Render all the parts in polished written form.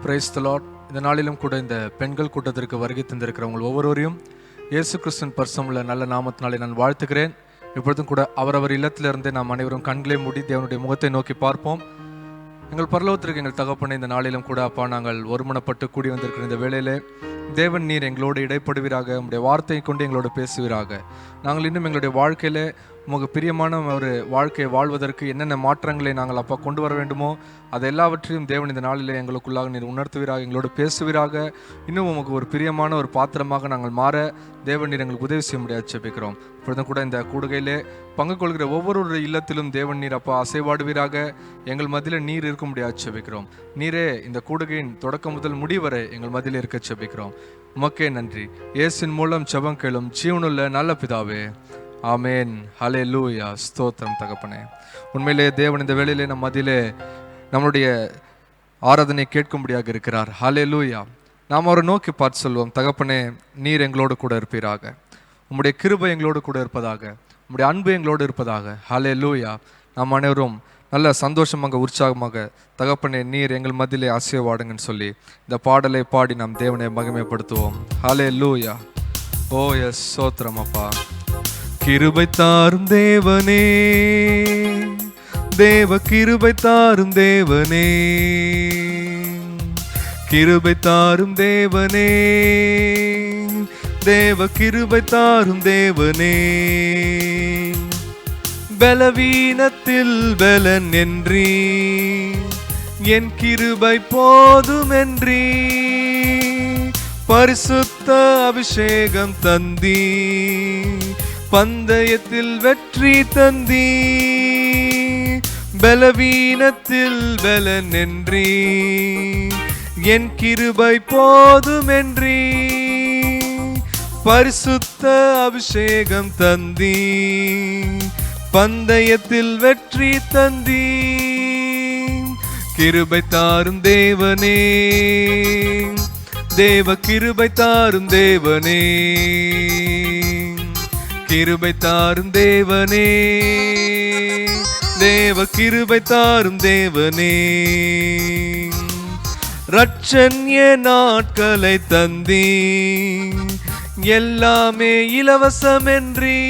Praise the Lord. இந்த நாளிலும் கூட இந்த பெண்கள் கூட்டத்திற்கு வருகை தந்திருக்கிறவங்க ஒவ்வொருவரையும் இயேசு கிறிஸ்துவின் பரிசுத்தமுள்ள நல்ல நாமத்தினாலே நான் வாழ்த்துகிறேன். இப்பொழுதும் கூட அவரவர் இல்லத்திலிருந்தே நாம் அனைவரும் கண்களை மூடி தேவனுடைய முகத்தை நோக்கி பார்ப்போம். எங்கள் பரலோகத்திற்கு எங்கள் தகப்பனை இந்த நாளிலும் கூட அப்பா நாங்கள் ஒருமனப்பட்டு கூடி வந்திருக்கிற இந்த வேளையிலே தேவன் நீர் எங்களோடு இடைப்படுவீராக, உங்களுடைய வார்த்தையை கொண்டு எங்களோடு பேசுவீராக. நாங்கள் இன்னும் எங்களுடைய வாழ்க்கையில் உமக்கு பிரியமான ஒரு வாழ்க்கையை வாழ்வதற்கு என்னென்ன மாற்றங்களை நாங்கள் அப்பா கொண்டு வர வேண்டுமோ அது எல்லாவற்றையும் தேவன் இந்த நாளிலே எங்களுக்குள்ளாக நீர் உணர்த்துவீராக, எங்களோடு பேசுவீராக. இன்னும் உமக்கு ஒரு பிரியமான ஒரு பாத்திரமாக நாங்கள் மாற தேவன் நீர் எங்களுக்கு உதவி செய்ய முடியாது ஜெபிக்கிறோம். இப்பொழுதும் கூட இந்த கூடுகையிலே பங்கு கொள்கிற ஒவ்வொரு இல்லத்திலும் தேவன் நீர் அப்பா அசைவாடுவீராக. எங்கள் மத்தியில் நீர் இருக்க முடியாது ஜெபிக்கிறோம். நீரே இந்த கூடுகையின் தொடக்கம் முதல் முடிவரை எங்கள் மத்தியில் இருக்க ஜெபிக்கிறோம். உமக்கே நன்றி. இயேசுவின் மூலம் ஜெபம் கேளும் ஜீவனுள்ள நல்ல பிதாவே, ஆமேன். ஹல்லேலூயா. ஸ்தோத்திரம் தகப்பனே. உண்மையிலே தேவன் இந்த வேளையிலே நம் மத்தியிலே நம்மளுடைய ஆராதனை கேட்கும்படியாக இருக்கிறார். ஹல்லேலூயா. நாம் அவரை நோக்கி பார்த்து சொல்வோம், தகப்பனே நீர் எங்களோடு கூட இருப்பீராக, உம்முடைய கிருபை எங்களோடு கூட இருப்பதாக, உம்முடைய அன்பு எங்களோடு இருப்பதாக. ஹல்லேலூயா. நாம் அனைவரும் நல்ல சந்தோஷமாக உற்சாகமாக தகப்பனே நீர் எங்கள் மத்தியிலே ஆசீர்வாடுங்கன்னு சொல்லி இந்த பாடலை பாடி நாம் தேவனை மகிமைப்படுத்துவோம். ஹல்லேலூயா. ஓ எஸ் ஸ்தோத்திரம் அப்பா. கிருபை தாரும் தேவனே, தேவ கிருபை தாரும் தேவனே, கிருபை தாரும் தேவனே, தேவ கிருபை தாரும் தேவனே. பலவீனத்தில் பலன் என்றீ, என் கிருபை போதுமென்றீ, பரிசுத்த அபிஷேகம் தந்தீ, பந்தயத்தில் வெற்றி தந்தீ. பலவீனத்தில் பலன் என்றீ, என் கிருபை போதுமென்றீ, பரிசுத்த அபிஷேகம் தந்தீ, பந்தயத்தில் வெற்றி தந்தீ. கிருபை தாரும் தேவனே, தேவ கிருபை தாரும் தேவனே, கிருபை தாரும் தேவனே, தேவ கிருபை தாரும் தேவனே. ரட்சண்ய நாட்களை தந்தீ, எல்லாமே இலவசமென்றீ,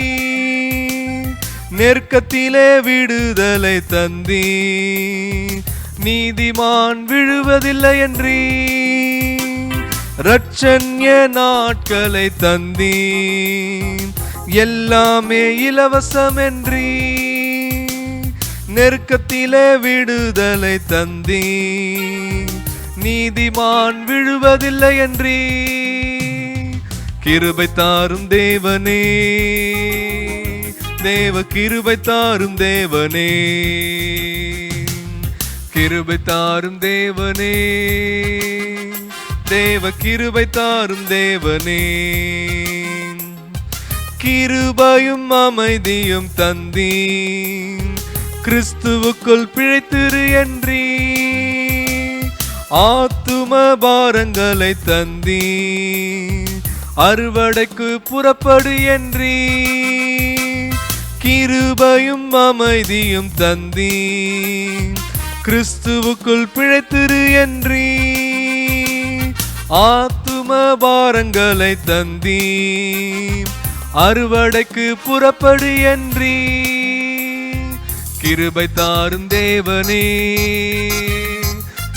நெருக்கத்திலே விடுதலை தந்தீ, நீதிமான் விழுவதில்லை என்றீ. ரட்சண்ய நாட்களை தந்தீ, எல்லாமே இலவசமென்றீ, நெருக்கத்திலே விடுதலை தந்தீ, நீதிமான் விழுவதில்லை என்றீ. கிருபை தாரும் தேவனே, தேவ கிருபை தாரும் தேவனே, கிருபை தாரும் தேவனே, தேவ கிருபை தாரும் தேவனே. கிருபையும் அமைதியும் தந்தீ, கிறிஸ்துவுக்குள் பிழைத்திரு என்றீ, ஆத்தும பாரங்களை தந்தீ, அறுவடைக்கு புறப்படு என்றீ. கிருபையும் அமைதியும் தந்தீ, கிறிஸ்துவுக்குள் பிழைத்திரு என்றீ, ஆத்தும பாரங்களை தந்தீ, அறுவடைக்கு புறப்படு என்றீ. கிருபை தாரும் தேவனே,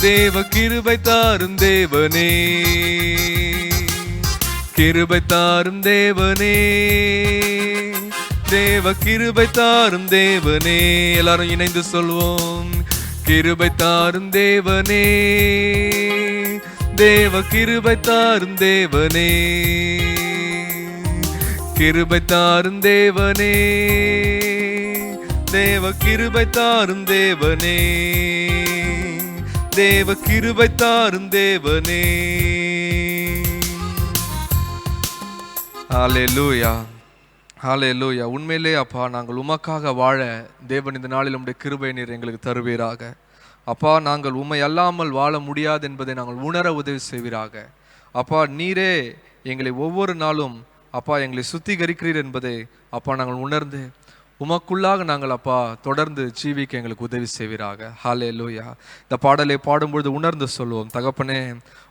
தேவ கிருபை தாரும் தேவனே, கிருபை தாரும் தேவனே, தேவ கிருபை தாரும் தேவனே. எல்லாரும் இணைந்து சொல்வோம், கிருபை தாரும் தேவனே, தேவ கிருபை தாரும் தேவனே, கிருபை தாரும் தேவனே, தேவ கிருபை தாரும் தேவனே, தேவ கிருபை தாரும் தேவனே. ஹல்லேலூயா, ஹல்லேலூயா. உண்மையிலே அப்பா நாங்கள் உமக்காக வாழ தேவன் இந்த நாளில் உம்முடைய கிருபை நீர் எங்களுக்கு தருவீராக. அப்பா நாங்கள் உம்மை அல்லாமல் வாழ முடியாது என்பதை நாங்கள் உணர உதவி செய்வீராக. அப்பா நீரே எங்களை ஒவ்வொரு நாளும் அப்பா எங்களை சுத்திகரிக்கிறீர் என்பதை அப்பா நாங்கள் உணர்ந்து உமக்குள்ளாக நாங்கள் அப்பா தொடர்ந்து ஜீவிக்க எங்களுக்கு உதவி செய்வீராக. ஹல்லேலூயா. இந்த பாடலை பாடும்பொழுது உணர்ந்து சொல்லுவோம், தகப்பனே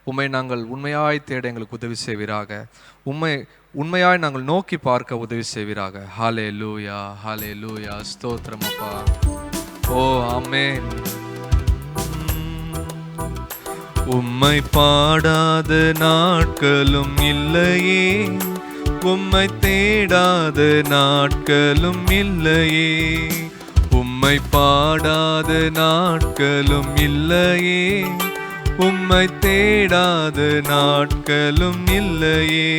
உம்மை நாங்கள் உண்மையாய் தேட எங்களுக்கு உதவி செய்வீராக. உம்மை உண்மையாய் நாங்கள் நோக்கி பார்க்க உதவி செய்வீராக. ஹல்லேலூயா, ஹல்லேலூயா. ஸ்தோத்திரம் அப்பா. ஓ ஆமென். உம்மை பாடாத நாட்களும் இல்லையே, உம்மை தேடாத நாட்களும் இல்லையே, உம்மை பாடாத நாட்களும் இல்லையே, உம்மை தேடாத நாட்களும் இல்லையே.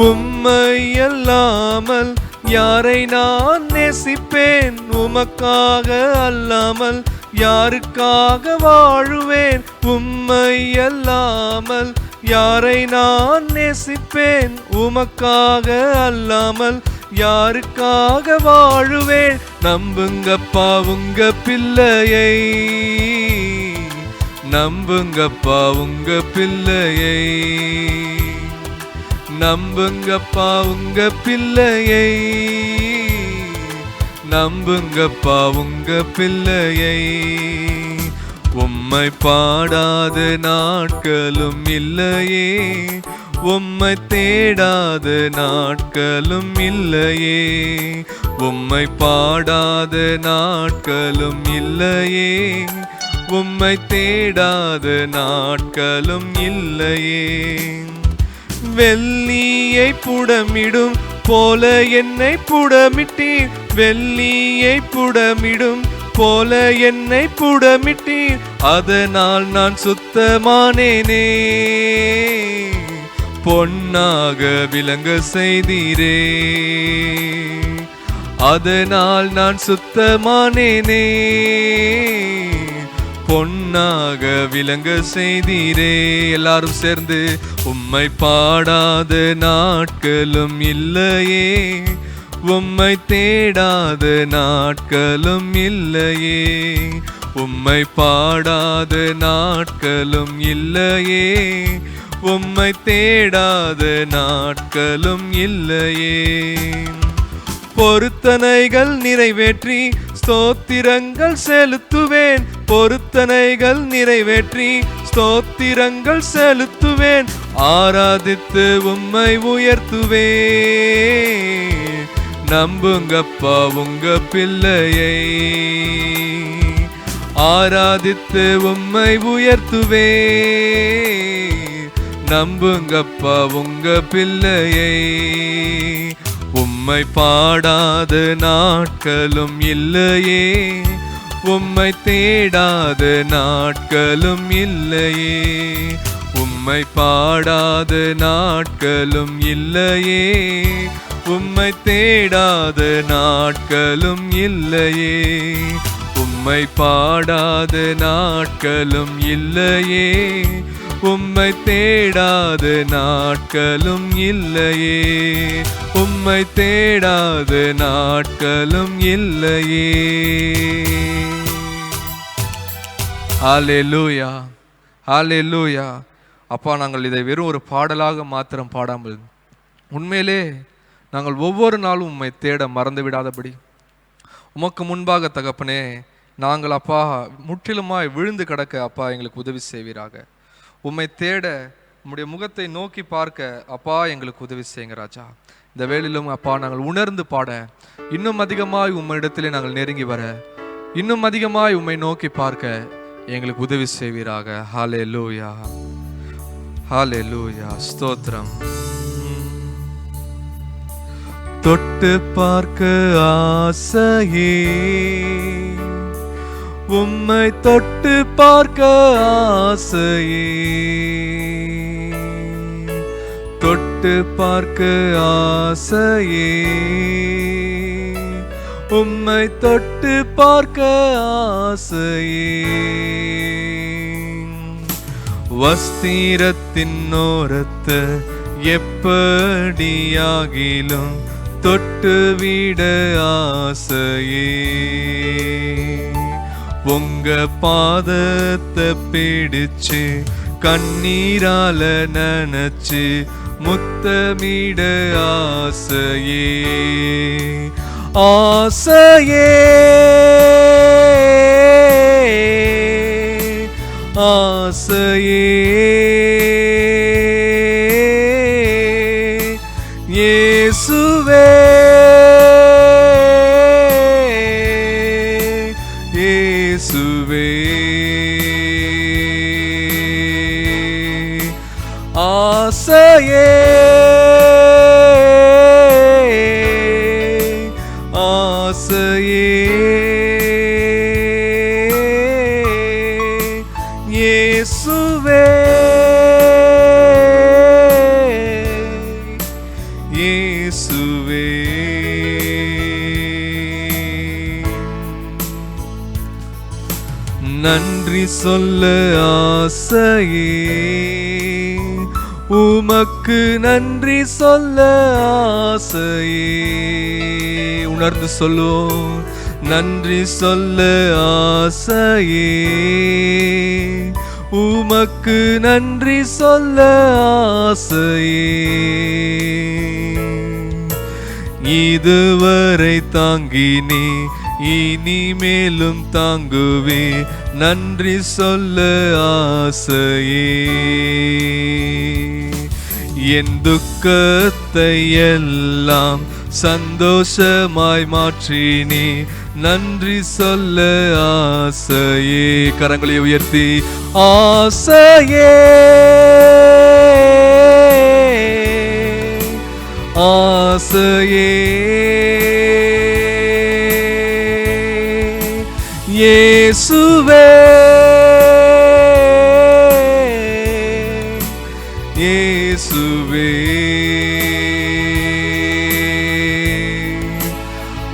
உம்மை அல்லாமல் யாரை நான் நேசிப்பேன், உமக்காக அல்லாமல் யாருக்காக வாழுவேன். உம்மை அல்லாமல் யாரை நான் நேசிப்பேன், உமக்காக அல்லாமல் யாருக்காக வாழுவேன். நம்புங்கப்பா உங்க பிள்ளையை, நம்புங்கப்பா உங்க பிள்ளையை, நம்புங்கப்பா உங்க பிள்ளையை, நம்புங்கப்பா உங்க பிள்ளையை. உம்மை பாடாத நாட்களும் இல்லையே, உம்மை தேடாத நாட்களும் இல்லையே, உம்மை பாடாத நாட்களும் இல்லையே, உம்மை தேடாத நாட்களும் இல்லையே. வெள்ளியை புடமிடும் போல என்னை புடமிட்டீர், வெள்ளியை புடமிடும் போல என்னை புடமிட்டீர், அதனால் நான் சுத்தமானேனே, பொன்னாக விளங்க செய்தீரே, அதனால் நான் சுத்தமானேனே, பொன்னாக விளங்க செய்தீரே. எல்லாரும் சேர்ந்து உம்மை பாடாத நாட்களும் இல்லையே, உம்மை தேடாத நாட்களும் இல்லையே, உம்மை பாடாத நாட்களும் இல்லையே, உம்மை தேடாத நாட்களும் இல்லையே. பொருத்தனைகள் நிறைவேற்றி ஸ்தோத்திரங்கள் செலுத்துவேன், பொருத்தனைகள் நிறைவேற்றி ஸ்தோத்திரங்கள் செலுத்துவேன், ஆராதித்து உம்மை உயர்த்துவேன். நம்புங்கப்பா உங்க பிள்ளையை, ஆராதித்து உம்மை உயர்த்துவேன். நம்புங்கப்பா உங்க பிள்ளையை. உம்மை பாடாத நாட்களும் இல்லையே, உம்மை தேடாத நாட்களும் இல்லையே, உம்மை பாடாத நாட்களும் இல்லையே, உம்மை தேடாத நாட்களும் இல்லையே, உம்மை பாடாத நாட்களும் இல்லையே, உம்மை தேடாத நாட்களும் இல்லையே, உம்மை தேடாத நாட்களும் இல்லையே. ஹல்லேலூயா, ஹல்லேலூயா. அப்பா, நாங்கள் இதை வெறும் ஒரு பாடலாக மாத்திரம் பாடாமல் உண்மையிலே நாங்கள் ஒவ்வொரு நாளும் உம்மை தேட மறந்து விடாதபடி உமக்கு முன்பாக தகப்பனே நாங்கள் அப்பா முற்றிலுமாய் விழுந்து கிடக்க அப்பா எங்களுக்கு உதவி செய்வீராக. உம்மை தேட உம்முடைய முகத்தை நோக்கி பார்க்க அப்பா எங்களுக்கு உதவி செய்யுங்க ராஜா. இந்த வேளையிலும் அப்பா நாங்கள் உணர்ந்து பாட, இன்னும் அதிகமாய் உம்மிடத்திலே நாங்கள் நெருங்கி வர, இன்னும் அதிகமாய் உம்மை நோக்கி பார்க்க எங்களுக்கு உதவி செய்வீராக. ஹல்லேலூயா, ஹல்லேலூயா. ஸ்தோத்திரம். தொட்டு பார்க்க ஆசையே, உம்மை தொட்டு பார்க்க ஆசையே, தொட்டு பார்க்க ஆசையே, உம்மை தொட்டு பார்க்க ஆசையே. வஸ்திரத்தின் ஓரத்தை எப்படியாகிலும் தொட்டு விட ஆசையே, உங்க பாதத்தை பிடிச்சு கண்ணீரால நனைச்சு முத்தமிட ஆசையே, ஆசையே ஆசையே இயேசுவே இயேசுவே ஆசையே ஆசையே இயேசுவே இயேசுவே நன்றி சொல்ல ஆசையே உமக்கு நன்றி சொல்ல ஆசையே உணர்ந்து சொல்லுவோம் நன்றி சொல்ல ஆசையே உமக்கு நன்றி சொல்ல ஆசையே இதுவரை தாங்கினே இனிமேலும் தாங்குவே நன்றி சொல்ல ஆசையே என் துக்கத்தை எல்லாம் சந்தோஷமாய் மாற்றினே நன்றி சொல்ல ஆசையே கரங்களை உயர்த்தி ஆசையே ஆசையே இயேசுவே இயேசுவே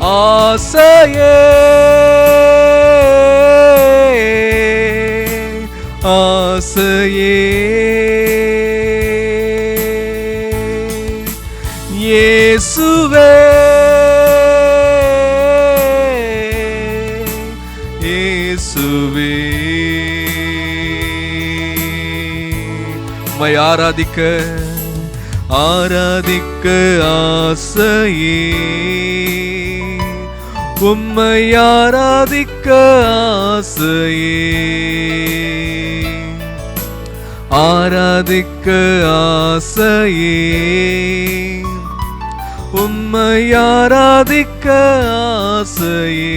ஆசையே ஆசையே இயேசுவே இயேசுவே உம்மை ஆராதிக்க ஆராதிக்க ஆசையே உம்மை ஆராதிக்க ஆசையே ஆராதிக்க ஆசையே உம்மை ஆராதிக்க ஆசையே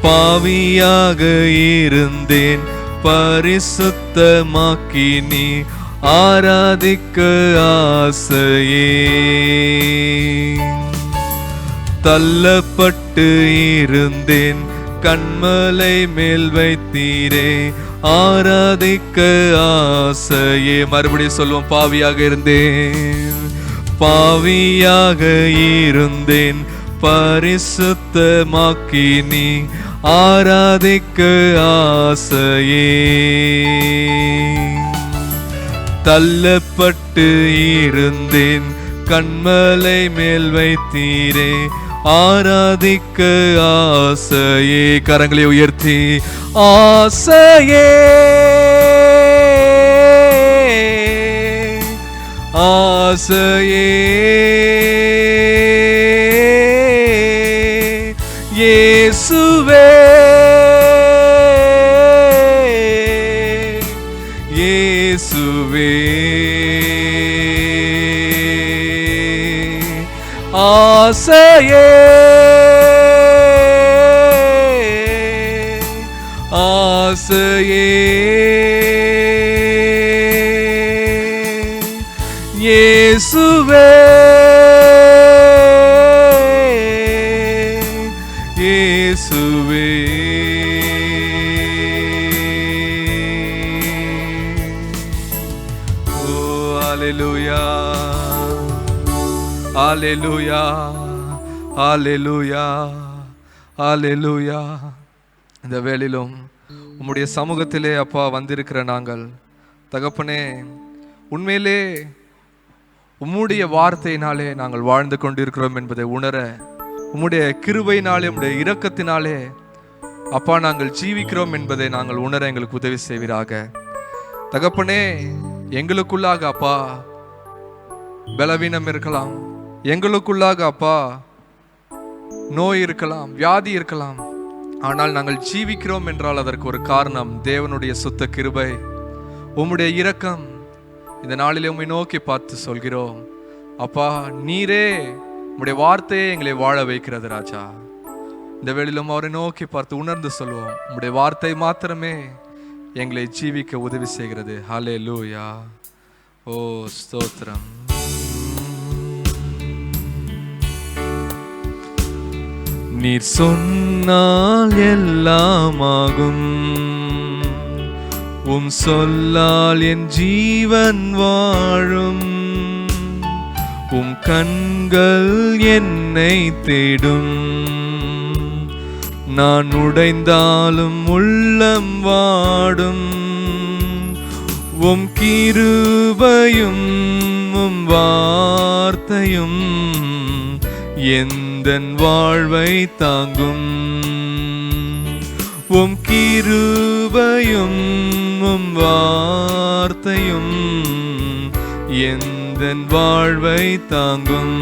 பாவியாக இருந்தேன் பரிசுத்தமாக்கி நீ ஆராதிக்க ஆசையே தள்ளப்பட்டு இருந்தேன் கண்மலை மேல் வைத்தீரே ஆராதிக்க ஆசையே மறுபடியும் சொல்லுவோம் பாவியாக இருந்தேன் பரிசுத்தமாக்கி நீ ஆராதிக்க ஆசையே தள்ளப்பட்டு இருந்தேன் கண்மலை மேல் வைத்தீரே ஆராதிக்க ஆசையே கரங்களை உயர்த்தி ஆசையே ஆசையே இயேசுவே இயேசுவே ஆசையே ஆசையே இயேசுவே இயேசுவே ஓ ஹalleluya ஹalleluya ஹalleluya ஹalleluya இந்த வேளையிலும் உம்முடைய சமூகத்திலே அப்பா வந்திருக்கிற நாங்கள் தகப்பனே உண்மையிலே உம்முடைய வார்த்தையினாலே நாங்கள் வாழ்ந்து கொண்டிருக்கிறோம் என்பதை உணர உம்முடைய கிருபையினாலே உம்முடைய இரக்கத்தினாலே அப்பா நாங்கள் ஜீவிக்கிறோம் என்பதை நாங்கள் உணர எங்களுக்கு உதவி செய்வீராக. தகப்பனே எங்களுக்குள்ளாக அப்பா பலவீனம் இருக்கலாம், எங்களுக்குள்ளாக அப்பா நோய் இருக்கலாம், வியாதி இருக்கலாம், ஆனால் நாங்கள் ஜீவிக்கிறோம் என்றால் அதற்கு ஒரு காரணம் தேவனுடைய சுத்த கிருபை, உம்முடைய இரக்கம். இந்த நாளிலே உம்மை நோக்கி பார்த்து சொல்கிறோம், அப்பா நீரே உம்முடைய வார்த்தையே எங்களை வாழ வைக்கிறது ராஜா. இந்த வேளையிலும் அவரை நோக்கி பார்த்து உணர்ந்து சொல்வோம், உம்முடைய வார்த்தை மாத்திரமே எங்களை ஜீவிக்க உதவி செய்கிறது. ஹல்லேலூயா. ஓ ஸ்தோத்திரம். நீர் சொன்னால் எல்லாமாகும், உம் சொல்லால் என் ஜீவன் வாழும். உம் கண்கள் என்னை தேடும், நான் உடைந்தாலும் உள்ளம் வாடும். உம் கிருபையும் உம் வார்த்தையும் எந்தன் வாழ்வை தாங்கும். உம் கிருபையும் உம் வார்த்தையும் எந்தன் வாழ்வை தாங்கும்.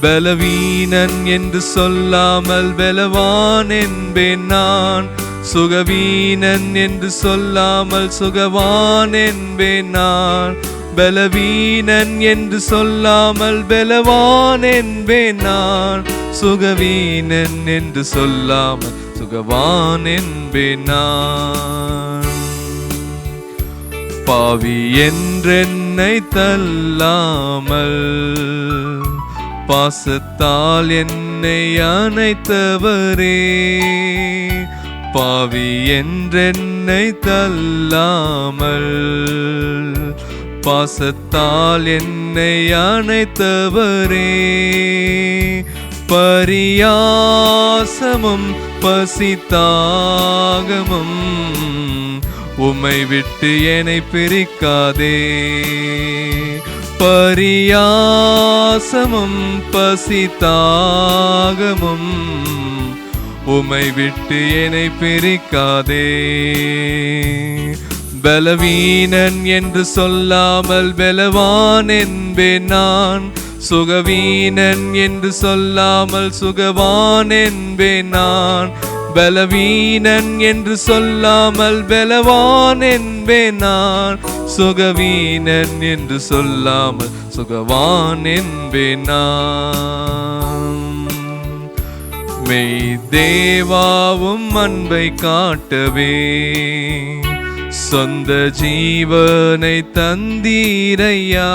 பலவீனன் என்று சொல்லாமல் பலவான் என்பேன் நான், சுகவீனன் என்று சொல்லாமல் சுகவான் என்பேன் நான். பலவீனன் என்று சொல்லாமல் பலவான் என்பேன் நான், சுகவீனன் என்று சொல்லாமல் சுகவான் என்பேன் நான். பாவி என்றென்னை தள்ளாமல் பாசத்தால் என்னை அணைத்தவரே, பாவி என்றென்னை தள்ளாமல் பாசத்தால் என்னை அணைத்தவரே. பரியாசமும் பசித்தாகமும் உம்மை விட்டு என்னை பிரிக்காதே. பரியாசமும் பசித்தாகமும் உம்மை விட்டு என்னை பிரிக்காதே. பலவீனன் என்று சொல்லாமல் பலவான் என்பேன் நான், சுகவீனன் என்று சொல்லாமல் சுகவான் என்பேன் நான். பலவீனன் என்று சொல்லாமல் பலவான் என்பேன் நான், சுகவீனன் என்று சொல்லாமல் சுகவான் என்பேன் நான். மெய் தேவாவும் அன்பை காட்டவே சொந்த ஜீவனை தந்தீரையா.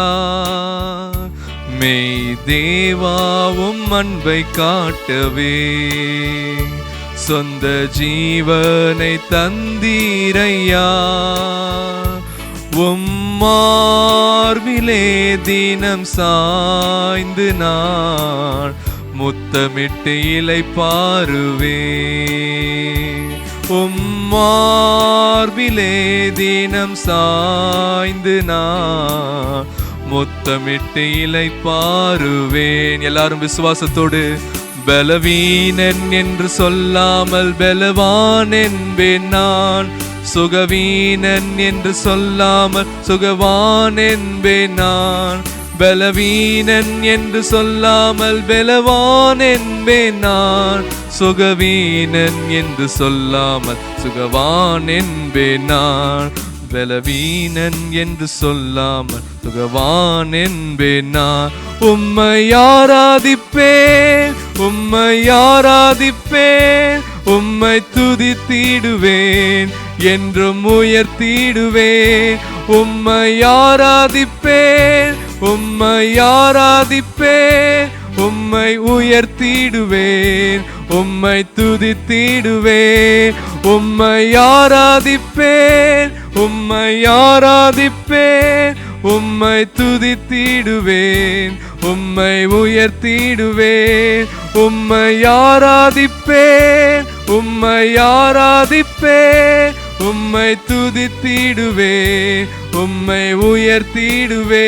மெய் தேவாவும் அன்பை காட்டவே சொந்த ஜீவனை தந்தீரையா. உம்மார்பிலே தினம் சாய்ந்து நான் முத்தமிட்டு இளைப்பாறுவே. உம்மார்பிலே தினம் சாய்ந்து நான் முத்தமிட்டு இளைப்பாறுவேன். எல்லாரும் விசுவாசத்தோடு, பலவீனன் என்று சொல்லாமல் பலவான் என்பேன் நான், சுகவீனன் என்று சொல்லாமல் சுகவான் என்பேன் நான். பலவீனன் என்று சொல்லாமல் பலவான் என்பேன் நான், சுகவீனன் என்று சொல்லாமல் சுகவான் என்பேன் நான். பலவீனன் என்று சொல்லாமல் சுகவான் என்பேன் நான். உம்மை ஆராதிப்பேன், உம்மை ஆராதிப்பேன், உம்மை துதித்திடுவேன், என்றும் உயர்த்திடுவேன். உம்மை ஆராதிப்பேன், உம்மை ஆராதிப்பேன், உம்மை உயர்த்திடுவேன், உம்மை துதித்திடுவேன். உம்மை ஆராதிப்பேன், உம்மை ஆராதிப்பேன், உம்மை துதித்திடுவேன், உம்மை உயர்த்திடுவேன். உம்மை ஆராதிப்பேன், உம்மை ஆராதிப்பேன், உம்மை துதித்திடுவேன், உம்மை உயர்த்திடுவேன்.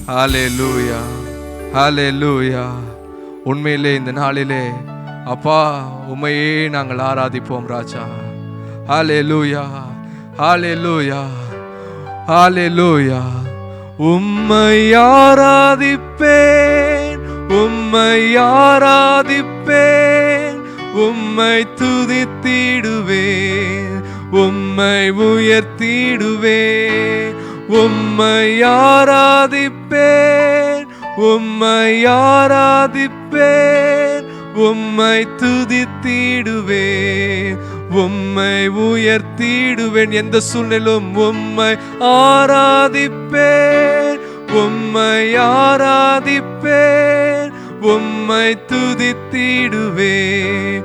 ஹல்லேலூயா, ஹல்லேலூயா. உண்மையிலே இந்த நாளிலே அப்பா உம்மையே நாங்கள் ஆராதிப்போம் ராஜா. ஹல்லேலூயா, ஹalleluya ஹalleluya. உம்மை ஆராதிப்பேன், உம்மை ஆராதிப்பேன், உம்மை துதித்திடுவேன், உம்மை உயர்த்திடுவேன். உம்மை ஆராதிப்பேன், உம்மை ஆராதிப்பேன், உம்மை துதித்திடுவேன், உம்மை உயர்த்திடுவேன். எந்த சூழ்நிலும் உம்மை ஆராதிப்பேன், உம்மை ஆராதிப்பேன், உம்மை துதித்திடுவேன்,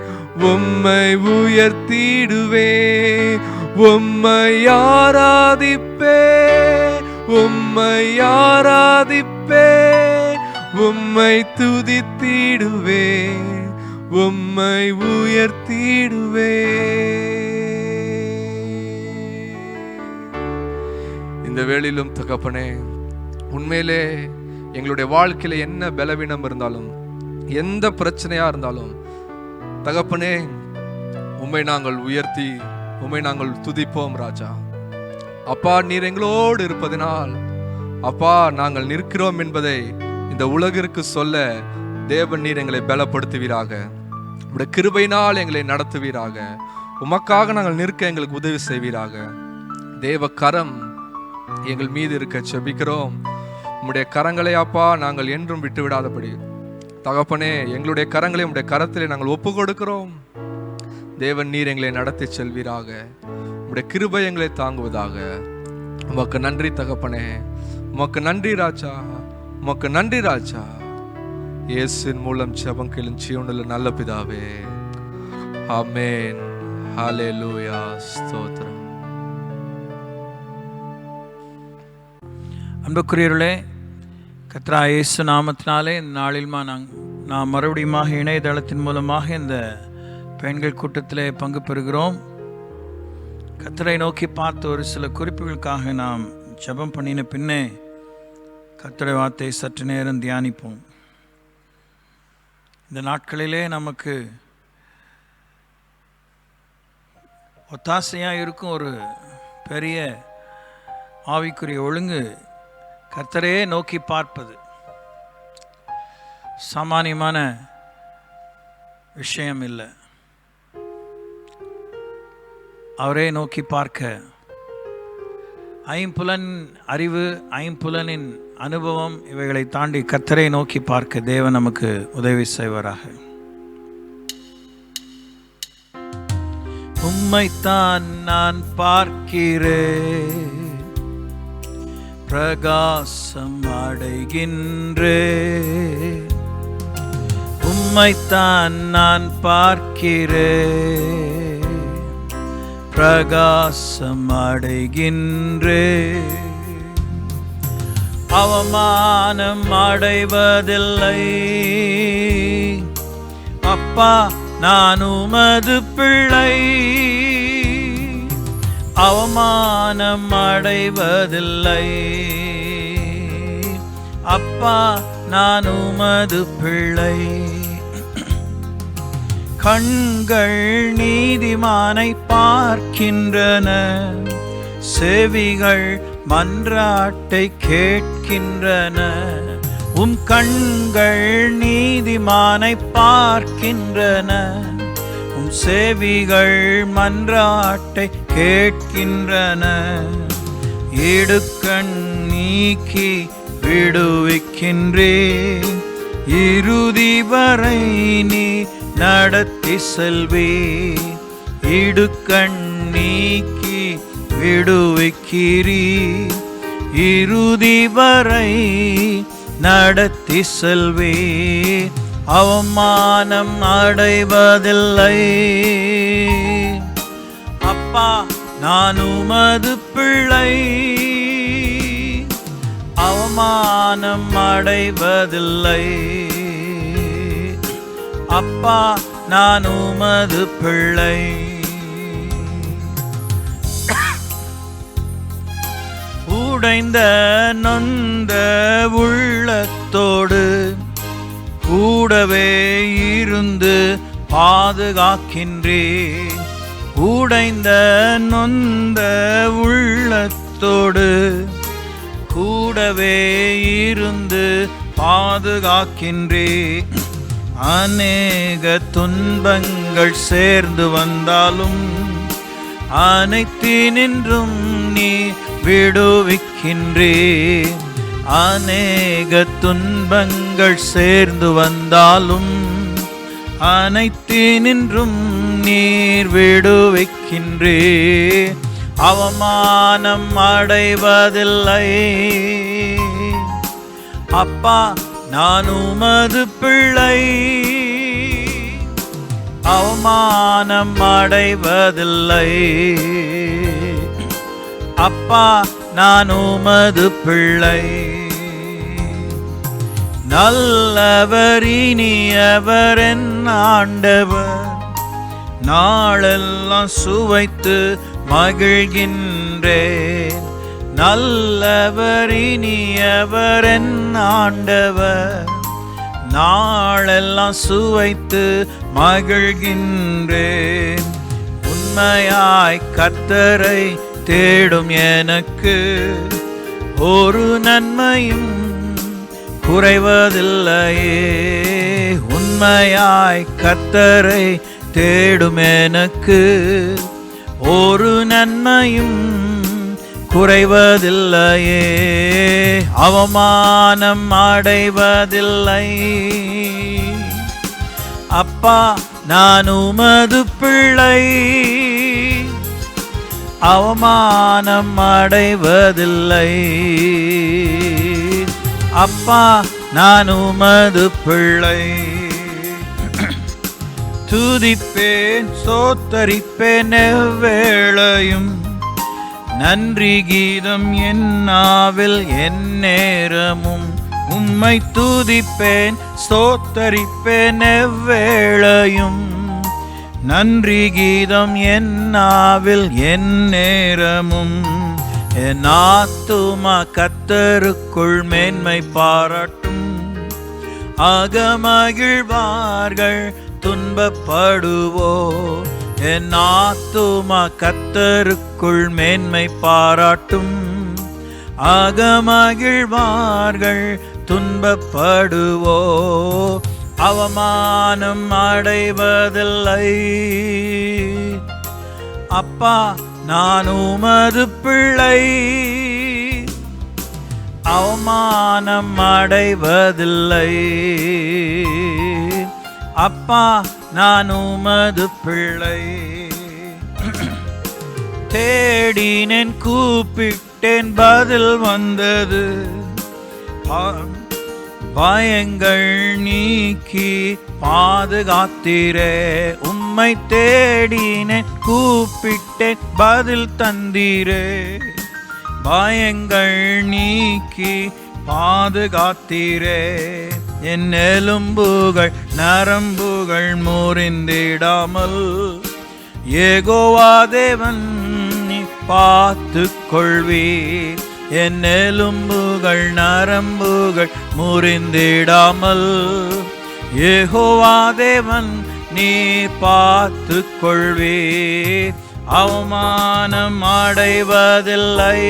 உம்மை உயர்த்திடுவேன். உம்மை ஆராதிப்பேன், உம்மை ஆராதிப்பேன், உம்மை துதித்திடுவேன், உம்மை உயர்த்திடுவேன். இந்த வேளையிலும் தகப்பனே, உண்மையிலே எங்களுடைய வாழ்க்கையில என்ன பலவீனம் இருந்தாலும், எந்த பிரச்சனையா இருந்தாலும் தகப்பனே, உம்மை நாங்கள் உயர்த்தி உம்மை நாங்கள் துதிப்போம் ராஜா. அப்பா, நீர் எங்களோடு இருப்பதினால் அப்பா நாங்கள் நிற்கிறோம் என்பதை இந்த உலகிற்கு சொல்ல தேவன் நீர் எங்களை பலப்படுத்துவீராக. உம்முடைய கிருபையினால் எங்களை நடத்துவீராக. உமக்காக நாங்கள் நிற்க எங்களுக்கு உதவி செய்வீராக. தேவ கரம் எங்கள் மீது இருக்க செபிக்கிறோம். உம்முடைய கரங்களை அப்பா நாங்கள் என்றும் விட்டு விடாதபடி தகப்பனே, எங்களுடைய கரங்களை உம்முடைய கரத்திலே நாங்கள் ஒப்பு கொடுக்கிறோம். தேவன் நீர் எங்களை நடத்தி செல்வீராக. உம்முடைய கிருபை எங்களை தாங்குவதாக. உமக்கு நன்றி தகப்பனே, உமக்கு நன்றி ராஜா, உமக்கு நன்றி ராஜா. இயேசுவின் மூலம் ஜெபம் கேளும் ஜீவனுள்ள நல்ல பிதாவே, ஆமென். ஹalleluya, ஸ்தோத்திரம். அன்புக்குரியவர்களே, கர்த்தராகிய இயேசு நாமத்தினாலே இந்த நாளில் நாம் மறுபடியும் இணையதளத்தின் மூலமாக இந்த பெண்கள் கூட்டத்திலே பங்கு பெறுகிறோம். கர்த்தரை நோக்கி பார்த்து ஒரு சில குறிப்புகளுக்காக நாம் ஜெபம் பண்ணின பின்னே கர்த்தருடைய வார்த்தையை சற்று நேரம் தியானிப்போம். இந்த நாட்களிலே நமக்கு ஒத்தாசையாக இருக்கும் ஒரு பெரிய ஆவிக்குரிய ஒழுங்கு கர்த்தரையே நோக்கி பார்ப்பது சாமானியமான விஷயம் இல்லை. அவரே நோக்கி பார்க்க ஐம்புலன் அறிவு, ஐம்புலனின் அனுபவம் இவைகளை தாண்டி கர்த்தரை நோக்கி பார்க்க தேவன் நமக்கு உதவி செய்வாராக. உம்மைத்தான் நான் பார்க்கிறேன், பிரகாசம் அடைகின்றேன். உம்மைத்தான் நான் பார்க்கிறேன், பிரகாசம் அடைகின்றேன். அவமானம் அடைவதில்லை அப்பா, நான் உமது பிள்ளை. அவமானம் அடைவதில்லை அப்பா, நான் உமது பிள்ளை. கண்கள் நீதிமானை பார்க்கின்றன, செவிகள் மன்றாட்டை கேட்கின்றன. உம் கண்கள் நீதிமானை பார்க்கின்றன, உம் செவிகள் மன்றாட்டை கேட்கின்றன. இடுக்கண் நீக்கி விடுவிக்கின்றேன், இறுதி வரை நீ நடத்தி செல்வே. இடுக்கண் நீக்கி விடுவிக்கிறீ, இறுதி வரை நடத்தி செல்வே. அவமானம் அடைவதில்லை அப்பா, நான் உமது பிள்ளை. அவமானம் அடைவதில்லை அப்பா, நான் உமது பிள்ளை. உடைந்த நொந்த உள்ளத்தோடு கூடவே இருந்து பாதுகாக்கின்றேன். உடைந்த நொந்த உள்ளத்தோடு கூடவே இருந்து பாதுகாக்கின்றே. அநேக துன்பங்கள் சேர்ந்து வந்தாலும் அனைத்தினின்றும் நீ விடுவிக்கின்றே. அநேக துன்பங்கள் சேர்ந்து வந்தாலும் அனைத்தினின்றும் நீர் விடுவிக்கின்றே. அவமானம் அடைவதில்லை அப்பா, நான் உமது பிள்ளை. அவமானம் அடைவதில்லை அப்பா, நான் உமது பிள்ளை. நல்லவர் இனியவர் என் ஆண்டவர், நாளெல்லாம் சுவைத்து மகிழ்கின்றேன். நல்லவர் இனியவர் என் ஆண்டவர், நாளெல்லாம் சுவைத்து மகிழ்கின்றேன். உண்மையாய் கர்த்தரை தேடும் எனக்கு ஒரு நன்மையும் குறைவதில்லையே. உண்மையாய் கர்த்தரை தேடும் எனக்கு ஒரு நன்மையும் குறைவதில்லையே. அவமானம் அடைவதில்லை அப்பா, நான் உமது பிள்ளை. அவமானம் அடைவதில்லை அப்பா, நான் உமது பிள்ளை. துதிப்பேன் சோத்தரிப்பேன் எவ்வேளையும், நன்றி கீதம் என் நாவில் என் நேரமும். உம்மை துதிப்பேன் ஸ்தோத்தரிப்பேன் எவ்வேளையும், நன்றி கீதம் என் நாவில் என் நேரமும். என் ஆத்துமா கர்த்தருக்குள் மேன்மை பாராட்டும், அகமகிழ்வார்கள் துன்பப்படுவோர். என் ஆத்துமா கர்த்தருக்குள் மேன்மை பாராட்டும், அகமகிழ்வார்கள் துன்பப்படுவோர். அவமானம் அடைவதில்லை அப்பா, நான் உமது பிள்ளை. அவமானம் அடைவதில்லை அப்பா, நான் உமது பிள்ளை. தேடினேன் கூப்பிட்டேன் பதில் வந்தது, பயங்கள் நீக்கி பாதுகாத்தீரே. உம்மை தேடினேன் கூப்பிட்டேன் பதில் தந்தீரே. பயங்கள் நீக்கி பாதுகாத்தீரே. என் எலும்புகள் நரம்புகள் முறிந்திடாமல் யெகோவா தேவன் நீ பார்த்து கொள்வீர். என் எலும்புகள் நரம்புகள் முறிந்திடாமல் யெகோவா தேவன் நீ பார்த்து கொள்வீர். அவமானம் அடைவதில்லை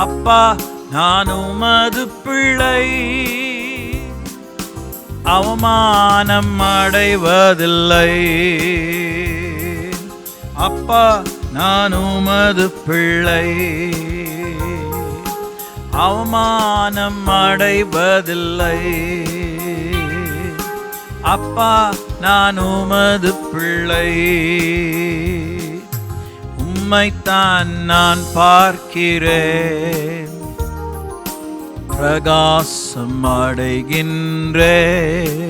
அப்பா, நான் உமது பிள்ளை. அவமானம் அடைவதில்லை அப்பா, நான் உமது பிள்ளை. அவமானம் அடைவதில்லை அப்பா, நான் உமது பிள்ளை. உம்மைத்தான் நான் பார்க்கிறேன், பிரகாசம் அடைகின்றேன்.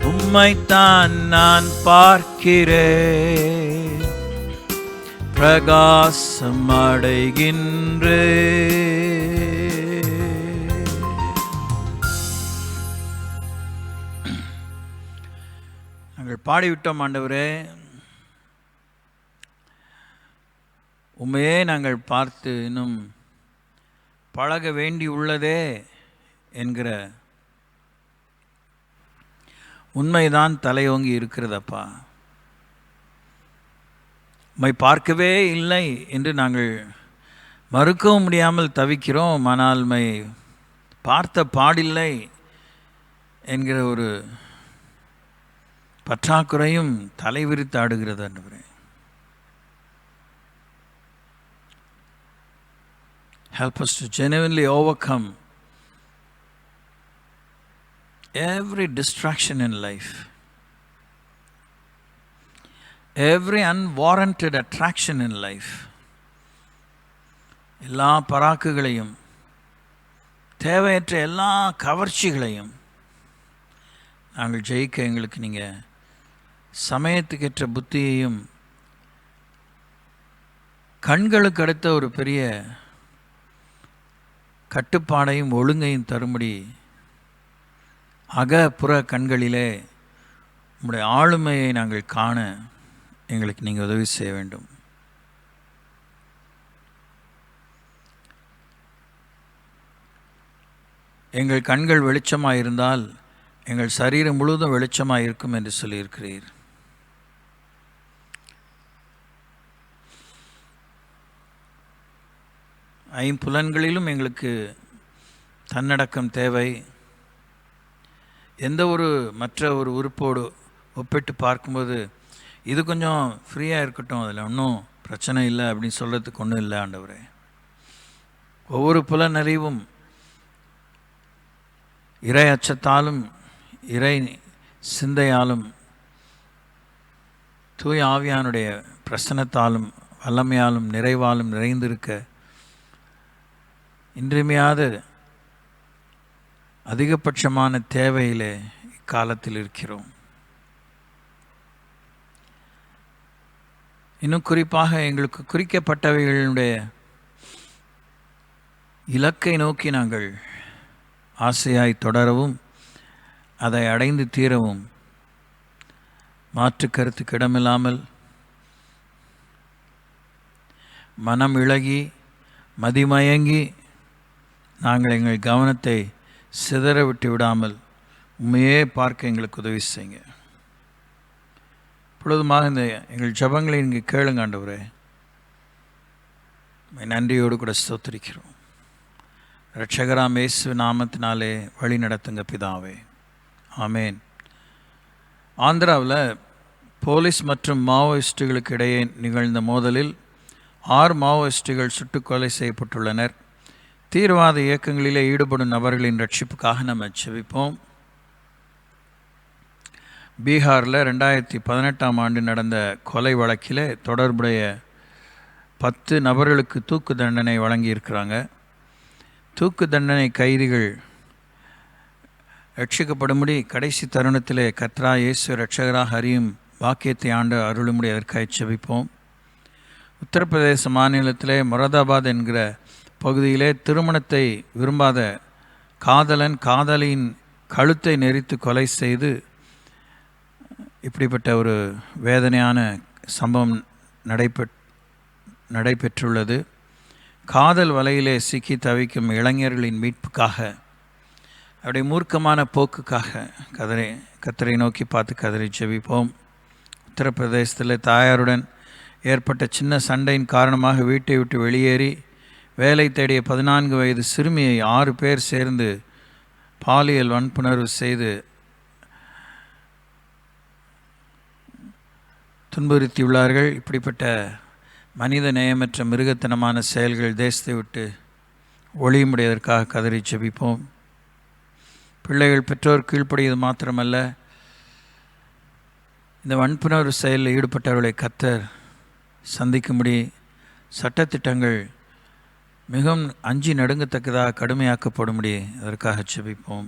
உம்மைத்தான் நான் பார்க்கிறேன், பிரகாசம் அடைகின்றேன். நாங்கள் பாடிவிட்டோம் ஆண்டவரே, உம்மையே நாங்கள் பார்த்து இன்னும் பழக வேண்டி உள்ளதே என்கிற உண்மைதான் தலையோங்கி இருக்கிறதப்பா. உம்மை பார்க்கவே இல்லை என்று நாங்கள் மறுக்கவும் முடியாமல் தவிக்கிறோம். ஆனால் உம்மை பார்த்த பாடில்லை என்கிற ஒரு பற்றாக்குறையும் தலைவிரித்து ஆடுகிறது ஆண்டவரே. Help us to genuinely overcome every distraction in life, every unwarranted attraction in life. எல்லா பராக்குகளையும், தேவையற்ற எல்லா கவர்ச்சிகளையும் நாங்கள் ஜெயிக்க எங்களுக்கு நீங்கள் சமயத்துக்கேற்ற புத்தியையும் கண்களுக்கு அடுத்த ஒரு பெரிய கட்டுப்பாடையும் ஒழுங்கையும் தரும்படி அகப்புற கண்களிலே உம்முடைய ஆளுமையை நாங்கள் காண எங்களுக்கு நீங்கள் உதவி செய்ய வேண்டும். எங்கள் கண்கள் வெளிச்சமாக இருந்தால் எங்கள் சரீரம் முழுவதும் வெளிச்சமாக இருக்கும் என்று சொல்லியிருக்கிறீர். ஐம்புலன்களிலும் எங்களுக்கு தன்னடக்கம் தேவை. எந்த ஒரு மற்ற ஒரு உறுப்போடு ஒப்பிட்டு பார்க்கும்போது இது கொஞ்சம் ஃப்ரீயாக இருக்கட்டும், அதில் ஒன்றும் பிரச்சனை இல்லை அப்படின்னு சொல்கிறதுக்கு ஒன்றும் இல்லை ஆண்டவரே. ஒவ்வொரு புலனறிவும் இறை அச்சத்தாலும் இறை சிந்தையாலும் தூய ஆவியானுடைய பிரசன்னத்தாலும் வல்லமையாலும் நிறைவாலும் நிறைந்திருக்க இன்றியமையாத அதிகபட்சமான தேவையிலே இக்காலத்தில் இருக்கிறோம். இன்னும் குறிப்பாக எங்களுக்கு குறிக்கப்பட்டவைகளுடைய இலக்கை நோக்கி நாங்கள் ஆசையாய் தொடரவும் அதை அடைந்து தீரவும் மாற்று கருத்துக்கு இடமில்லாமல் மனம் இளகி மதிமயங்கி நாங்கள் எங்கள் கவனத்தை சிதற விட்டு விடாமல் உண்மையே பார்க்க எங்களுக்கு உதவி செய்யுங்க. இப்பொழுதுமாக இந்த எங்கள் ஜபங்களை இங்கே கேளுங்க ஆண்டவரே. நன்றியோடு கூட ஸ்தோத்திரிக்கிறோம். இரட்சகராம் இயேசு நாமத்தினாலே வழி நடத்துங்க பிதாவே, ஆமேன். ஆந்திராவில் போலீஸ் மற்றும் மாவோயிஸ்டுகளுக்கு இடையே நிகழ்ந்த மோதலில் 6 மாவோயிஸ்டுகள் சுட்டுக் கொலை செய்யப்பட்டுள்ளனர். தீவிரவாத இயக்கங்களிலே ஈடுபடும் நபர்களின் ரட்சிப்புக்காக நம்ம செபிப்போம். பீகாரில் 2018ஆம் ஆண்டு நடந்த கொலை வழக்கில் தொடர்புடைய 10 நபர்களுக்கு தூக்கு தண்டனை வழங்கியிருக்கிறாங்க. தூக்கு தண்டனை கைதிகள் ரட்சிக்கப்படும்படி கடைசி தருணத்திலே கர்த்தரா இயேசு இரட்சகராக அறியும் வாக்கியத்தை ஆண்டு அருளும்படி அதற்காக செபிப்போம். உத்தரப்பிரதேச மாநிலத்திலே மொராதாபாத் என்கிற பகுதியிலே திருமணத்தை விரும்பாத காதலன் காதலியின் கழுத்தை நெரித்து கொலை செய்து இப்படிப்பட்ட ஒரு வேதனையான சம்பவம் நடைபெற்றுள்ளது. காதல் வலையிலே சிக்கி தவிக்கும் இளைஞர்களின் மீட்புக்காக, அவருடைய மூர்க்கமான போக்குக்காக கர்த்தரை நோக்கி பார்த்து கதறி ஜெபிப்போம். உத்தரப்பிரதேசத்தில் தாயாருடன் ஏற்பட்ட சின்ன சண்டையின் காரணமாக வீட்டை விட்டு வெளியேறி வேலை தேடிய 14 வயது சிறுமியை 6 பேர் சேர்ந்து பாலியல் வன்புணர்வு செய்து துன்புறுத்தியுள்ளார்கள். இப்படிப்பட்ட மனித நேயமற்ற மிருகத்தனமான செயல்கள் தேசத்தை விட்டு ஒளியும்படியதற்காக கதறி ஜெபிப்போம். பிள்ளைகள் பெற்றோர் கீழ்ப்படியது மாத்திரமல்ல, இந்த வன்புணர்வு செயலில் ஈடுபட்டவர்களை கர்த்தர் சந்திக்கும்படி சட்டத்திட்டங்கள் மிகவும் அஞ்சி நடுங்கத்தக்கதாக கடுமையாக்கப்படும்படி அதற்காக ஜெபிப்போம்.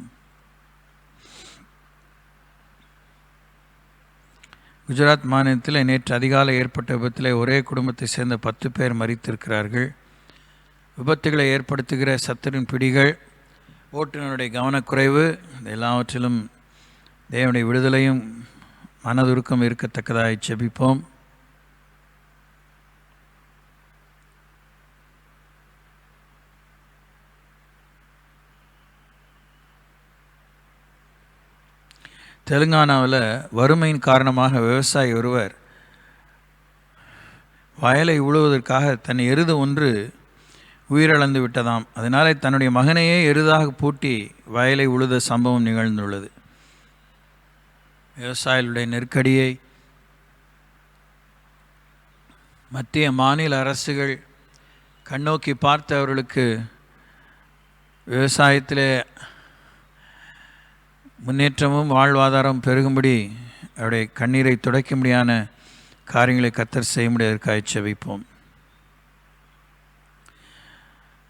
குஜராத் மாநிலத்தில் நேற்று அதிகாலை ஏற்பட்ட விபத்தில் ஒரே குடும்பத்தை சேர்ந்த 10 பேர் மரித்திருக்கிறார்கள். விபத்துகளை ஏற்படுத்துகிற சத்துரின் பிடிகள், ஓட்டுநருடைய கவனக்குறைவு, எல்லாவற்றிலும் தேவனுடைய விடுதலையும் மனதுருக்கம் இருக்கத்தக்கதாக ஜெபிப்போம். தெலுங்கானாவில் வறுமையின் காரணமாக விவசாயி ஒருவர் வயலை உழுவதற்காக தன் எருது ஒன்று உயிரிழந்து விட்டதாம். அதனாலே தன்னுடைய மகனையே எருதாக பூட்டி வயலை உழுத சம்பவம் நிகழ்ந்துள்ளது. விவசாயிகளுடைய நெருக்கடியை மத்திய மாநில அரசுகள் கண்ணோக்கி பார்த்து அவர்களுக்கு விவசாயத்திலே முன்னேற்றமும் வாழ்வாதாரம் பெருகும்படி அவருடைய கண்ணீரை துடைக்கும்படியான காரியங்களை கர்த்தர் செய்ய முடியாதற்காக செபிப்போம்.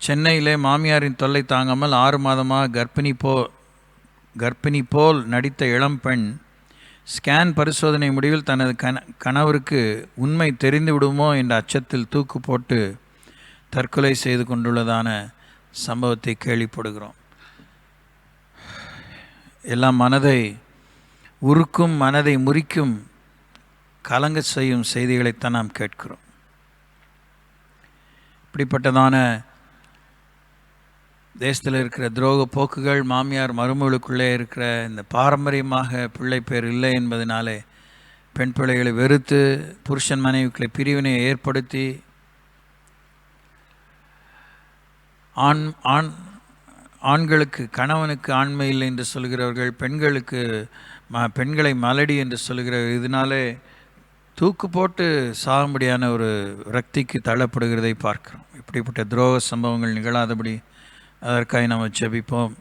சென்னையிலே மாமியாரின் தொல்லை தாங்காமல் 6 மாதமாக கர்ப்பிணி போல் நடித்த இளம் பெண் ஸ்கேன் பரிசோதனை முடிவில் தனது கணவருக்கு உண்மை தெரிந்து விடுமோ என்ற அச்சத்தில் தூக்கு போட்டு தற்கொலை செய்து கொண்டுள்ளதான சம்பவத்தை கேள்விப்படுகிறோம். எல்லாம் மனதை உருக்கும், மனதை முறிக்கும், கலங்க செய்யும் செய்திகளைத்தான் நாம் கேட்கிறோம். இப்படிப்பட்டதான தேசத்தில் இருக்கிற துரோக போக்குகள், மாமியார் மருமகளுக்குள்ளே இருக்கிற இந்த பாரம்பரியமாக பிள்ளை பேர் இல்லை என்பதனாலே பெண் பிள்ளைகளை வெறுத்து புருஷன் மனைவிக்குள்ளே பிரிவினையை ஏற்படுத்தி ஆண்களுக்கு கணவனுக்கு ஆண்மை இல்லை என்று சொல்கிறவர்கள், பெண்களுக்கு பெண்களை மலடி என்று சொல்கிறவர்கள், இதனாலே தூக்கு போட்டு சாகும்படியான ஒரு விரக்திக்கு தள்ளப்படுகிறதை பார்க்கிறோம். இப்படிப்பட்ட துரோக சம்பவங்கள் நிகழாதபடி அதற்காக நாம் ஜெபிப்போம்.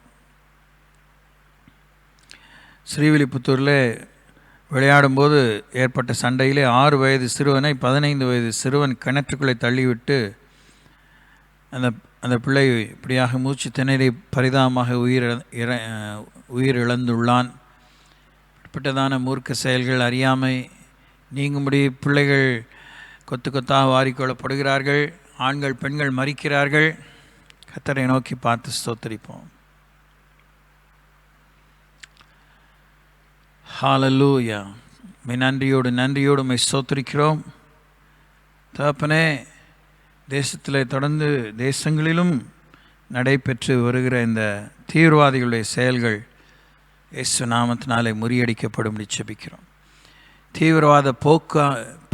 ஸ்ரீவில்லிபுத்தூரில் விளையாடும்போது ஏற்பட்ட சண்டையிலே 6 வயது சிறுவனை 15 வயது சிறுவன் கிணற்றுக்குள்ளே தள்ளிவிட்டு அந்த பிள்ளை இப்படியாக மூச்சு திணறி பரிதாபமாக உயிர் இழந்துள்ளான். இப்படிப்பட்டதான மூர்க்க செயல்கள், அறியாமை நீங்கும்படி பிள்ளைகள் கொத்து கொத்தாக வாரிக்கொள்ளப்படுகிறார்கள். ஆண்கள் பெண்கள் மரிக்கிறார்கள். கர்த்தரை நோக்கி பார்த்து ஸ்தோத்திரிப்போம். ஹல்லேலூயா. நன்றியோடு உம்மை ஸ்தோத்திரிக்கிறோம். தகப்பனே, தேசத்தில் தொடர்ந்து தேசங்களிலும் நடைபெற்று வருகிற இந்த தீவிரவாதிகளுடைய செயல்கள் இயேசு நாமத்தினாலே முறியடிக்கப்படும் ஜெபிக்கிறோம். தீவிரவாத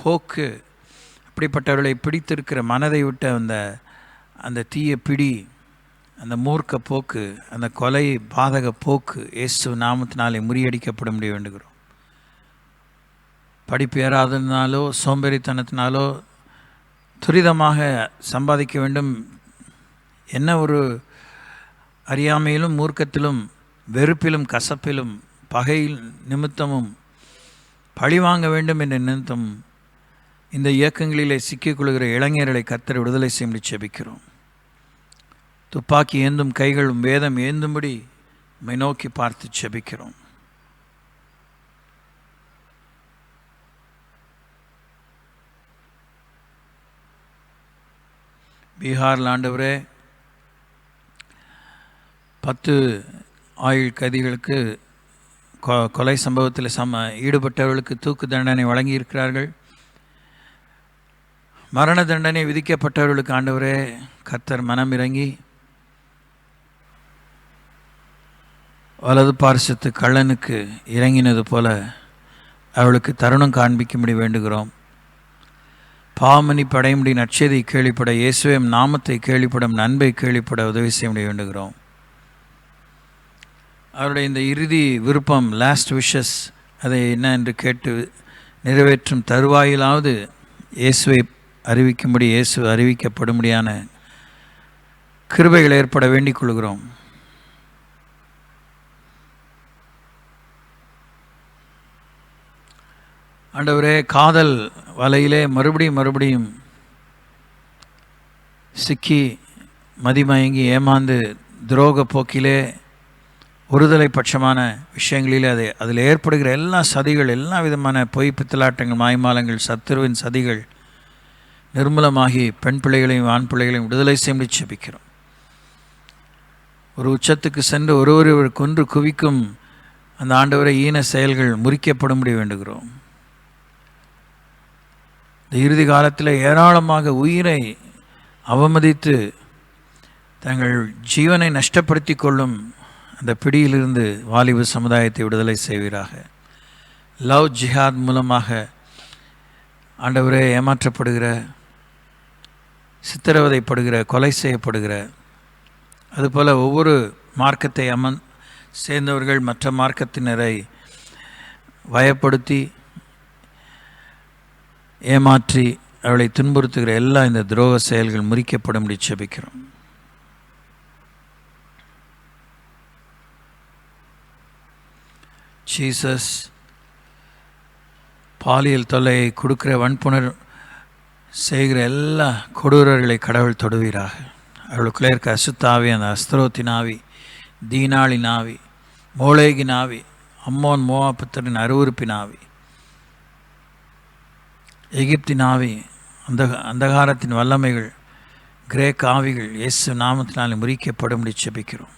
போக்கு அப்படிப்பட்டவர்களை பிடித்திருக்கிற மனதை விட்ட அந்த தீய பிடி, அந்த மூர்க்க போக்கு, அந்த கொலை பாதக போக்கு இயேசு நாமத்தினாலே முறியடிக்கப்பட முடிய வேண்டுகிறோம். படிப்பு ஏறாததினாலோ சோம்பேறித்தனத்தினாலோ துரிதமாக சம்பாதிக்க வேண்டும் என்ன ஒரு அறியாமையிலும் மூர்க்கத்திலும் வெறுப்பிலும் கசப்பிலும் பகையில் நிமித்தமும் பழிவாங்க வேண்டும் என்ற நிமித்தம் இந்த இயக்கங்களிலே சிக்கிக்கொள்கிற இளைஞர்களை கர்த்தர் விடுதலை செய்ய ஜெபிக்கிறோம். துப்பாக்கி ஏந்தும் கைகளும் வேதம் ஏந்தும்படி உம்மை நோக்கி பார்த்து ஜெபிக்கிறோம். பீகாரில் ஆண்டவரே 10 ஆயுள் கைதிகளுக்கு கொலை சம்பவத்தில் ஈடுபட்டவர்களுக்கு தூக்கு தண்டனை வழங்கியிருக்கிறார்கள். மரண தண்டனை விதிக்கப்பட்டவர்களுக்கு ஆண்டவரே கர்த்தர் மனம் இறங்கி வலது பார்சத்து கள்ளனுக்கு இறங்கினது போல அவளுக்கு தருணம் காண்பிக்கும்படி வேண்டுகிறோம். பாவமன்னிப்பு அடையும்படி நற்செய்தி கேள்விப்பட, இயேசுவின் நாமத்தை கேள்விப்படும் நன்மை கேள்விப்பட உதவி செய்ய வேண்டுகிறோம். அவருடைய இந்த இறுதி விருப்பம், லாஸ்ட் விஷஸ், அதை என்ன என்று கேட்டு நிறைவேற்றும் தருவாயிலாவது இயேசுவை அறிவிக்கும்படி, இயேசு அறிவிக்கப்படும்படியான கிருபைகள் ஏற்பட வேண்டிக் கொள்கிறோம். ஆண்டவரே, காதல் வலையிலே மறுபடியும் சிக்கி மதிமயங்கி ஏமாந்து துரோக போக்கிலே ஒருதலை பட்சமான விஷயங்களிலே அதில் ஏற்படுகிற எல்லா சதிகள், எல்லா விதமான பொய் பித்தலாட்டங்கள், மாய்மாலங்கள், சத்துருவின் சதிகள் நிர்மூலமாகி பெண் பிள்ளைகளையும் ஆண் பிள்ளைகளையும் விடுதலை செய்ய ஜெபிக்கிறோம். ஒரு உச்சத்துக்கு சென்று ஒருவர் கொன்று குவிக்கும் அந்த ஆண்டவரை ஈன செயல்கள் முறிக்கப்படும்படி வேண்டுகிறோம். இந்த இறுதி காலத்தில் ஏராளமாக உயிரை அவமதித்து தங்கள் ஜீவனை நஷ்டப்படுத்தி கொள்ளும் அந்த பிடியிலிருந்து வாலிப சமுதாயத்தை விடுதலை செய்வீராக. லவ் ஜிஹாத் மூலமாக ஆண்டவரே ஏமாற்றப்படுகிற, சித்திரவதைப்படுகிற, கொலை செய்யப்படுகிற, அதுபோல் ஒவ்வொரு மார்க்கத்தை சேர்ந்தவர்கள் மற்ற மார்க்கத்தினரை வயப்படுத்தி ஏமாற்றி அவளை துன்புறுத்துகிற எல்லா இந்த துரோக செயல்கள் முறிக்கப்படும்படி ஜெபிக்கிறோம். ஜீசஸ், பாலியல் தொல்லையை கொடுக்கிற, வன்புணர் செய்கிற எல்லா கொடூரர்களை கடவுள் தொடுவீராக. அவளுக்குள்ளே இருக்க அசுத்தாவி, அந்த அஸ்தரோத்தின் ஆவி, தீனாளின் ஆவி, மோளேகின் ஆவி, அம்மோன் மோவாபுத்தரின் அருவருப்பின் ஆவி, எகிப்தின் ஆவி, அந்தகாரத்தின் வல்லமைகள், கிரேக் ஆவிகள் இயேசு நாமத்தினாலே முறிக்கப்படும்படி ஜெபிக்கிறோம்.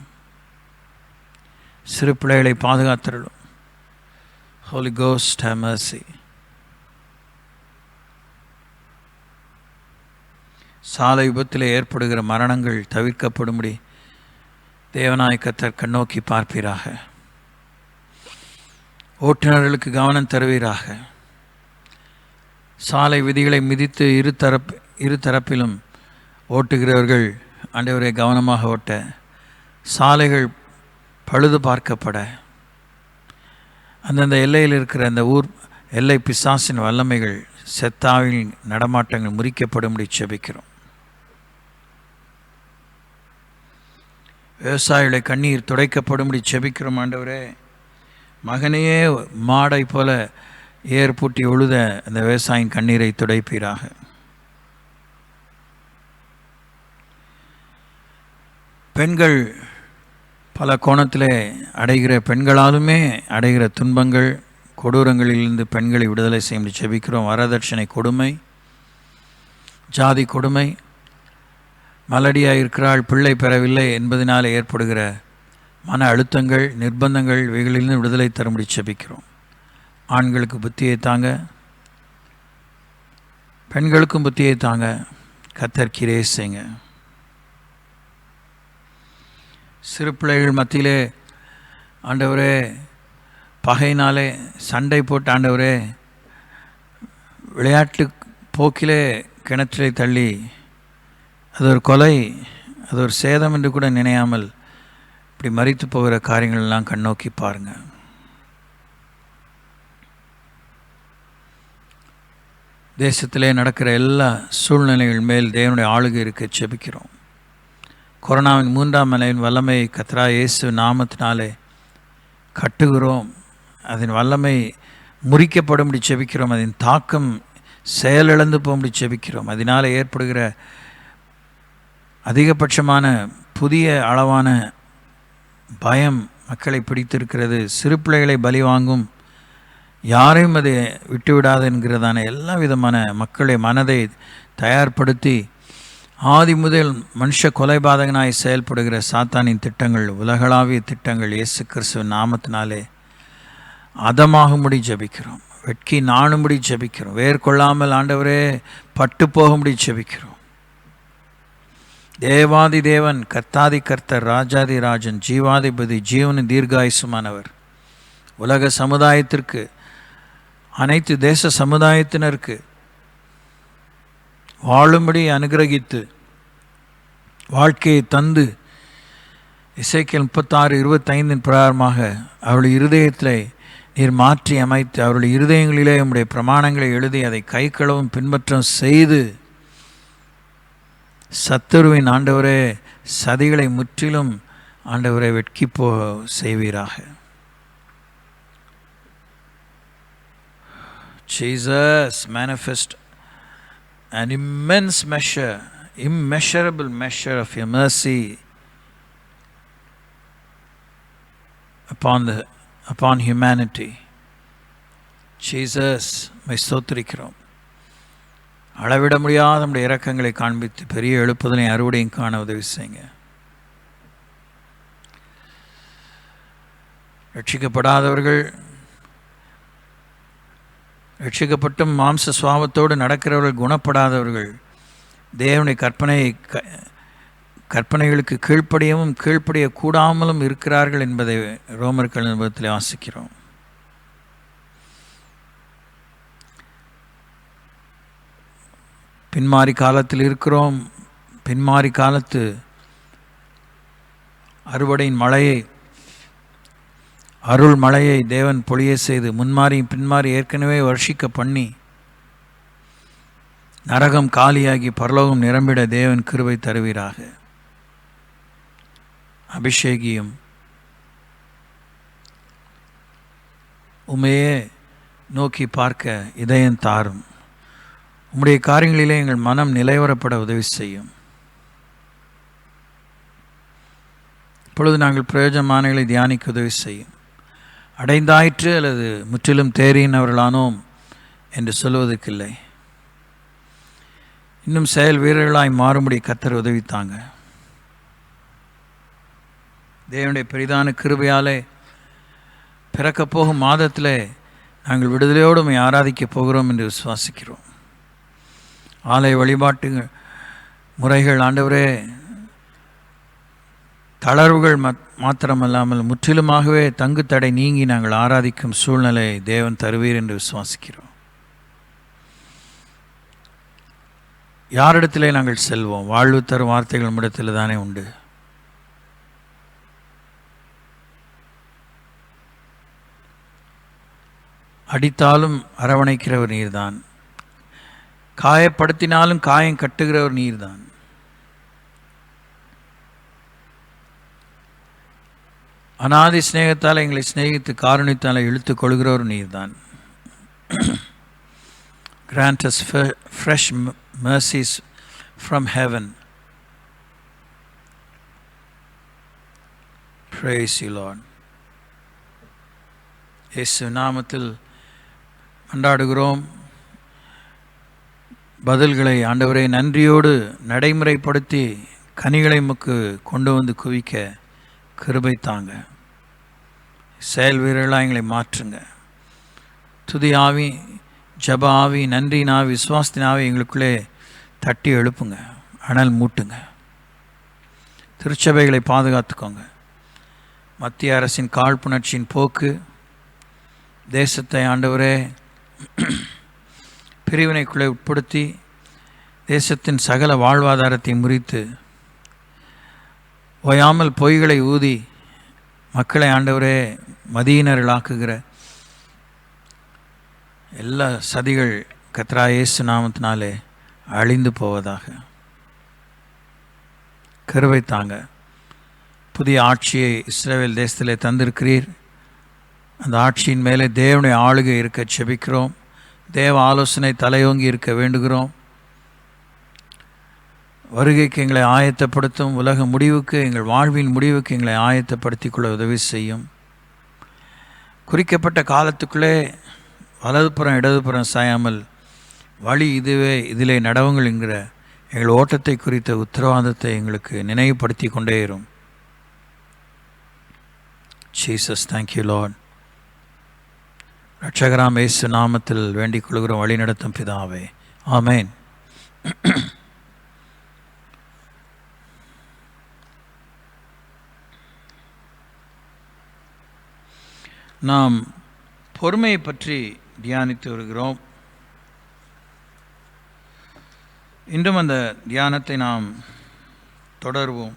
சிறு பிள்ளைகளை பாதுகாத்தருளும். Holy Ghost, have mercy. சாலை விபத்தில் ஏற்படுகிற மரணங்கள் தவிர்க்கப்படும்படி தேவனாய் கர்த்தர் கண்ணோக்கி பார்ப்பீராக. ஓட்டுநர்களுக்கு கவனம் தருவீராக. சாலை விதிகளை மிதித்து இரு தரப்பிலும் ஓட்டுகிறவர்கள் ஆண்டவரை கவனமாக ஓட்ட, சாலைகள் பழுது பார்க்கப்பட, அந்தந்த எல்லையில் இருக்கிற அந்த ஊர் எல்லை பிசாசின் வல்லமைகள், செத்தாவின் நடமாட்டங்கள் முறிக்கப்படும்படி ஜெபிக்கிறோம். விவசாயிகளை கண்ணீர் துடைக்கப்படும்படி ஜெபிக்கிறோம். ஆண்டவரே, மகனையே மாடை போல ஏர் பூட்டி உழுத அந்த விவசாயின் கண்ணீரை துடைப்பீராக. பெண்கள் பல கோணத்திலே பெண்களாலுமே அடைகிற துன்பங்கள், கொடூரங்களிலிருந்து பெண்களை விடுதலை செய்ய ஜெபிக்கிறோம். வரதட்சணை கொடுமை, ஜாதி கொடுமை, மலடியாக இருக்கிறாள், பிள்ளை பெறவில்லை என்பதனால் ஏற்படுகிற மன அழுத்தங்கள், நிர்பந்தங்கள், இவைகளிலிருந்து விடுதலை தரும்படி ஜெபிக்கிறோம். ஆண்களுக்கு புத்தியை தாங்க, பெண்களுக்கும் புத்தியை தாங்க. கர்த்தர் கிருபை செய்யுங்க. சிறு பிள்ளைகள் மத்தியிலே ஆண்டவரே பகையினாலே சண்டை போட்டு ஆண்டவரே விளையாட்டு போக்கிலே கிணற்றிலே தள்ளி அது ஒரு கொலை, அது ஒரு சேதம் என்று கூட நினையாமல் இப்படி மரித்து போகிற காரியங்களெல்லாம் கண்ணோக்கி பாருங்கள். தேசத்திலே நடக்கிற எல்லா சூழ்நிலைகள் மேல் தேவனுடைய ஆளுகை இருக்க ஜெபிக்கிறோம். கொரோனாவின் 3ஆம் அலையின் வல்லமை கர்த்தராகிய இயேசு நாமத்தினாலே கட்டுகிறோம். அதன் வல்லமை முறிக்கப்படும்படி ஜெபிக்கிறோம். அதன் தாக்கம் செயலிழந்து போகும்படி ஜெபிக்கிறோம். அதனால் ஏற்படுகிற அதிகபட்சமான புதிய அளவான பயம் மக்களை பிடித்திருக்கிறது. சிறு பிள்ளைகளை பலி வாங்கும், யாரையும் அதை விட்டுவிடாது என்கிறதான எல்லா விதமான மக்களை மனதை தயார்படுத்தி ஆதி முதல் மனுஷ கொலைபாதகனாய் செயல்படுகிற சாத்தானின் திட்டங்கள், உலகளாவிய திட்டங்கள் இயேசு கிறிஸ்துவின் நாமத்தினாலே அதமாகும்படி ஜெபிக்கிறோம். வெட்கி நாணும்படி ஜெபிக்கிறோம். வேர்கொள்ளாமல் ஆண்டவரே பட்டு போகும்படி ஜெபிக்கிறோம். தேவாதி தேவன், கர்த்தாதி கர்த்தர், ராஜாதி ராஜன், ஜீவாதிபதி, ஜீவனின் தீர்காயுசுமானவர், உலக சமுதாயத்திற்கு, அனைத்து தேச சமுதாயத்தினருக்கு வாழும்படி அனுகிரகித்து வாழ்க்கையை தந்து எசேக்கியேல் 36:25 பிரகாரமாக அவருடைய இருதயத்தில் நீர் மாற்றி அமைத்து அவருடைய இருதயங்களிலே உம்முடைய பிரமாணங்களை எழுதி அதை கைக்களவும் பின்பற்றம் செய்து சத்துருவின் ஆண்டவரே சதிகளை முற்றிலும் ஆண்டவரை வெட்கி செய்வீராக. Jesus, manifest an immeasurable measure of your mercy upon humanity. Jesus, my ஸ்தோத்திரிக்கிறோம். அளவிட முடியாத நம்முடைய இரக்கங்களை காண்பித்து பெரிய எழுப்புதலை அறுவடையும் காண உதவி செய்யுங்க. ரட்சிக்கப்படாதவர்கள், ரட்சிக்கப்பட்டும் மாம்ச சுவாபத்தோடு நடக்கிறவர்கள், குணப்படாதவர்கள், தேவனுடைய கற்பனைகளுக்கு கீழ்ப்படியவும் கீழ்ப்படிய கூடாமலும் இருக்கிறார்கள் என்பதை ரோமர்கள் நிருபத்தில் வாசிக்கிறோம். பின்மாறி காலத்தில் இருக்கிறோம். பின்மாறி காலத்து அறுவடையின் மழையை, அருள் மழையை தேவன் பொழிய செய்து முன்மாறி பின்மாறி ஏற்கனவே வர்ஷிக்க பண்ணி நரகம் காலியாகி பரலோகம் நிரம்பிட தேவன் கிருபை தருவீராக. அபிஷேகியும் உமையே நோக்கி பார்க்க இதயம் தாரும். உம்முடைய காரியங்களிலே எங்கள் மனம் நிலைவரப்பட உதவி செய்யும். இப்பொழுது நாங்கள் பிரயோஜனமானங்களை தியானிக்க உதவி செய்யும். அடைந்தாயிற்று அல்லது முற்றிலும் தேறினவர்களானோம் என்று சொல்வதற்கில்லை. இன்னும் செயல் வீரர்களாய் மாறும்படி கர்த்தர் உதவித்தாங்க. தேவனுடைய பெரிதான கிருபையாலே பிறக்கப் போகும் மாதத்தில் நாங்கள் விடுதலையோடு உம்மை ஆராதிக்கப் போகிறோம் என்று விசுவாசிக்கிறோம். ஆலய வழிபாட்டு முறைகள் ஆண்டவரே தளர்வுகள் மாத்திரமல்லாமல் முற்றிலுமாகவே தங்கு தடை நீங்கி நாங்கள் ஆராதிக்கும் சூழ்நிலை தேவன் தருவீர் என்று விசுவாசிக்கிறோம். யாரிடத்திலே நாங்கள் செல்வோம்? வாழ்வு தரும் வார்த்தைகள் நம்மிடத்தில் தானே உண்டு. அடித்தாலும் அரவணைக்கிறவர் நீர்தான், காயப்படுத்தினாலும் காயம் கட்டுகிறவர் நீர்தான். அநாதி சிநேகத்தால் எங்களை சிநேகித்து காரணித்தால் இழுத்து கொள்கிறவர் நீர்தான். Grant us fresh mercies from heaven. Praise you, Lord. இயேசு நாமத்தில் மன்றாடுகிறோம். பதில்களை ஆண்டவரை நன்றியோடு நடைமுறைப்படுத்தி கனிகளை உமக்கு கொண்டு வந்து குவிக்க கிருபை தாங்க. செயல் வீரர்களாக எங்களை மாற்றுங்க. துதி ஆவி, ஜப ஆவி, நன்றியின் ஆவி, விசுவாசத்தின் ஆவி எங்களுக்குள்ளே தட்டி எழுப்புங்க, அனல் மூட்டுங்க. திருச்சபைகளை பாதுகாத்துக்கோங்க. மத்திய அரசின் காழ்ப்புணர்ச்சியின் போக்கு தேசத்தை ஆண்டவரே பிரிவினைக்குள்ளே உட்படுத்தி தேசத்தின் சகல வாழ்வாதாரத்தை முறித்து ஓயாமல் பொய்களை ஊதி மக்களை ஆண்டவரே மதியினர்களாக்குகிற எல்லா சதிகள் கர்த்தராகிய இயேசு நாமத்தினாலே அழிந்து போவதாக. கிருபை தாங்க. புதிய ஆட்சியை இஸ்ரவேல் தேசத்திலே தந்திருக்கிறீர். அந்த ஆட்சியின் மேலே தேவனுடைய ஆளுகை இருக்க செபிக்கிறோம். தேவ ஆலோசனை தலையோங்கி இருக்க வேண்டுகிறோம். வருகைக்கு எங்களை ஆயத்தப்படுத்தும். உலக முடிவுக்கு, எங்கள் வாழ்வின் முடிவுக்கு எங்களை ஆயத்தப்படுத்திக் கொள்ள உதவி செய்யும். குறிக்கப்பட்ட காலத்துக்குள்ளே வலதுபுறம் இடதுபுறம் சாயாமல் வழி இதுவே, இதிலே நடவுங்கள் என்கிற எங்கள் ஓட்டத்தை குறித்த உத்தரவாதத்தை எங்களுக்கு நினைவுபடுத்தி கொண்டே இரும். Jesus, thank you Lord. ரட்சகராம் இயேசு நாமத்தில் வேண்டிக் கொள்கிறோம், வழி நடத்தும் பிதாவே, ஆமேன். நாம் பொறுமையை பற்றி தியானித்து வருகிறோம். இன்றும் அந்த தியானத்தை நாம் தொடர்வோம்.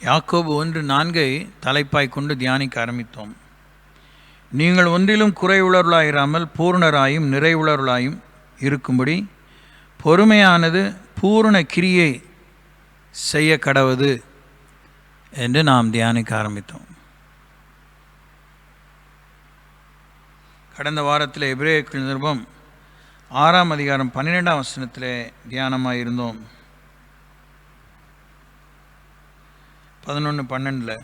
யாக்கோபு 1:4 தலைப்பாய் கொண்டு தியானிக்க ஆரம்பித்தோம். நீங்கள் ஒன்றிலும் குறைவுள்ளவர்களாயிராமல் பூர்ணராயும் நிறைவுள்ளவர்களாயும் இருக்கும்படி பொறுமையானது பூரண கிரியை செய்ய கடவது என்று நாம் தியானிக்க ஆரம்பித்தோம். கடந்த வாரத்தில் எபிரேயர் நிருபம் 6ஆம் அதிகாரம் 12ஆம் வசனத்திலே தியானமாக இருந்தோம். 11:12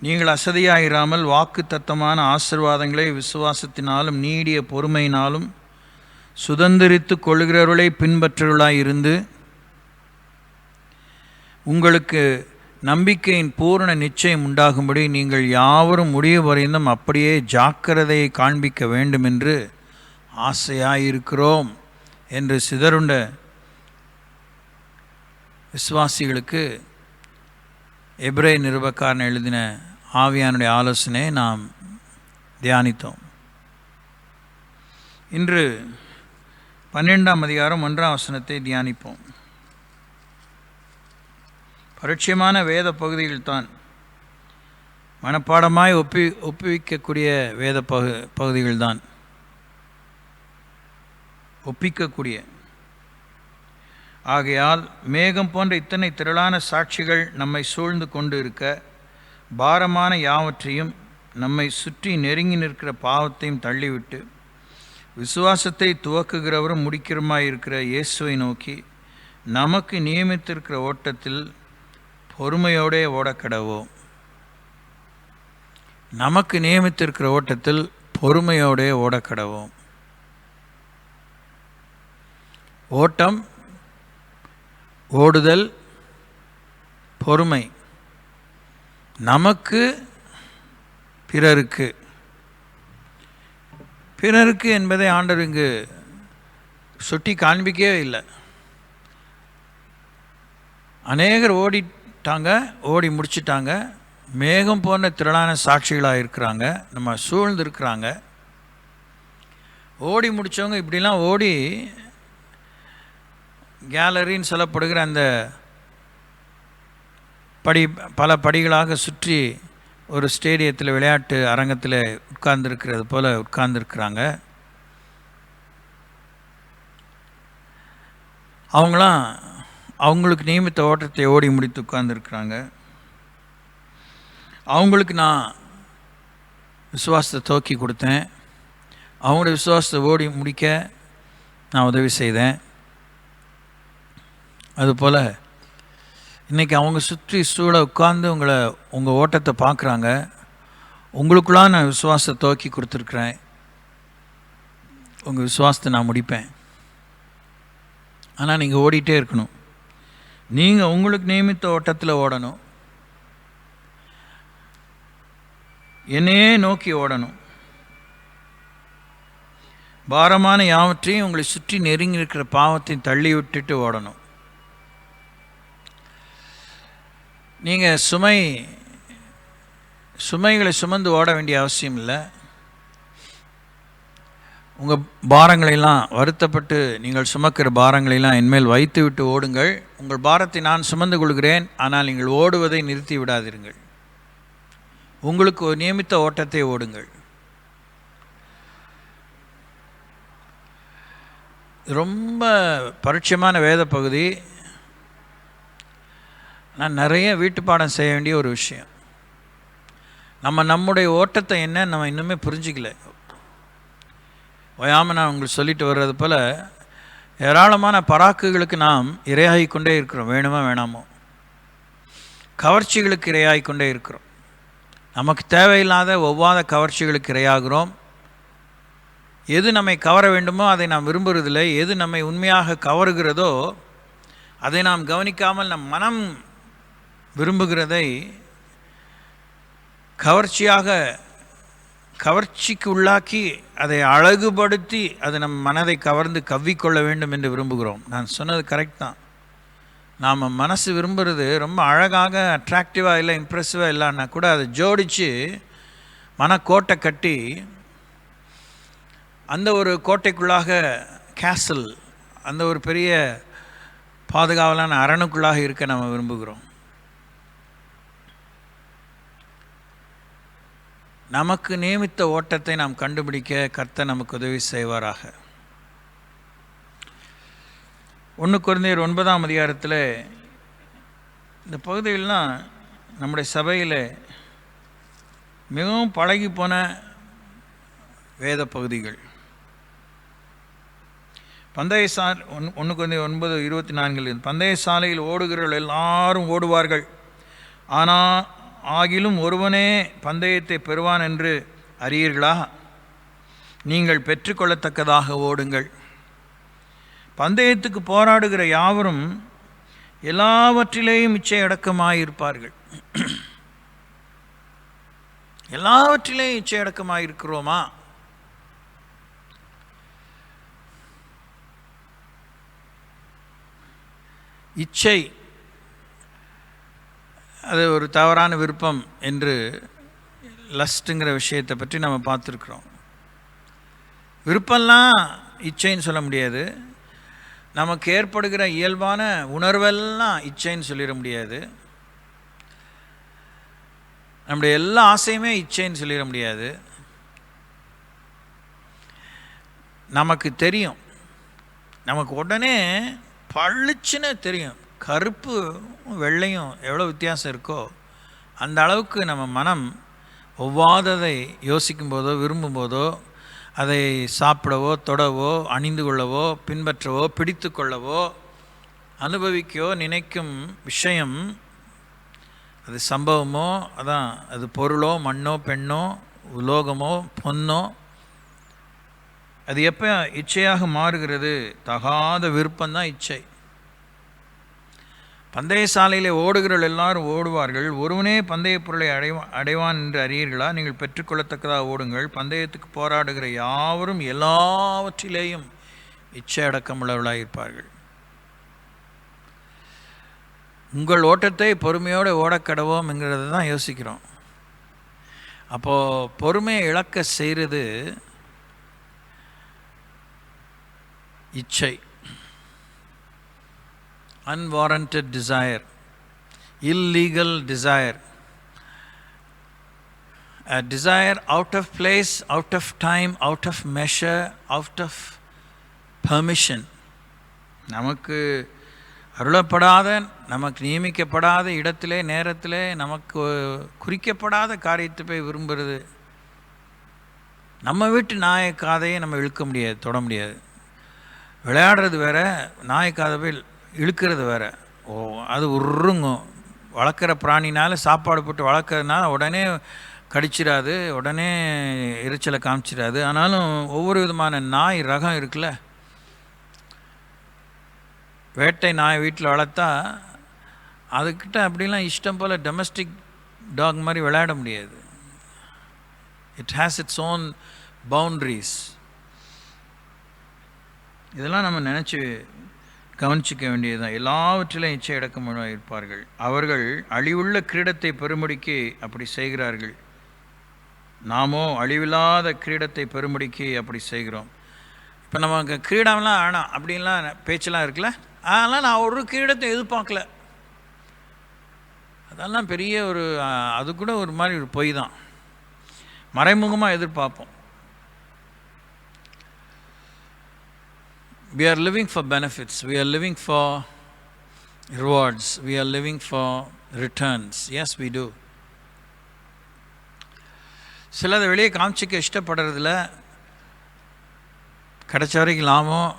நீங்கள் அசதியாயிராமல் வாக்கு தத்தமான ஆசீர்வாதங்களை விசுவாசத்தினாலும் நீடிய பொறுமையினாலும் சுதந்திரித்து கொள்கிறவர்களை பின்பற்றுவர்களாய் இருந்து உங்களுக்கு நம்பிக்கையின் பூரண நிச்சயம் உண்டாகும்படி நீங்கள் யாவரும் முடிவு வரைந்தும் அப்படியே ஜாக்கிரதையை காண்பிக்க வேண்டும் என்று ஆசையாயிருக்கிறோம் என்று சிதறுண்ட விசுவாசிகளுக்கு எபிரேய நிருபக்காரன் எழுதின ஆவியானுடைய ஆலோசனையை நாம் தியானித்தோம். இன்று 12ஆம் அதிகாரம் 1ஆம் வசனத்தை தியானிப்போம். பரிச்சயமான வேத பகுதிகள்தான், மனப்பாடமாய் ஒப்புவிக்கக்கூடிய வேத பகுதிகள்தான், ஒப்பிக்கக்கூடிய. ஆகையால் மேகம் போன்ற இத்தனை திரளான சாட்சிகள் நம்மை சூழ்ந்து கொண்டு இருக்க, பாரமான யாவற்றையும் நம்மை சுற்றி நெருங்கி நிற்கிற பாவத்தையும் தள்ளிவிட்டு, விசுவாசத்தை துவக்குகிறவரும் முடிக்கிறமாயிருக்கிற இயேசுவை நோக்கி நமக்கு நியமித்திருக்கிற ஓட்டத்தில் பொறுமையோடே ஓடக்கடவோம். நமக்கு நியமித்திருக்கிற ஓட்டத்தில் பொறுமையோடே ஓடக்கடவோம். ஓட்டம், ஓடுதல், பொறுமை. நமக்கு, பிறருக்கு. பிறருக்கு என்பதை ஆண்டவர் இங்கு சுட்டி காண்பிக்கவே இல்லை. அநேகர் ஓடிட்டாங்க, ஓடி முடிச்சிட்டாங்க. மேகம் போன்ற திரளான சாட்சிகளாக இருக்கிறாங்க, நம்ம சூழ்ந்து இருக்கிறாங்க. ஓடி முடித்தவங்க இப்படிலாம் ஓடி கேலரின்னு சொல்லப்படுகிற அந்த பல படிகளாக சுற்றி ஒரு ஸ்டேடியத்தில், விளையாட்டு அரங்கத்தில் உட்கார்ந்துருக்கிறது போல் உட்கார்ந்துருக்குறாங்க. அவங்களாம் அவங்களுக்கு நியமித்த ஓட்டத்தை ஓடி முடித்து உட்கார்ந்துருக்குறாங்க. அவங்களுக்கு நான் விசுவாசத்தை துவக்கி கொடுத்தேன், அவங்களுடைய விசுவாசத்தை ஓடி முடிக்க நான் உதவி செய்தேன். அதுபோல் இன்றைக்கி அவங்க சுற்றி சூழ உட்கார்ந்து உங்கள் ஓட்டத்தை பார்க்குறாங்க. உங்களுக்குள்ளாக நான் விசுவாசத்தை துவக்கி கொடுத்துருக்குறேன், உங்கள் விசுவாசத்தை நான் முடிப்பேன். ஆனால் நீங்கள் ஓடிட்டே இருக்கணும். நீங்கள் உங்களுக்கு நியமித்த ஓட்டத்தில் ஓடணும், என்னையே நோக்கி ஓடணும். பாரமான யாவற்றையும் உங்களை சுற்றி நெருங்கி இருக்கிற பாவத்தையும் தள்ளி விட்டுட்டு ஓடணும். நீங்கள் சுமைகளை சுமந்து ஓட வேண்டிய அவசியம் இல்லை. உங்கள் பாரங்களெல்லாம், வருத்தப்பட்டு நீங்கள் சுமக்கிற பாரங்களெல்லாம் என்மேல் வைத்து விட்டு ஓடுங்கள். உங்கள் பாரத்தை நான் சுமந்து கொள்கிறேன், ஆனால் நீங்கள் ஓடுவதை நிறுத்தி விடாதீர்கள். உங்களுக்கு ஒரு நியமித்த ஓட்டத்தை ஓடுங்கள். ரொம்ப பரிச்சயமான வேத பகுதி. நான் நிறைய வீட்டு பாடம் செய்ய வேண்டிய ஒரு விஷயம். நம்முடைய ஓட்டத்தை என்ன நம்ம இன்னுமே புரிஞ்சிக்கல. ஓயாமல் நான் உங்களுக்கு சொல்லிட்டு வர்றது போல் ஏராளமான பராக்குகளுக்கு நாம் இரையாகி கொண்டே இருக்கிறோம். வேணுமா வேணாமோ கவர்ச்சிகளுக்கு இரையாகி கொண்டே இருக்கிறோம். நமக்கு தேவையில்லாத ஒவ்வாத கவர்ச்சிகளுக்கு இரையாகிறோம். எது நம்மை கவர வேண்டுமோ அதை நாம் விரும்புவதில்லை. எது நம்மை உண்மையாக கவருகிறதோ அதை நாம் கவனிக்காமல் நம் மனம் விரும்புகிறதை கவர்ச்சிக்கு உள்ளாக்கி அதை அழகுபடுத்தி அதை நம் மனதை கவர்ந்து கவ்விக்கொள்ள வேண்டும் என்று விரும்புகிறோம். நான் சொன்னது கரெக்ட் தான். நாம் மனசு விரும்புகிறது ரொம்ப அழகாக, அட்ராக்டிவாக இல்லை, இம்ப்ரெசிவாக இல்லைன்னா கூட அதை ஜோடித்து மனக்கோட்டை கட்டி அந்த ஒரு கோட்டைக்குள்ளாக, கேசல், அந்த ஒரு பெரிய பாதுகாவலான அரணுக்குள்ளாக இருக்க நம்ம விரும்புகிறோம். நமக்கு நியமித்த ஓட்டத்தை நாம் கண்டுபிடிக்க கர்த்தர் நமக்கு உதவி செய்வாராக. 1 கொரிந்தியர் 9ஆம் அதிகாரத்தில் இந்த பகுதியிலாம் நம்முடைய சபையில் மிகவும் பழகி போன வேத பகுதிகள். 1 கொரிந்தியர் 9:24 பந்தய சாலையில் ஓடுகிறவர்கள் எல்லாரும் ஓடுவார்கள், ஆகிலும் ஒருவனே பந்தயத்தை பெறுவான் என்று அறியீர்களா? நீங்கள் பெற்றுக்கொள்ளத்தக்கதாக ஓடுங்கள். பந்தயத்துக்கு போராடுகிற யாவரும் எல்லாவற்றிலேயும் இச்சையடக்கமாயிருப்பார்கள். எல்லாவற்றிலேயும் இச்சையடக்கமாயிருக்கிறோமா? இச்சை அது ஒரு தவறான விருப்பம் என்று லஸ்ட்டுங்கிற விஷயத்தை பற்றி நம்ம பார்த்துருக்குறோம். விருப்பம்லாம் இச்சைன்னு சொல்ல முடியாது. நமக்கு ஏற்படுகிற இயல்பான உணர்வெல்லாம் இச்சைன்னு சொல்லிட முடியாது. நம்முடைய எல்லா ஆசையுமே இச்சைன்னு சொல்லிட முடியாது. நமக்கு தெரியும், நமக்கு உடனே பளிச்சுன்னு தெரியும், கருப்பு வெள்ளையும் எவ்வளோ வித்தியாசம் இருக்கோ அந்த அளவுக்கு நம்ம மனம் ஒவ்வாததை யோசிக்கும் போதோ விரும்பும் போதோ அதை சாப்பிடவோ தொடவோ அணிந்து கொள்ளவோ பின்பற்றவோ பிடித்து கொள்ளவோ அனுபவிக்கவோ நினைக்கும் விஷயம், அது சம்பவமோ, அதான் அது பொருளோ மண்ணோ பெண்ணோ உலோகமோ பொன்னோ, அது எப்போ இச்சையாக மாறுகிறது? தகாத விருப்பம்தான் இச்சை. பந்தய சாலையிலே ஓடுகிறவர்கள் எல்லாரும் ஓடுவார்கள், ஒருவனே பந்தய பொருளை அடைவான் என்று அறியீர்களா? நீங்கள் பெற்றுக்கொள்ளத்தக்கதாக ஓடுங்கள். பந்தயத்துக்கு போராடுகிற யாவரும் எல்லாவற்றிலேயும் இச்சை அடக்கமுள்ளவர்களாக இருப்பார்கள். உங்கள் ஓட்டத்தை பொறுமையோடு ஓடக்கடவோம் என்கிறத தான் யோசிக்கிறோம். அப்போது பொறுமையை இழக்க செய்கிறது இச்சை. Unwarranted desire, illegal desire, a desire out of place, out of time, out of measure, out of permission. நமக்கு அருளப்படாத, நமக்கு நியமிக்கப்படாத இடத்திலே நேரத்திலே நமக்கு குறிக்கப்படாத காரியத்தை போய் விரும்புகிறது. நம்ம வீட்டு நாயை காதையை நம்ம இழுக்க முடியாது, தொட முடியாது. விளையாடுறது வேற, நாய் காதை போய் இழுக்கிறது வேறு. அது உருங்கும். வளர்க்குற பிராணினால் சாப்பாடு போட்டு வளர்க்குறதுனால உடனே கடிச்சிடாது, உடனே எரிச்சலை காமிச்சிடாது. ஆனாலும் ஒவ்வொரு விதமான நாய் ரகம் இருக்குல்ல. வேட்டை நாய் வீட்டில் வளர்த்தா அதுக்கிட்ட அப்படிலாம் இஷ்டம் போல் டொமஸ்டிக் டாக் மாதிரி விளையாட முடியாது. It has its own boundaries. இதெல்லாம் நம்ம நினச்சி கவனிச்சிக்க வேண்டியதுதான். எல்லாவற்றிலும் இச்சை அடக்கமாக இருப்பார்கள். அவர்கள் அழிவுள்ள கிரீடத்தை பெறும்படிக்கு அப்படி செய்கிறார்கள். நாமோ அழிவில்லாத கிரீடத்தை பெறும்படிக்கு அப்படி செய்கிறோம். இப்போ நமக்கு கிரீடம்லாம் வேணாம் அப்படின்லாம் பேச்செல்லாம் இருக்குல்ல. அதெல்லாம் நான் ஒரு கிரீடத்தை எதிர்பார்க்கல. அதெல்லாம் பெரிய ஒரு, அது கூட ஒரு மாதிரி ஒரு பொய் தான். மறைமுகமாக எதிர்பார்ப்போம். We are living for benefits. We are living for rewards. We are living for returns. Yes, we do. சிலதை வெளியே காமிச்சிக்க இஷ்டப்படுறதில்ல. கிடைச்ச வரைக்கும் லாபம்,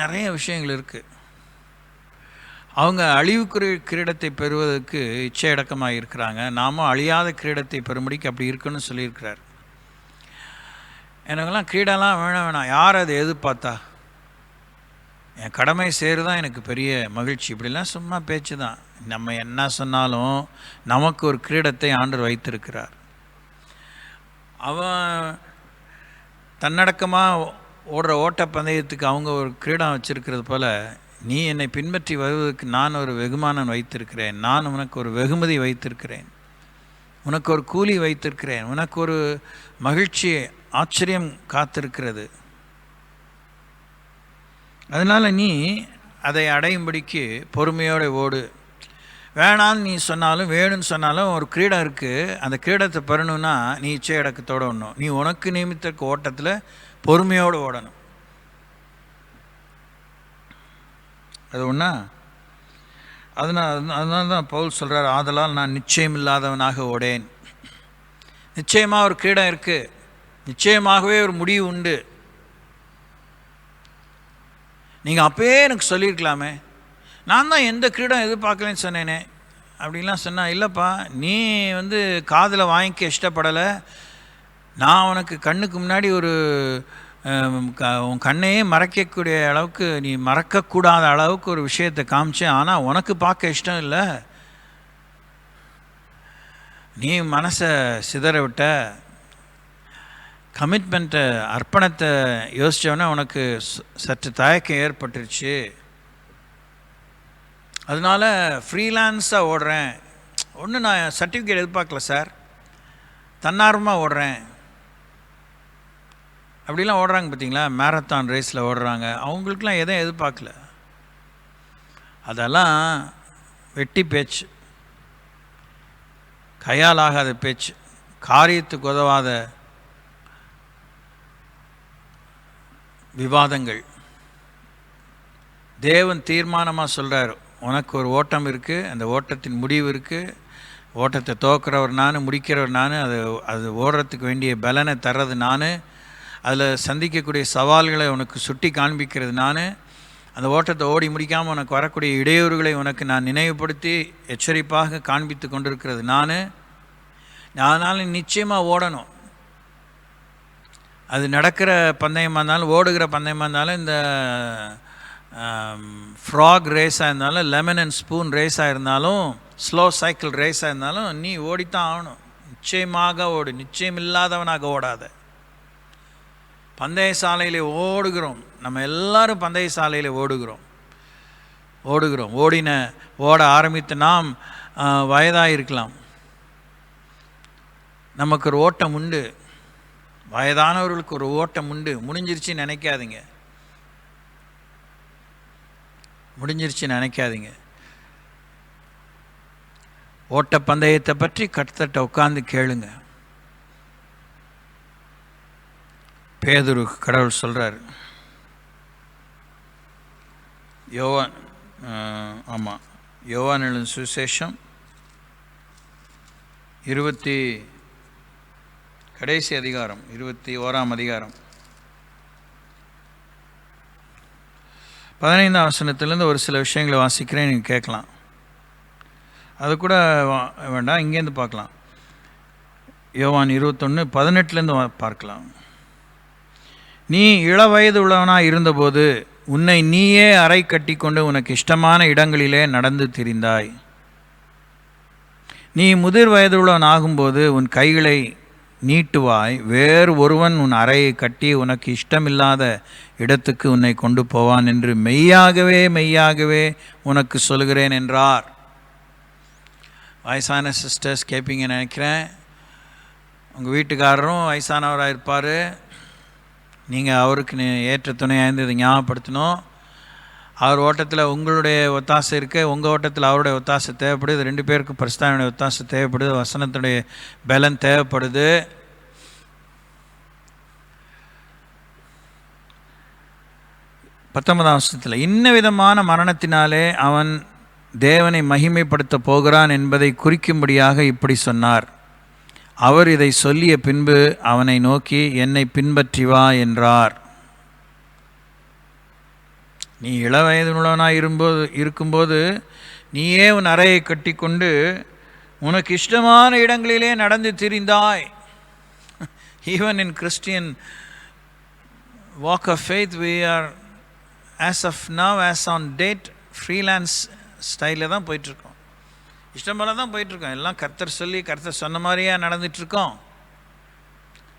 நிறைய விஷயங்கள் இருக்குது. அவங்க அழிவுக்குரிய கிரீடத்தை பெறுவதற்கு இச்சை அடக்கமாக இருக்கிறாங்க. நாமும் அழியாத கிரீடத்தை பெறும்படிக்கு அப்படி இருக்குன்னு சொல்லியிருக்கிறார். எனக்கெல்லாம் கிரீடெல்லாம் வேணாம். யார் அதை எதிர்பார்த்தா? என் கடமை சேருதான் எனக்கு பெரிய மகிழ்ச்சி. இப்படிலாம் சும்மா பேச்சு தான். நம்ம என்ன சொன்னாலும் நமக்கு ஒரு கிரீடத்தை ஆண்டவர் வைத்திருக்கிறார். அவன் தன்னடக்கமாக ஓடுற ஓட்ட பந்தயத்துக்கு அவங்க ஒரு கிரீடம் வச்சிருக்கிறது போல், நீ என்னை பின்பற்றி வருவதற்கு நான் ஒரு வெகுமானம் வைத்திருக்கிறேன். நான் உனக்கு ஒரு வெகுமதி வைத்திருக்கிறேன். உனக்கு ஒரு கூலி வைத்திருக்கிறேன். உனக்கு ஒரு மகிழ்ச்சி ஆச்சரியம் காத்திருக்கிறது. அதனால் நீ அதை அடையும்படிக்கு பொறுமையோடு ஓடு. வேணான்னு நீ சொன்னாலும் வேணும்னு சொன்னாலும் ஒரு கிரீடம் இருக்குது. அந்த கிரீடத்தை பெறணுன்னா நீ இச்சை அடக்கத்தோடு ஓடணும். நீ உனக்கு நியமித்த ஓட்டத்தில் பொறுமையோடு ஓடணும். அது ஒன்றா. அதனால தான் பவுல் சொல்கிறார், ஆதலால் நான் நிச்சயம் இல்லாதவனாக ஓடேன். நிச்சயமாக ஒரு கிரீடம் இருக்குது. நிச்சயமாகவே ஒரு முடிவு உண்டு. நீங்கள் அப்போயே எனக்கு சொல்லியிருக்கலாமே. நான் தான் எந்த கிரீடம் எதிர்பார்க்கலன்னு சொன்னேனே அப்படின்லாம் சொன்னால், இல்லைப்பா நீ காதில் வாங்கிக்க இஷ்டப்படலை. நான் உனக்கு கண்ணுக்கு முன்னாடி ஒரு உன் கண்ணையே மறைக்கக்கூடிய அளவுக்கு, நீ மறக்கக்கூடாத அளவுக்கு ஒரு விஷயத்தை காமிச்சேன். ஆனால் உனக்கு பார்க்க இஷ்டம் இல்லை. நீ மனசை சிதற விட்ட. கமிட்மெண்ட்டை, அர்ப்பணத்தை யோசித்தோன்னே உனக்கு சற்று தயக்கம் ஏற்பட்டுருச்சு. அதனால் ஃப்ரீலான்ஸாக ஓடுறேன். ஒன்றும் நான் சர்டிஃபிகேட் எதிர்பார்க்கல சார், தன்னார்வமாக ஓடுறேன். அப்படிலாம் ஓடுறாங்க பார்த்தீங்களா, மேரத்தான் ரேஸில் ஓடுறாங்க, அவங்களுக்கெல்லாம் எதையும் எதிர்பார்க்கல. அதெல்லாம் வெட்டி பேச்சு, கையால் ஆகாத பேச்சு, காரியத்துக்கு உதவாத விவாதங்கள். தேவன் தீர்மானமாக சொல்கிறார், உனக்கு ஒரு ஓட்டம் இருக்குது, அந்த ஓட்டத்தின் முடிவு இருக்குது, ஓட்டத்தை துவக்கிறவர் நான், முடிக்கிறவர் நான், அது ஓடுறதுக்கு வேண்டிய பலனை தர்றது நான், அதில் சந்திக்கக்கூடிய சவால்களை உனக்கு சுட்டி காண்பிக்கிறது நான், அந்த ஓட்டத்தை ஓடி முடிக்காமல் உனக்கு வரக்கூடிய இடையூறுகளை உனக்கு நான் நினைவுபடுத்தி எச்சரிப்பாக காண்பித்து கொண்டிருக்கிறது நான். அதனால் நிச்சயமாக ஓடணும். அது நடக்கிற பந்தயமாக இருந்தாலும், ஓடுகிற பந்தயமாக இருந்தாலும், இந்த ஃப்ராக் ரேஸாக இருந்தாலும், லெமன் அண்ட் ஸ்பூன் ரேஸாக இருந்தாலும், ஸ்லோ சைக்கிள் ரேஸாக இருந்தாலும், நீ ஓடித்தான் ஆகணும். நிச்சயமாக ஓடு, நிச்சயம் இல்லாதவனாக ஓடாத. பந்தய சாலையில் ஓடுகிறோம், நம்ம எல்லாரும் பந்தய சாலையில் ஓடுகிறோம். ஓட ஆரம்பித்து நாம் வயதாக இருக்கலாம், நமக்கு ஒரு ஓட்டம் உண்டு. வயதானவர்களுக்கு ஒரு ஓட்டம் உண்டு. முடிஞ்சிருச்சுன்னு நினைக்காதீங்க. ஓட்ட பந்தயத்தை பற்றி கர்த்தர்ட்ட உட்கார்ந்து கேளுங்க. பேதுரு கடவுள் சொல்கிறார், யோவான் எழுதின சுவிசேஷம் கடைசி அதிகாரம் 21ஆம் அதிகாரம் 15ஆம் வசனத்திலேருந்து ஒரு சில விஷயங்களை வாசிக்கிறேன், நீங்கள் கேட்கலாம். அது கூட வேண்டாம், இங்கேருந்து பார்க்கலாம். யோவான் 21:18 பார்க்கலாம். நீ இளவயது உள்ளவனாக இருந்தபோது உன்னை நீயே அறை கட்டி கொண்டு உனக்கு இஷ்டமான இடங்களிலே நடந்து திரிந்தாய். நீ முதிர் வயதுள்ளவன் ஆகும்போது உன் கைகளை நீட்டுவாய், வேறு ஒருவன் உன் அறையை கட்டி உனக்கு இஷ்டமில்லாத இடத்துக்கு உன்னை கொண்டு போவான் என்று மெய்யாகவே உனக்கு சொல்கிறேன் என்றார். வயசான சிஸ்டர்ஸ் கேட்பீங்க நினைக்கிறேன். உங்கள் வீட்டுக்காரரும் வயசானவராக இருப்பார், நீங்கள் அவருக்கு ஏற்ற துணையாக இருந்து இதை ஞாபகப்படுத்தணும். அவர் ஓட்டத்தில் உங்களுடைய ஒத்தாசை இருக்கு, உங்கள் ஓட்டத்தில் அவருடைய ஒத்தாசை தேவைப்படுது. 2 பேருக்கும் பரிசுத்தாவினுடைய ஒத்தாசை தேவைப்படுது, வசனத்துடைய பலன் தேவைப்படுது. பத்தொன்பதாம் வசனத்தில், இன்ன விதமான மரணத்தினாலே அவன் தேவனை மகிமைப்படுத்த போகிறான் என்பதை குறிக்கும்படியாக இப்படி சொன்னார். அவர் இதை சொல்லிய பின்பு அவனை நோக்கி, என்னை பின்பற்றி வா என்றார். நீ இளவயதுள்ளவனாய் இருக்கும்போது நீயே உன் அறையை கட்டி கொண்டு உனக்கு இஷ்டமான இடங்களிலே நடந்து திரிந்தாய். Even in Christian walk of faith we are as of now, as on date, freelance ஸ்டைலில் தான் போயிட்டுருக்கோம். இஷ்டம் போல தான் போயிட்டுருக்கோம். எல்லாம் கர்த்தர் சொல்லி கர்த்தர் சொன்ன மாதிரியே நடந்துகிட்ருக்கோம்.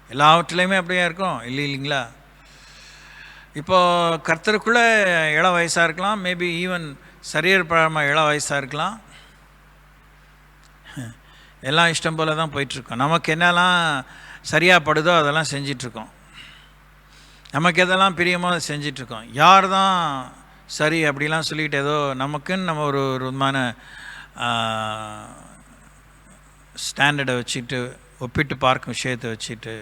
எல்லாவற்றிலையுமே அப்படியே இருக்கும் இல்லைங்களா? இப்போது கர்த்தருக்குள்ளே இள வயசாக இருக்கலாம், மேபி ஈவன் சரீரப்பழமாக இள வயசாக இருக்கலாம். எல்லாம் இஷ்டம் போல் தான் போயிட்டுருக்கோம். நமக்கு என்னெல்லாம் சரியாக படுதோ அதெல்லாம் செஞ்சிட்ருக்கோம். நமக்கு எதெல்லாம் பிரியமோ அதை செஞ்சிட்ருக்கோம். யார் தான் சரி அப்படிலாம் சொல்லிட்டு ஏதோ நமக்குன்னு நம்ம ஒரு விதமான ஸ்டாண்டர்டை வச்சுட்டு ஒப்பிட்டு பார்க்கும் விஷயத்தை வச்சுட்டு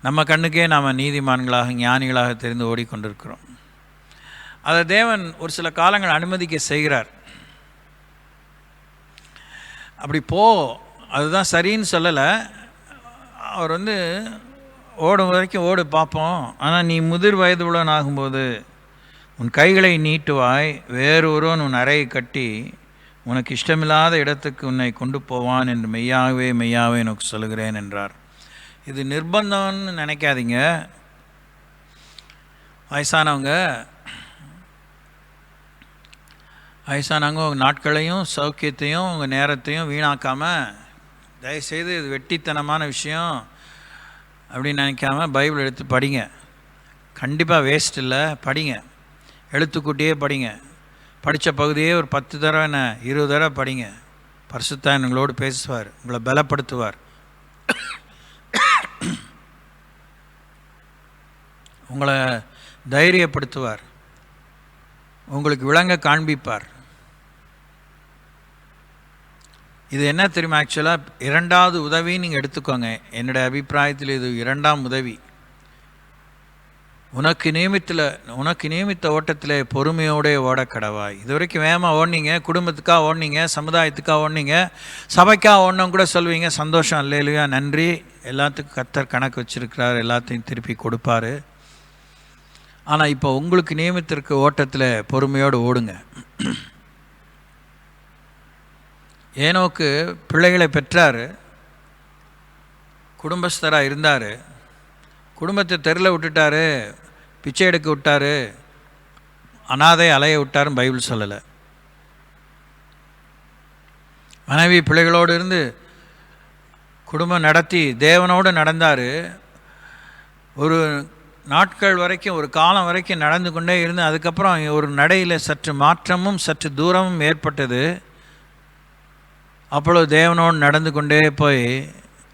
நம்ம கண்ணுக்கே நாம் நீதிமான்களாக ஞானிகளாக தெரிந்து ஓடிக்கொண்டிருக்கிறோம். அதை தேவன் ஒரு சில காலங்கள் அனுமதிக்க செய்கிறார். அப்படி அதுதான் சரின்னு சொல்லலை. அவர் ஓடும் வரைக்கும் ஓடு பார்ப்போம், ஆனால் நீ முதிர் வயது உள்ளவன் ஆகும்போது உன் கைகளை நீட்டுவாய், வேறு ஒருவன் உன் அறையை கட்டி உனக்கு இஷ்டமில்லாத இடத்துக்கு உன்னை கொண்டு போவான் என்று மெய்யாகவே எனக்கு சொல்கிறேன் என்றார். இது நிர்பந்தம்னு நினைக்காதீங்க. வயசானவங்க உங்கள் நாட்களையும் சௌக்கியத்தையும் உங்கள் நேரத்தையும் வீணாக்காமல், தயவுசெய்து இது வெட்டித்தனமான விஷயம் அப்படின்னு நினைக்காம பைபிள் எடுத்து படிங்க. கண்டிப்பாக வேஸ்ட் இல்லை, படிங்க. எழுத்துக்கூட்டியே படிங்க. படித்த பகுதியே ஒரு 10 தடவை 20 தடவை படிங்க. பரிசுத்தாவியானவர் உங்களோடு பேசுவார், உங்களை பலப்படுத்துவார், உங்களை தைரியப்படுத்துவார், உங்களுக்கு விளங்க காண்பிப்பார். இது என்ன தெரியுமா? ஆக்சுவலாக இரண்டாவது உதவி நீங்கள் எடுத்துக்கோங்க. என்னுடைய அபிப்பிராயத்தில் இது இரண்டாம் உதவி. உனக்கு நியமித்த ஓட்டத்தில் பொறுமையோடு ஓட கடவாய். இது வரைக்கும் வேகமாக ஓடினீங்க, குடும்பத்துக்காக ஓடினீங்க, சமுதாயத்துக்காக ஓடினீங்க, சபைக்காக ஓடணும் கூட சொல்வீங்க. சந்தோஷம், அல்லேலூயா, நன்றி. எல்லாத்துக்கும் கர்த்தர் கணக்கு வச்சிருக்கிறார், எல்லாத்தையும் திருப்பி கொடுப்பார். ஆனால் இப்போ உங்களுக்கு நியமித்திருக்க ஓட்டத்தில் பொறுமையோடு ஓடுங்க. ஏனோக்கு பிள்ளைகளை பெற்றார், குடும்பஸ்தராக இருந்தார், குடும்பத்தை தெருவில் விட்டுட்டார், பிச்சை எடுக்க விட்டார், அனாதை அலைய விட்டாருன்னு பைபிள் சொல்லலை. மனைவி பிள்ளைகளோடு இருந்து குடும்பம் நடத்தி தேவனோடு நடந்தார். ஒரு நாட்கள் வரைக்கும், ஒரு காலம் வரைக்கும் நடந்து கொண்டே இருந்து அதுக்கப்புறம் ஒரு நடையில் சற்று மாற்றமும் சற்று தூரமும் ஏற்பட்டது. அப்பொழுது தேவனோடு நடந்து கொண்டே போய்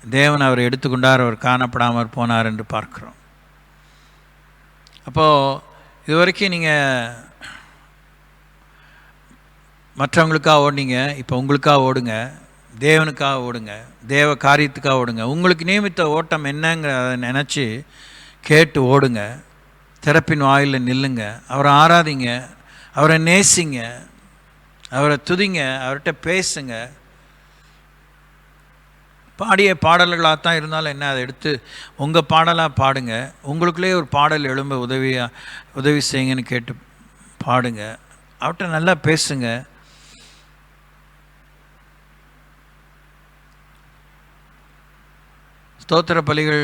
தேவன் அவர் எடுத்துக்கொண்டார், அவர் காணப்படாமல் போனார் என்று பார்க்குறோம். அப்போது இது வரைக்கும் நீங்கள் மற்றவங்களுக்காக ஓடினீங்க, இப்போ உங்களுக்காக ஓடுங்க, தேவனுக்காக ஓடுங்க, தேவ காரியத்துக்காக ஓடுங்க. உங்களுக்கு நியமித்த ஓட்டம் என்னங்கிறத நினச்சி கேட்டு ஓடுங்க. திறப்பின் வாயிலில் நில்லுங்க, அவரை ஆராதிங்க, அவரை நேசிங்க, அவரை துதிங்க, அவர்கிட்ட பேசுங்க. பாடிய பாடல்களாக தான் இருந்தாலும் என்ன, அதை எடுத்து உங்கள் பாடலாக பாடுங்க. உங்களுக்குள்ளே ஒரு பாடல் எழும்ப உதவி செய்யுங்கன்னு கேட்டு பாடுங்க. அவர்கிட்ட நல்லா பேசுங்க. ஸ்தோத்திர பலிகள்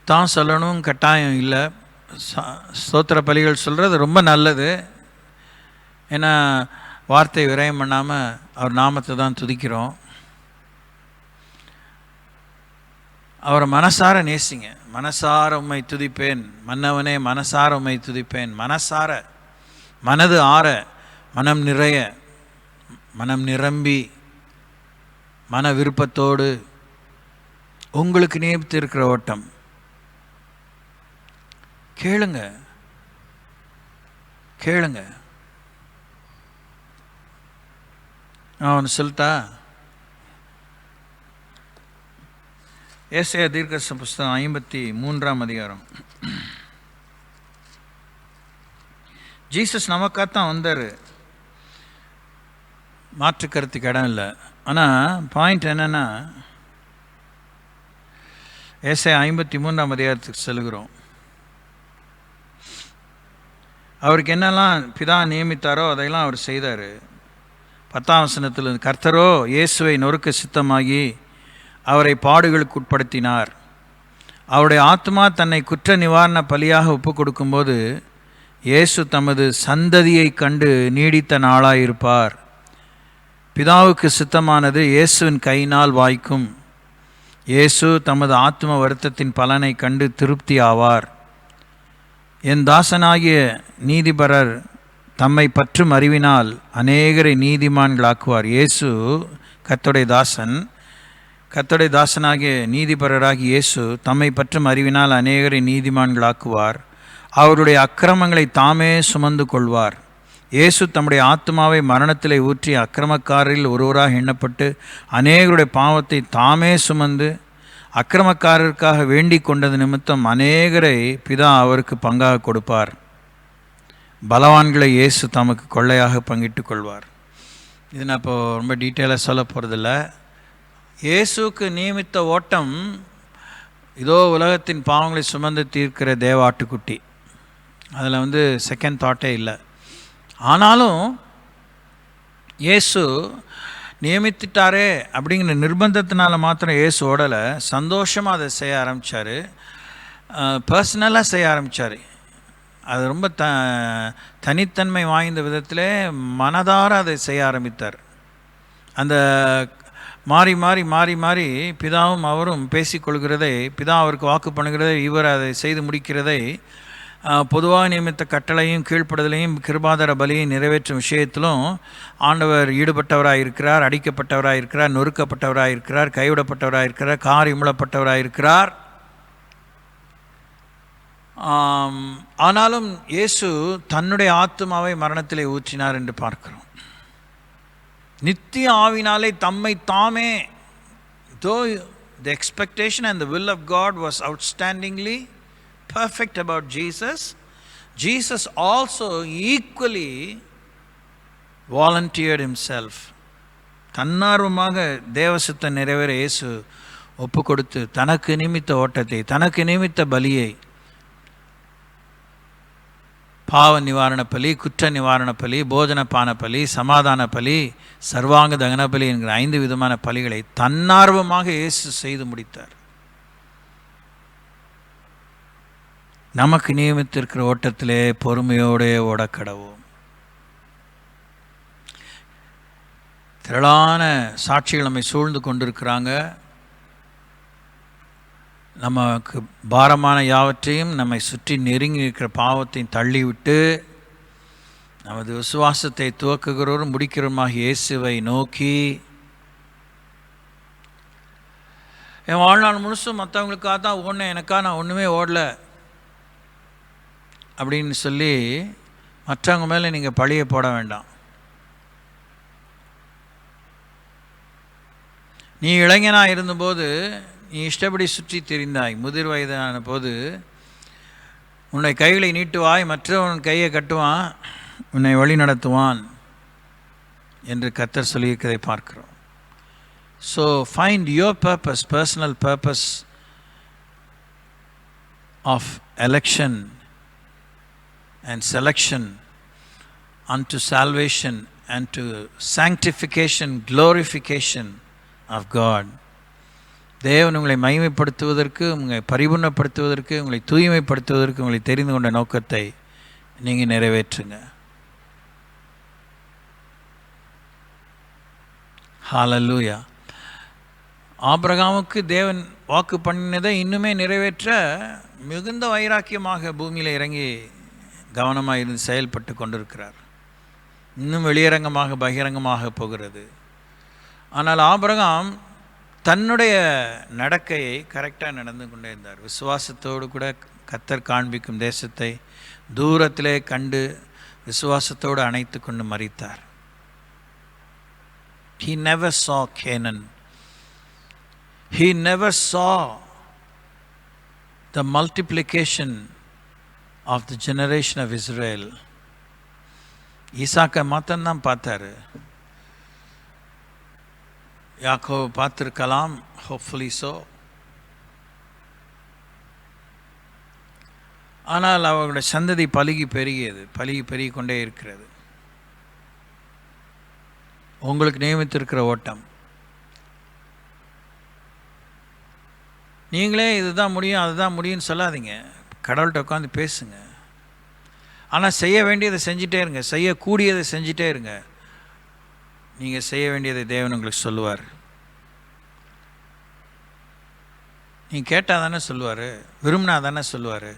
தான் சொல்லணும் கட்டாயம் இல்லை. ஸ்தோத்திர பலிகள் சொல்கிறது ரொம்ப நல்லது. ஏன்னா வார்த்தை விரயம் பண்ணாமல் அவர் நாமத்தை தான் துதிக்கிறோம். அவரை மனசார நேசிங்க. மனசார உம்மை துதிப்பேன் மன்னவனே, மனசார உம்மை துதிப்பேன். மனசார, மனது ஆற, மனம் நிறைய, மனம் நிரம்பி, மன விருப்பத்தோடு உங்களுக்கு நியமித்து இருக்கிற ஓட்டம் கேளுங்க, கேளுங்க. நான் ஒன்று சொல்லிட்டா? ஏசாயா தீர்க்கதரிசன புஸ்தகம் 53ஆம் அதிகாரம். ஜீசஸ் நமக்காகத்தான் வந்தார், மாற்று கருத்துக்கு இடம் இல்லை. ஆனால் பாயிண்ட் என்னென்னா, ஏசாயா 53ஆம் அதிகாரத்துக்கு செல்கிறோம். அவருக்கு என்னெல்லாம் பிதா நியமித்தாரோ அதையெல்லாம் அவர் செய்தார். 10ஆம் வசனத்தில், கர்த்தரோ இயேசுவை நொறுக்க சித்தமாகி அவரை பாடுகளுக்கு உட்படுத்தினார். அவருடைய ஆத்மா தன்னை குற்ற நிவாரண பலியாக ஒப்பு கொடுக்கும்போது இயேசு தமது சந்ததியை கண்டு நீடித்த நாளாயிருப்பார். பிதாவுக்கு சித்தமானது இயேசுவின் கையினால் வாய்க்கும். இயேசு தமது ஆத்ம வருத்தத்தின் பலனை கண்டு திருப்தி ஆவார். என் தாசனாகிய நீதிபரர் தம்மை பற்றும் அறிவினால் அநேகரை நீதிமான்களாக்குவார். இயேசு கர்த்தருடைய தாசன், கர்த்தருடைய தாசனாகிய நீதிபரராகி இயேசு தம்மை பற்றும் அறிவினால் அநேகரை நீதிமான்களாக்குவார். அவருடைய அக்கிரமங்களை தாமே சுமந்து கொள்வார். இயேசு தம்முடைய ஆத்மாவை மரணத்திலே ஊற்றி அக்கிரமக்காரரில் ஒருவராக எண்ணப்பட்டு அநேகருடைய பாவத்தை தாமே சுமந்து அக்கிரமக்காரருக்காக வேண்டிக் கொண்டது நிமித்தம் அநேகரை பிதா அவருக்கு பங்காக கொடுப்பார். பலவான்களை இயேசு தமக்கு கொள்ளையாக பங்கிட்டு கொள்வார். இது நான் இப்போ ரொம்ப டீட்டெயிலாக சொல்ல போகிறதில்ல. இயேசுக்கு நியமித்த ஓட்டம் இதோ உலகத்தின் பாவங்களை சுமந்து தீர்க்கிற தேவாட்டுக்குட்டி. அதில் செகண்ட் தாட்டே இல்லை. ஆனாலும் இயேசு நியமித்துட்டாரே அப்படிங்கிற நிர்பந்தத்தினால மாத்திரம் இயேசு ஓடலை. சந்தோஷமாக அதை செய்ய ஆரம்பித்தார், பர்சனலாக செய்ய ஆரம்பித்தார். அது ரொம்ப தனித்தன்மை வாய்ந்த விதத்தில் மனதார அதை செய்ய ஆரம்பித்தார். அந்த மாறி மாறி மாறி மாறி பிதாவும் அவரும் பேசிக்கொள்கிறதை, பிதா அவருக்கு வாக்கு பண்ணுகிறதை, இவர் அதை செய்து முடிக்கிறதை பொதுவாக நியமித்த கட்டளையும் கீழ்ப்படுதலையும் கிருபாதார பலியை நிறைவேற்றும் விஷயத்திலும் ஆண்டவர் ஈடுபட்டவராக இருக்கிறார், அடிக்கப்பட்டவராக இருக்கிறார், நொறுக்கப்பட்டவராக இருக்கிறார், கைவிடப்பட்டவராக இருக்கிறார், காரிமுளப்பட்டவராக இருக்கிறார். ஆனாலும் இயேசு தன்னுடைய ஆத்துமாவை மரணத்திலே ஊற்றினார் என்று பார்க்கிறோம். நித்திய ஆவினாலே தம்மை தாமே, though the expectation and the will of God was outstandingly perfect about Jesus, Jesus also equally volunteered himself. தன்னார்வமாக தேவசித்த நிறைவேற இயேசு ஒப்பு கொடுத்து தனக்கு நிமித்த ஓட்டத்தை, தனக்கு நிமித்த பலியை, பாவ நிவாரண பலி, குற்ற நிவாரண பலி, போஜன பான பலி, சமாதான பலி, சர்வாங்க தகன பலி என்கிற 5 விதமான பலிகளை தன்னார்வமாக இயேசு செய்து முடித்தார். நமக்கு நியமித்திருக்கிற ஓட்டத்திலே பொறுமையோடு ஓடக்கடவோம். திரளான சாட்சிகள் நம்மை சூழ்ந்து கொண்டிருக்கிறாங்க. நமக்கு பாரமான யாவற்றையும் நம்மை சுற்றி நெருங்கி இருக்கிற பாவத்தையும் தள்ளிவிட்டு நமது விசுவாசத்தை துவக்குகிறவரும் முடிக்கிறவருமாக இயேசுவை நோக்கி, என் வாழ்நாள் முழுசும் மற்றவங்களுக்காக தான் ஓடினேன், எனக்காக நான் ஒன்றுமே ஓடலை அப்படின்னு சொல்லி மற்றவங்க மேலே நீங்கள் பழியை போட வேண்டாம். நீ இளைஞனாக இருந்தபோது நீ இஷ்டப்படி சுற்றி திரிந்தாய். முதிர் வயதான போது உன்னை கைகளை நீட்டுவாய், மற்றவன் கையை கட்டுவான், உன்னை வழி நடத்துவான் என்று கர்த்தர் சொல்லியிருக்கிறதை பார்க்கிறோம். So find your purpose, personal purpose of election and selection unto salvation and to sanctification, glorification of God. தேவன் உங்களை மகிமைப்படுத்துவதற்கு, உங்களை பரிபூர்ணப்படுத்துவதற்கு, உங்களை தூய்மைப்படுத்துவதற்கு உங்களை தெரிந்து கொண்ட நோக்கத்தை நீங்கள் நிறைவேற்றுங்க. ஹல்லேலூயா. ஆபிரகாமுக்கு தேவன் வாக்கு பண்ணினதை இன்னுமே நிறைவேற்ற மிகுந்த வைராக்கியமாக பூமியில் இறங்கி கவனமாக இருந்து செயல்பட்டு கொண்டிருக்கிறார். இன்னும் வெளியரங்கமாக பகிரங்கமாக போகிறது. ஆனால் ஆபிரகாம் தன்னுடைய நடக்கையை கரெக்டாக நடந்து கொண்டே இருந்தார். விசுவாசத்தோடு கூட கர்த்தர் காண்பிக்கும் தேசத்தை தூரத்திலே கண்டு விசுவாசத்தோடு அணைத்து கொண்டு மரித்தார். He never saw Canaan. He never saw the multiplication of the generation of Israel. ஈசாக்கை மாத்திரம்தான் பார்த்தாரு. யாக்கோபை பார்த்திருக்கலாம், ஹோப்ஃபுல்லி ஸோ. ஆனால் அவர்களுடைய சந்ததி பலுகி கொண்டே இருக்கிறது. உங்களுக்கு நியமித்திருக்கிற ஓட்டம், நீங்களே இதுதான் முடியும் அதுதான் முடியும்னு சொல்லாதீங்க. கடவுள்கிட்ட உட்காந்து பேசுங்க. ஆனால் செய்ய வேண்டியதை செஞ்சிட்டே இருங்க, செய்யக்கூடியதை செஞ்சிட்டே இருங்க. நீங்கள் செய்ய வேண்டியதை தேவன் உங்களுக்கு சொல்லுவார். நீங்கள் கேட்டால் தானே சொல்லுவார், விரும்பினா தானே சொல்லுவார்.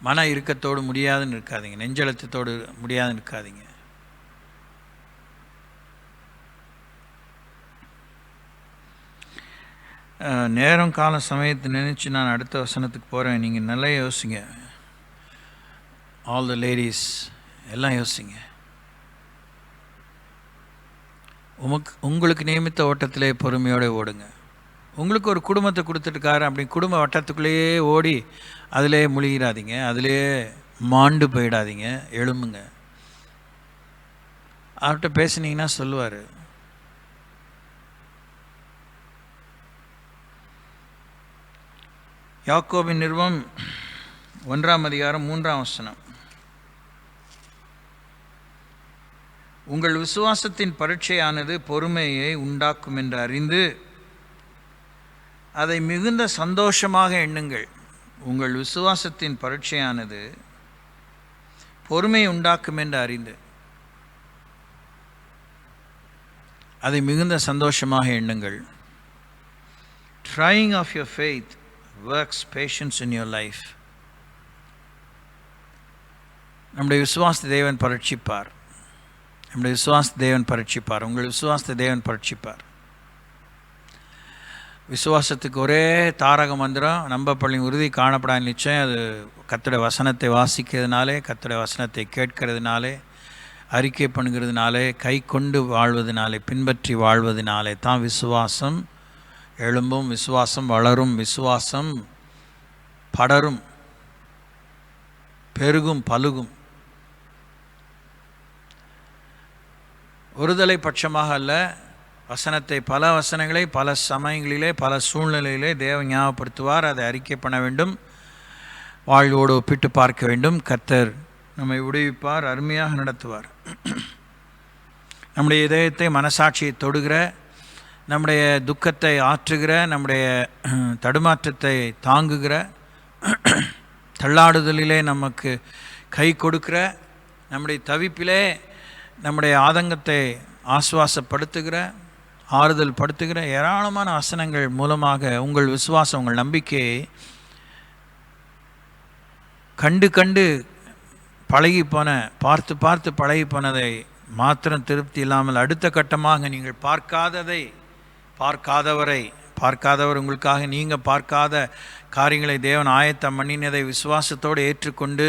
மன இறுக்கத்தோடு முடியாதுன்னு இருக்காதீங்க, நெஞ்செழுத்தத்தோடு முடியாதுன்னு இருக்காதீங்க. நேரம் காலம் சமயத்தை நினச்சி நான் அடுத்த வசனத்துக்கு போகிறேன். நீங்கள் நல்லா யோசிங்க. ஆல் த லேடிஸ் எல்லாம் யோசிங்க. உங்களுக்கு நியமித்த ஓட்டத்திலே பொறுமையோடு ஓடுங்க. உங்களுக்கு ஒரு குடும்பத்தை கொடுத்துட்டுக்காரு, அப்படி குடும்ப வட்டத்துக்குள்ளேயே ஓடி அதிலே முழுகிறாதீங்க, அதிலே மாண்டு போயிடாதீங்க. எழும்புங்க. அவர்கிட்ட பேசுனீங்கன்னா சொல்லுவார். யாக்கோபின் நிருபம் 1ஆம் அதிகாரம் 3ஆம் வசனம். உங்கள் விசுவாசத்தின் பரீட்சையானது பொறுமையை உண்டாக்கும் என்று அறிந்து அதை மிகுந்த சந்தோஷமாக எண்ணுங்கள். உங்கள் விசுவாசத்தின் பரீட்சையானது பொறுமையை உண்டாக்கும் என்று அறிந்து அதை மிகுந்த சந்தோஷமாக எண்ணுங்கள். Trying of your faith works patience in your life. நம்முடைய விசுவாசத்தை தேவன் பரீட்சிப்பார். நம்முடைய விசுவாசத்தை தேவன் பரீட்சிப்பார். உங்கள் விசுவாசத்தை தேவன் பரீட்சிப்பார். விசுவாசத்துக்கு ஒரே தாரக மந்திரம், நம்பப்பள்ளியின் உறுதி காணப்படாத நிச்சயம். அது கர்த்தருடைய வசனத்தை வாசிக்கிறதுனாலே, கர்த்தருடைய வசனத்தை கேட்கறதுனாலே, அறிக்கை பண்ணுகிறதுனாலே, கை கொண்டு வாழ்வதனாலே, பின்பற்றி வாழ்வதனாலே தான் விசுவாசம் எழும்பும், விசுவாசம் வளரும், விசுவாசம் படரும், பெருகும், பலுகும். ஒருதலை பட்சமாக அல்ல, பல வசனங்களை பல சமயங்களிலே பல சூழ்நிலையிலே தேவன் ஞாபகப்படுத்துவார். அதை அறிக்கை பண்ண வேண்டும், வாழ்வோடு ஒப்பிட்டு பார்க்க வேண்டும். கர்த்தர் நம்மை விடுவிப்பார், அருமையாக நடத்துவார். நம்முடைய இதயத்தை, மனசாட்சியை தொடுகிற, நம்முடைய துக்கத்தை ஆற்றுகிற, நம்முடைய தடுமாற்றத்தை தாங்குகிற, தள்ளாடுதலிலே நமக்கு கை கொடுக்கிற, நம்முடைய தவிப்பிலே நம்முடைய ஆதங்கத்தை ஆசுவாசப்படுத்துகிற, ஆறுதல் படுத்துகிற ஏராளமான வசனங்கள் மூலமாக உங்கள் விசுவாசம், உங்கள் நம்பிக்கையை கண்டு பழகி போன, பார்த்து பழகி போனதை மாத்திரம் திருப்தி இல்லாமல் அடுத்த கட்டமாக நீங்கள் பார்க்காதவர் உங்களுக்காக நீங்கள் பார்க்காத காரியங்களை தேவன் ஆயத்தம் பண்ணினதை விசுவாசத்தோடு ஏற்றுக்கொண்டு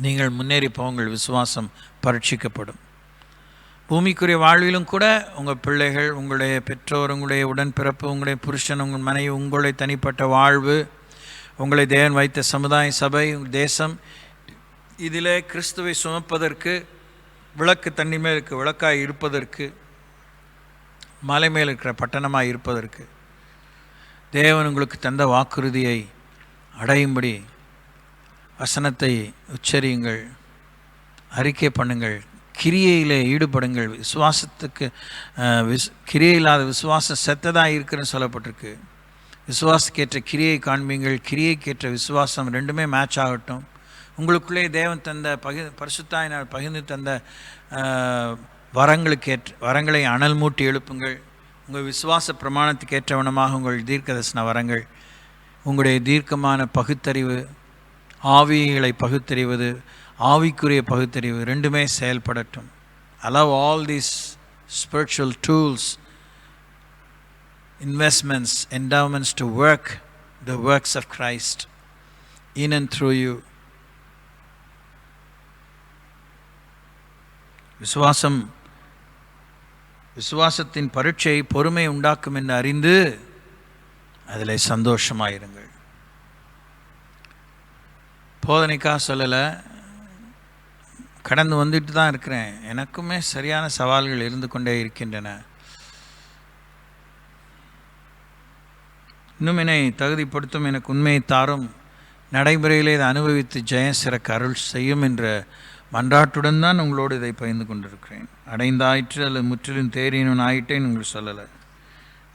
நீங்கள் முன்னேறி உங்கள் விசுவாசம் பரீட்சிக்கப்படும். பூமிக்குரிய வாழ்விலும் கூட உங்கள் பிள்ளைகள், உங்களுடைய பெற்றோர், உங்களுடைய உடன்பிறப்பு, உங்களுடைய புருஷன், உங்கள் மனைவி, உங்களுடைய தனிப்பட்ட வாழ்வு, உங்களை தேவன் வைத்த சமுதாய, சபை, உங்கள் தேசம், இதிலே கிறிஸ்துவை சுமப்பதற்கு, விளக்கு தண்ணி மேல் இருக்க விளக்காய் இருப்பதற்கு, மலை மேல் இருக்கிற பட்டணமாய் இருப்பதற்கு தேவன் உங்களுக்கு தந்த வாக்குறுதியை அடையும்படி வசனத்தை உச்சரியுங்கள், அறிக்கை பண்ணுங்கள், கிரியையிலே ஈடுபடுங்கள். விசுவாசத்துக்கு கிரியை இல்லாத விசுவாசம் செத்ததாக இருக்குன்னு சொல்லப்பட்டிருக்கு. விசுவாசக்கேற்ற கிரியை காண்பீங்கள், கிரியைக்கேற்ற விசுவாசம், ரெண்டுமே மேட்ச் ஆகட்டும். உங்களுக்குள்ளே தேவன் தந்த பரிசுத்தாயினால் பகிர்ந்து தந்த வரங்களை அனல் மூட்டி எழுப்புங்கள். உங்கள் விசுவாச பிரமாணத்துக்கு ஏற்றவனமாக உங்கள் தீர்க்கதரிசன வரங்கள், உங்களுடைய தீர்க்கமான பகுத்தறிவு, ஆவிகளை பகுத்தறிவது, ஆவிக்குரிய பகுத்தறிவு ரெண்டுமே செயல்படட்டும். Allow all these spiritual tools, investments, endowments to work the works of Christ in and through you. விசுவாசத்தின் பரீட்சை பொறுமை உண்டாக்கும் என்று அறிந்து அதில் சந்தோஷமாயிருங்கள். போதனைக்காக சொல்லலை, கடந்து வந்துட்டு தான் இருக்கிறேன். எனக்குமே சரியான சவால்கள் இருந்து கொண்டே இருக்கின்றன. இன்னும் என்னை தகுதிப்படுத்தும், எனக்கு உண்மையை தாரும், நடைமுறையிலே இதை அனுபவித்து ஜெயம் சிறக்க அருள் செய்யும் என்ற மன்றாட்டுடன் தான் உங்களோடு இதை பகிர்ந்து கொண்டிருக்கிறேன். அடைந்தாயிற்று அல்லது முற்றிலும் தேறினவன் ஆயிட்டேன்னு உங்களுக்கு சொல்லலை.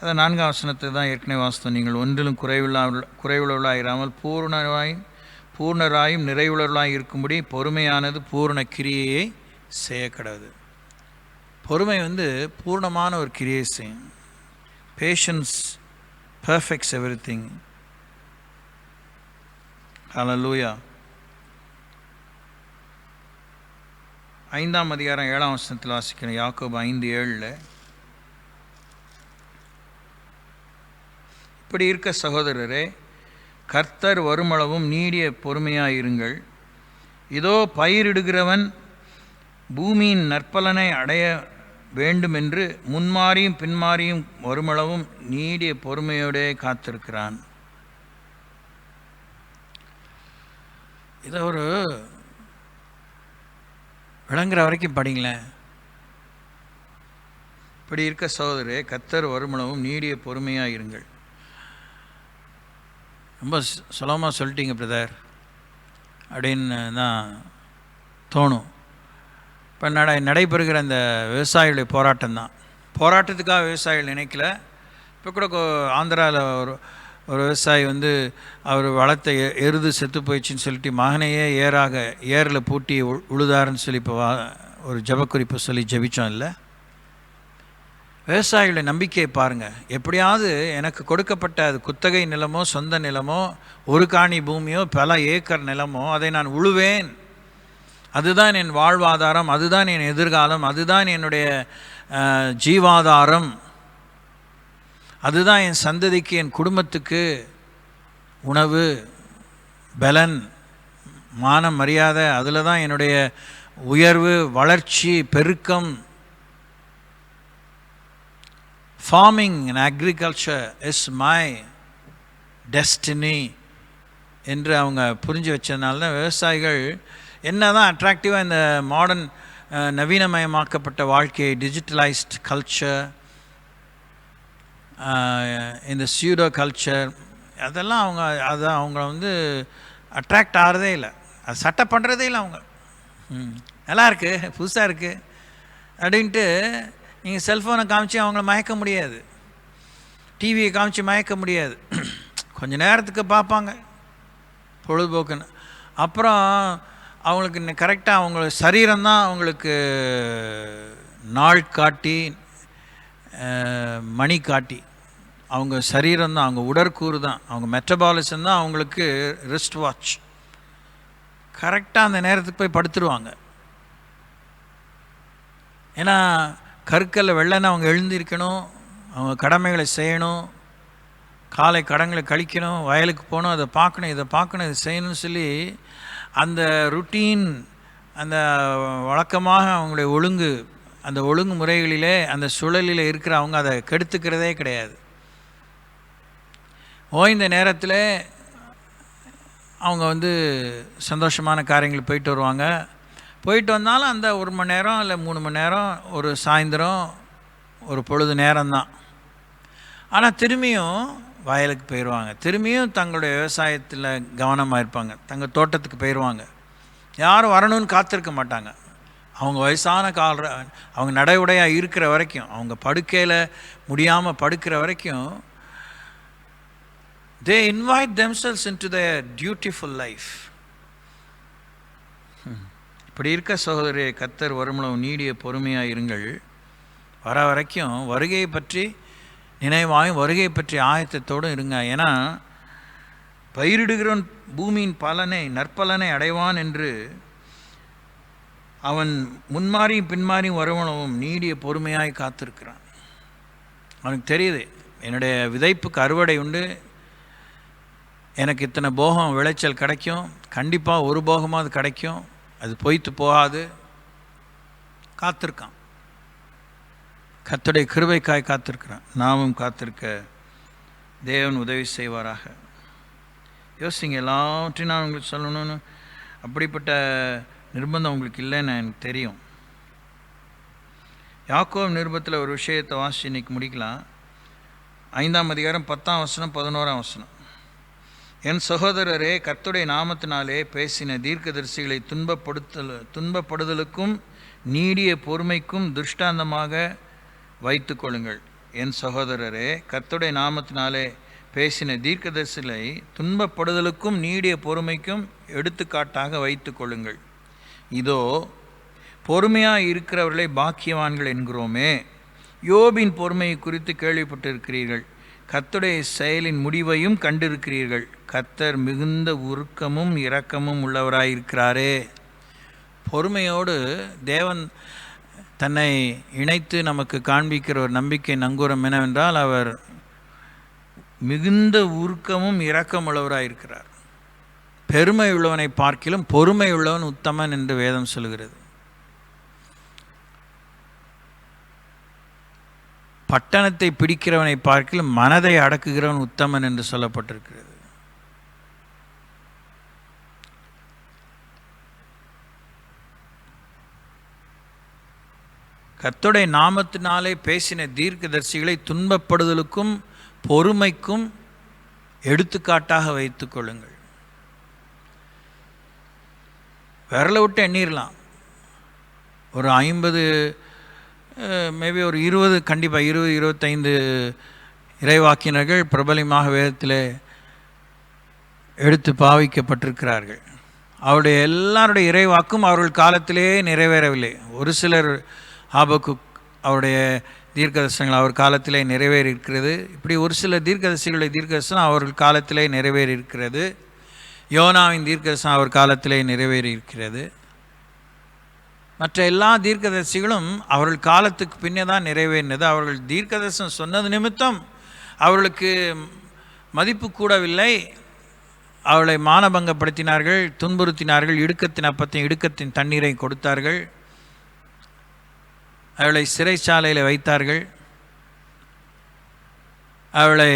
அதை 4ஆம் வசனத்தை தான் ஏற்கனவே வாசித்தோம். நீங்கள் ஒன்றிலும் குறைவுள்ளவர்களாயிராமல் பூர்ணராயும் நிறைவுள்ளவர்களாய் இருக்கும்படி பொறுமையானது பூர்ண கிரியையை செய்ய கடவுது. பொறுமை பூர்ணமான ஒரு கிரியை செய்யும். Patience perfects everything. ஹல்லேலூயா. 5ஆம் அதிகாரம் 7ஆம் வசனத்தில் வாசிக்கிறேன். யாக்கோபு 5:7. இப்படி இருக்க சகோதரரே, கர்த்தர் வருமளவும் நீடிய பொறுமையாயிருங்கள். இதோ பயிரிடுகிறவன் பூமியின் நற்பலனை அடைய வேண்டுமென்று முன்மாறியும் பின்மாறியும் வருமளவும் நீடிய பொறுமையோடே காத்திருக்கிறான். இதை ஒரு விளங்குற வரைக்கும் படிங்களேன். இப்படி இருக்க சகோதரே, கர்த்தர் வருமளவும் நீடிய பொறுமையாயிருங்கள். ரொம்ப சுலபமாக சொல்லிட்டீங்க பிரதர் அப்படின்னு தான் தோணும். இப்போ நடைபெறுகிற அந்த விவசாயிகளுடைய போராட்டத்துக்காக விவசாயிகள் நினைக்கல. இப்போ கூட ஆந்திராவில் ஒரு விவசாயி அவர் வளர்த்த எருது செத்து போயிடுச்சின்னு சொல்லிட்டு மகனையே ஏரில் பூட்டி உழுதாருன்னு சொல்லி இப்போ ஒரு ஜபக்குறிப்பை சொல்லி ஜபித்தோம். இல்லை, விவசாயிகளுடைய நம்பிக்கையை பாருங்கள். எப்படியாவது எனக்கு கொடுக்கப்பட்ட அது குத்தகை நிலமோ சொந்த நிலமோ ஒரு காணி பூமியோ பல ஏக்கர் நிலமோ அதை நான் உழுவேன், அதுதான் என் வாழ்வாதாரம், அதுதான் என் எதிர்காலம், அதுதான் என்னுடைய ஜீவாதாரம், அதுதான் என் சந்ததிக்கு என் குடும்பத்துக்கு உணவு, பலன், மானம், மரியாதை, அதில் தான் என்னுடைய உயர்வு, வளர்ச்சி, பெருக்கம். Farming and agriculture is my destiny என்று அவங்க புரிஞ்சு வச்சதுனால தான் விவசாயிகள் என்ன தான் அட்ராக்டிவாக இந்த மாடர்ன் நவீனமயமாக்கப்பட்ட வாழ்க்கையை, டிஜிட்டலைஸ்ட் கல்ச்சர், இந்த சியூடோ கல்ச்சர், அதெல்லாம் அவங்கள வந்து அட்ராக்ட் ஆகிறதே இல்லை. அது சட்டை பண்ணுறதே இல்லை. அவங்க நல்லா இருக்குது, புதுசாக இருக்குது அப்படின்ட்டு நீங்கள் செல்ஃபோனை காமிச்சு அவங்கள மயக்க முடியாது, டிவியை காமிச்சு மயக்க முடியாது. கொஞ்சம் நேரத்துக்கு பார்ப்பாங்க பொழுதுபோக்குன்னு. அப்புறம் அவங்களுக்கு கரெக்டாக அவங்களுக்கு சரீரம்தான் அவங்களுக்கு நாள் காட்டி மணி காட்டி, அவங்க சரீரம்தான், அவங்க உடற்கூறு தான், அவங்க மெட்டபாலிசம் தான் அவங்களுக்கு ரிஸ்ட் வாட்ச். கரெக்டாக அந்த நேரத்துக்கு போய் படுத்துருவாங்க. ஏன்னா கற்கல்ல வெள்ளனை அவங்க எழுந்திருக்கணும், அவங்க கடமைகளை செய்யணும், காலை கடன்களை கழிக்கணும், வயலுக்கு போகணும், அதை பார்க்கணும், இதை பார்க்கணும், இதை செய்யணும்னு சொல்லி அந்த ருட்டீன், அந்த வழக்கமாக அவங்களுடைய ஒழுங்கு, அந்த ஒழுங்கு முறைகளிலே, அந்த சுழலில் இருக்கிற அவங்க அதை கெடுத்துக்கிறதே கிடையாது. ஓய்ந்த நேரத்தில் அவங்க வந்து சந்தோஷமான காரியங்கள் போயிட்டு வருவாங்க. போயிட்டு வந்தாலும் அந்த 1 மணி நேரம் இல்லை 3 மணி நேரம், ஒரு சாயந்தரம் ஒரு பொழுது நேரம்தான். ஆனால் திரும்பியும் வயலுக்கு போயிடுவாங்க, திரும்பியும் தங்களுடைய விவசாயத்தில் கவனமாக இருப்பாங்க, தங்கள் தோட்டத்துக்கு போயிடுவாங்க. யாரும் வரணும்னு காத்திருக்க மாட்டாங்க. அவங்க வயசான அவங்க நடைமுறையாக இருக்கிற வரைக்கும், அவங்க படுக்கையில் முடியாமல் படுக்கிற வரைக்கும், they invite themselves into their dutiful life. இப்படி இருக்க சகோதரி, கர்த்தர் வருமளவு நீடிய பொறுமையாக இருங்கள். வர வரைக்கும் வருகையை பற்றி நினைவாயும் வருகையை பற்றி ஆயத்தத்தோடு இருங்க. ஏன்னா பயிரிடுகிறவன் பூமியின் பலனை நற்பலனை அடைவான் என்று அவன் முன்மாறியும் பின்மாறியும் வருவனவும் நீடிய பொறுமையாய் காத்திருக்கிறான். அவனுக்கு தெரியுது, என்னுடைய விதைப்புக்கு அறுவடை உண்டு, எனக்கு இத்தனை போகம் விளைச்சல் கிடைக்கும், கண்டிப்பாக ஒரு போகமாவது கிடைக்கும், அது பொய்த்து போகாது. காத்திருக்கான், கர்த்தருடைய கிருபைக்காய் காத்திருக்கிறான். நாமும் காத்திருக்க தேவன் உதவி செய்வாராக. யோசிங்க, எல்லாவற்றையும் நான் உங்களுக்கு சொல்லணும்னு அப்படிப்பட்ட நிர்பந்தம் உங்களுக்கு இல்லைன்னு எனக்கு தெரியும். யாக்கோபு நிருபத்தில் ஒரு விஷயத்தை வாசி இன்னைக்கு முடிக்கலாம். 5ஆம் அதிகாரம் 10ஆம் வசனம் 11ஆம் வசனம். என் சகோதரரே, கர்த்தருடைய நாமத்தினாலே பேசின தீர்க்கதரிசிகளை துன்பப்படுதலுக்கும் நீடிய பொறுமைக்கும் திருஷ்டாந்தமாக வைத்து கொள்ளுங்கள். என் சகோதரரே, கர்த்தருடைய நாமத்தினாலே பேசின தீர்க்கதரிசிகளை துன்பப்படுதலுக்கும் நீடிய பொறுமைக்கும் எடுத்துக்காட்டாக வைத்து கொள்ளுங்கள். இதோ பொறுமையாக இருக்கிறவர்களை பாக்கியவான்கள் என்கிறோமே. யோபின் பொறுமையை குறித்து கேள்விப்பட்டிருக்கிறீர்கள், கர்த்தருடைய செயலின் முடிவையும் கண்டிருக்கிறீர்கள். கர்த்தர் மிகுந்த உருக்கமும் இரக்கமும் உள்ளவராயிருக்கிறாரே. பொறுமையோடு தேவன் தன்னை இணைத்து நமக்கு காண்பிக்கிற ஒரு நம்பிக்கை நங்கூரம் என்னவென்றால், அவர் மிகுந்த உருக்கமும் இரக்கம் உள்ளவராயிருக்கிறார். பெருமை உள்ளவனை பார்க்கிலும் பொறுமை உள்ளவன் உத்தமன் என்று வேதம் சொல்கிறது. பட்டணத்தை பிடிக்கிறவனை பார்க்கிலும் மனதை அடக்குகிறவன் உத்தமன் என்று சொல்லப்பட்டிருக்கிறது. கர்த்தருடைய நாமத்தினாலே பேசின தீர்க்கதரிசிகளை துன்பப்படுதலுக்கும் பொறுமைக்கும் எடுத்துக்காட்டாக வைத்துக் கொள்ளுங்கள். விரலை விட்டு எண்ணிடலாம். ஒரு 50, மேபி ஒரு 20, கண்டிப்பாக 20-25 இறைவாக்கினர்கள் பிரபலமாக வேதத்தில் எடுத்து பாவிக்கப்பட்டிருக்கிறார்கள். அவருடைய எல்லாருடைய இறைவாக்கும் அவர்கள் காலத்திலே நிறைவேறவில்லை. ஒரு சிலர், ஆபக்குக் அவருடைய தீர்க்கதரிசனங்கள் அவர் காலத்திலே நிறைவேறி இருக்கிறது. இப்படி ஒரு சில தீர்க்கதரிசிகளுடைய தீர்க்கதரிசனம் அவர்கள் காலத்திலே நிறைவேறி இருக்கிறது. யோனாவின் தீர்க்கதரிசனம் அவர் காலத்திலே நிறைவேறி இருக்கிறது. மற்ற எல்லா தீர்க்கதரிசிகளும் அவர்கள் காலத்துக்கு பின்னே தான் நிறைவேறினது. அவர்கள் தீர்க்கதரிசனம் சொன்னது நிமித்தம் அவர்களுக்கு மதிப்பு கூடவில்லை. அவளை மானபங்கப்படுத்தினார்கள், துன்புறுத்தினார்கள், இடுக்கத்தின் அப்பத்தையும் இடுக்கத்தின் தண்ணீரை கொடுத்தார்கள், அவளை சிறைச்சாலையில் வைத்தார்கள், அவளை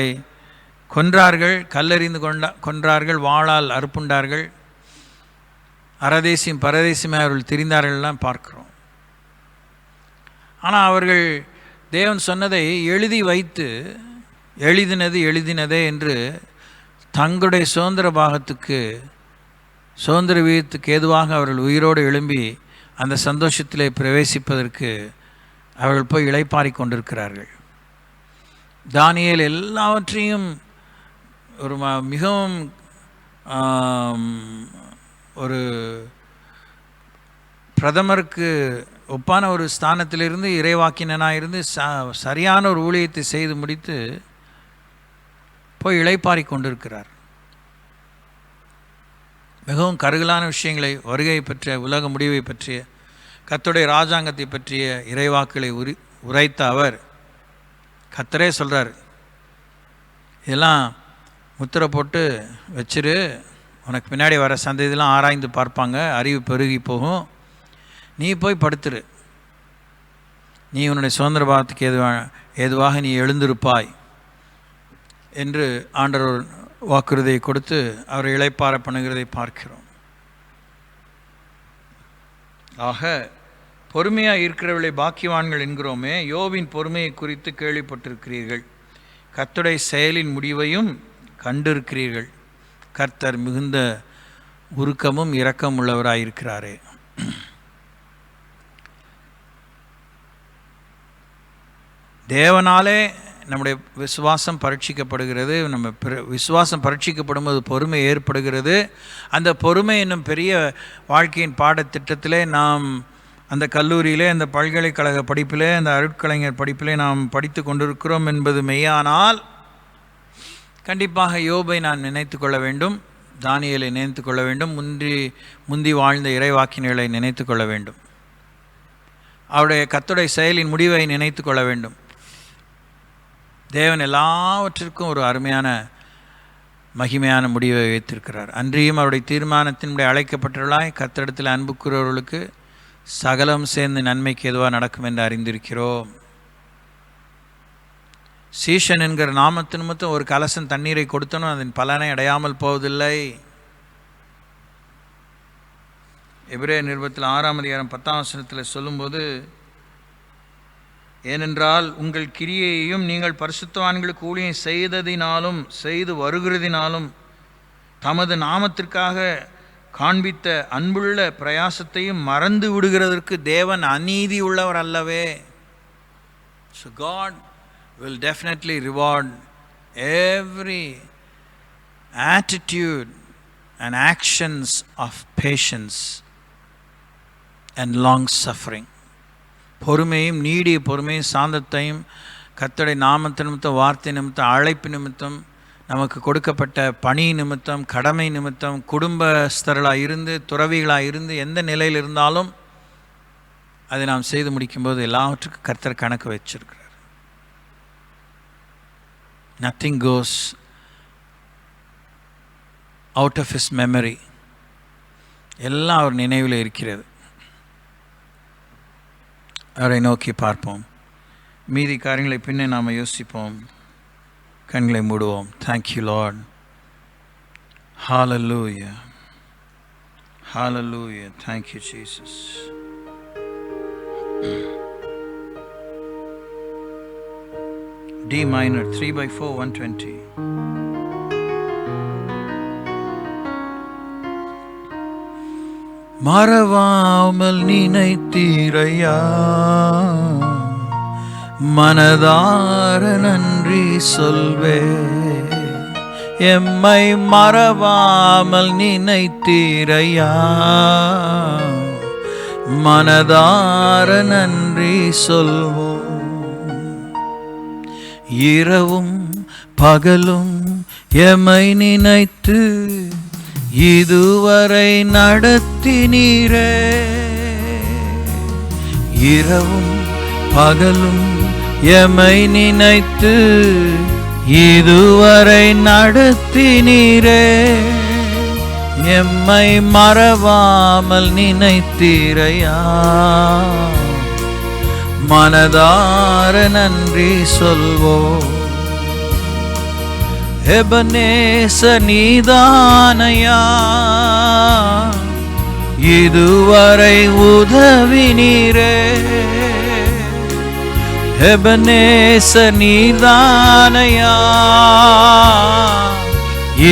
கொன்றார்கள், கல்லெறிந்து கொன்றார்கள், வாளால் அறுப்புண்டார்கள், அரதேசியும் பரதேசியுமே அவர்கள் திரிந்தார்கள்லாம் பார்க்கிறோம். ஆனால் அவர்கள் தேவன் சொன்னதை எழுதி வைத்து எழுதினதே என்று தங்களுடைய சுதந்திர பாகத்துக்கு சுதந்திர வீதத்துக்கு ஏதுவாக அவர்கள் உயிரோடு எழும்பி அந்த சந்தோஷத்திலே பிரவேசிப்பதற்கு அவர்கள் போய் இளைப்பாரி கொண்டிருக்கிறார்கள். தானியேல் எல்லாவற்றையும் ஒரு மிகவும் ஒரு பிரதமருக்கு ஒப்பான ஒரு ஸ்தானத்திலிருந்து இறைவாக்கினனாக இருந்து சரியான ஒரு ஊழியத்தை செய்து முடித்து போய் இளைப்பாரி கொண்டிருக்கிறார். மிகவும் கருகலான விஷயங்களை, வருகை பற்றிய, உலக முடிவை பற்றிய, கர்த்தருடைய ராஜாங்கத்தை பற்றிய இறைவாக்களை உரைத்த அவர் கர்த்தரே சொல்கிறார், இதெல்லாம் முத்திரை போட்டு வச்சிரு, உனக்கு பின்னாடி வர சந்ததியெல்லாம் ஆராய்ந்து பார்ப்பாங்க, அறிவு பெருகி போகும், நீ போய் படுத்துரு, நீ உன்னுடைய சுதந்திர பாகத்துக்கு ஏதுவாக நீ எழுந்திருப்பாய் என்று ஆண்டவர் வாக்குறுதியை கொடுத்து அவரை இளைப்பாற பண்ணுகிறதை பார்க்கிறோம். ஆக பொறுமையாக இருக்கிறவர்களை பாக்கியவான்கள் என்கிறோமே, யோபின் பொறுமையை குறித்து கேள்விப்பட்டிருக்கிறீர்கள், கர்த்தருடைய செயலின் முடிவையும் கண்டிருக்கிறீர்கள். கர்த்தர் மிகுந்த உருக்கமும் இரக்கம் உள்ளவராயிருக்கிறாரே. தேவனாலே நம்முடைய விசுவாசம் பரீட்சிக்கப்படுகிறது. நம்ம விசுவாசம் பரீட்சிக்கப்படும் போது பொறுமை ஏற்படுகிறது. அந்த பொறுமை என்னும் பெரிய வாழ்க்கையின் பாடத்திட்டத்திலே நாம் அந்த கல்லூரியிலே, அந்த பல்கலைக்கழக படிப்பிலே, அந்த அருட்கலைஞர் படிப்பிலே நாம் படித்து கொண்டிருக்கிறோம் என்பது மெய்யானால் கண்டிப்பாக யோபை நான் நினைத்து கொள்ள வேண்டும், தானியேலை நினைத்து கொள்ள வேண்டும், முந்தி வாழ்ந்த இறைவாக்கினர்களை நினைத்து கொள்ள வேண்டும், அவருடைய கர்த்தருடைய செயலின் முடிவை நினைத்து கொள்ள வேண்டும். தேவன் எல்லாவற்றிற்கும் ஒரு அருமையான மகிமையான முடிவை வைத்திருக்கிறார். அன்றியும் அவருடைய தீர்மானத்தினுடைய அழைக்கப்பட்டவர்களாய் கர்த்தரிடத்தில் அன்பு கூறுவர்களுக்கு சகலம் சேர்ந்து நன்மைக்கு எதுவாக நடக்கும் என்று அறிந்திருக்கிறோம். சீஷன் என்கிற நாமத்தின் மட்டும் ஒரு கலசம் தண்ணீரை கொடுத்தனும் அதன் பலனை அடையாமல் போவதில்லை. எபிரேயர் நிருபத்தில் 6:10 சொல்லும்போது, ஏனென்றால் உங்கள் கிரியையையும் நீங்கள் பரிசுத்தவான்களுக்கு ஊழியம் செய்ததினாலும் செய்து வருகிறதினாலும் தமது நாமத்திற்காக காண்பித்த அன்புள்ள பிரயாசத்தையும் மறந்து விடுகிறதற்கு தேவன் அநீதி உள்ளவர் அல்லவே. So God will definitely reward every attitude and actions of patience and long suffering. பொறுமையும், நீடிய பொறுமையும், சாந்தத்தையும், கர்த்தருடைய நாமத்து நிமித்தம், வார்த்தை நிமித்தம், அழைப்பு நிமித்தம், நமக்கு கொடுக்கப்பட்ட பணி நிமித்தம், கடமை நிமித்தம், குடும்பஸ்தர்களாக இருந்து, துறவிகளாக இருந்து, எந்த நிலையில் இருந்தாலும் அதை நாம் செய்து முடிக்கும்போது எல்லாவற்றுக்கும் கர்த்தர் கணக்கு வச்சிருக்கிறார். Nothing goes out of his memory. எல்லாம் அவர் நினைவில் இருக்கிறது. அவரை நோக்கி பார்ப்போம். மீதி காரியங்களை பின்னே நாம் யோசிப்போம். கண்களை மூடுவோம். Thank you Lord. Hallelujah. Hallelujah. Thank you Jesus. D minor 3/4 120. மறவாமல் நினைத்தீரையா, மனதார நன்றி சொல்வே. எம்மை மறவாமல் நினைத்தீரையா, மனதார நன்றி சொல்வோம். இரவும் பகலும் எமை நினைத்து இதுவரை நடத்தினீரே. இரவும் பகலும் எமை நினைத்து இதுவரை நடத்தினீரே. எம்மை மறவாமல் நினைத்தீரையா. மனதார நன்றி சொல்வோம். எபனேச நீதானையா, இதுவரை உதவினீரே. எபனேச நீதானையா,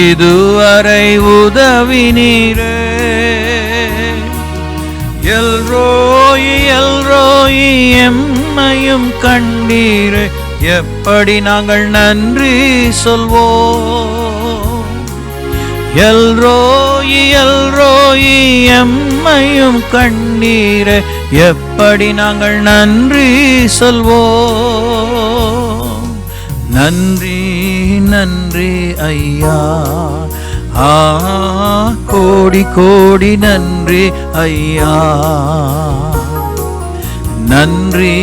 இதுவரை உதவினீரே. எல்ரோயி எல்ரோயி எம்மையும் கண்டீரே. எப்படி நாங்கள் நன்றி சொல்வோம். எல்ரோயி எல்ரோயி எம்மையும் கண்டீரே. எப்படி நாங்கள் நன்றி சொல்வோம். நன்றி நன்றி ஐயா, கோடி கோடி நன்றி ஐயா. நன்றி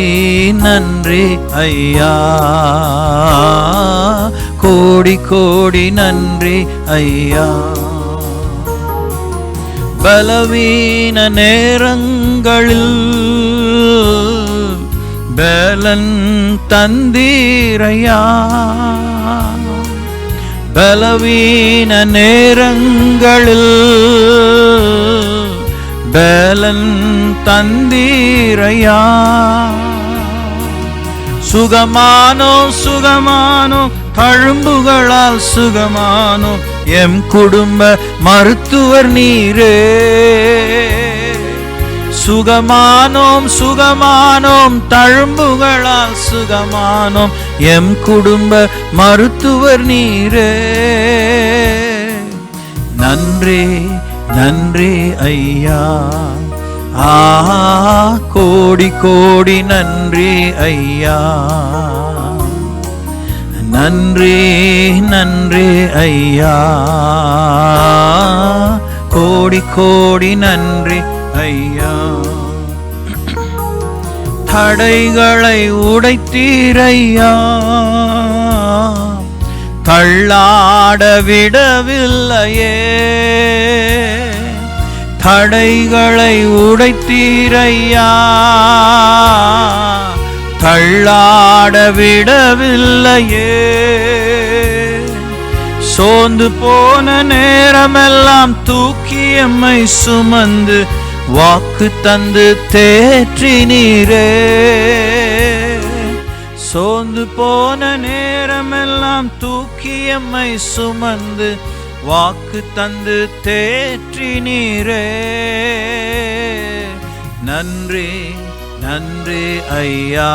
நன்றி ஐயா, கோடி கோடி நன்றி ஐயா. பலவீன நேரங்களில் பலன் தந்தீரையா. பலவீன நேரங்களில் பலன் தந்தீரையா. சுகமானோ சுகமானோ தழும்புகளால் சுகமானோ எம் குடும்ப மருத்துவர் நீரே. சுகமானோம் சுகமானோம் தழும்புகளால் சுகமானோம் எம் குடும்ப மருத்துவர் நீரே. நன்றி நன்றி ஐயா, கோடி கோடி நன்றி ஐயா. நன்றி நன்றி ஐயா, கோடி கோடி நன்றி ஐயா. தடைகளை உடைத்தீரையா, தள்ளாட விடவில்லையே. தடைகளை உடைத்தீரையா, தள்ளாட விடவில்லையே. சோர்ந்து போன நேரமெல்லாம் தூக்கி எம்மை சுமந்து வாக்கு தந்து தேற்றினீரே. சோர்ந்து போன நேரமெல்லாம் தூக்கி எம்மை சுமந்து வாக்கு தந்து தேற்றினீரே. நன்றி நன்றி ஐயா,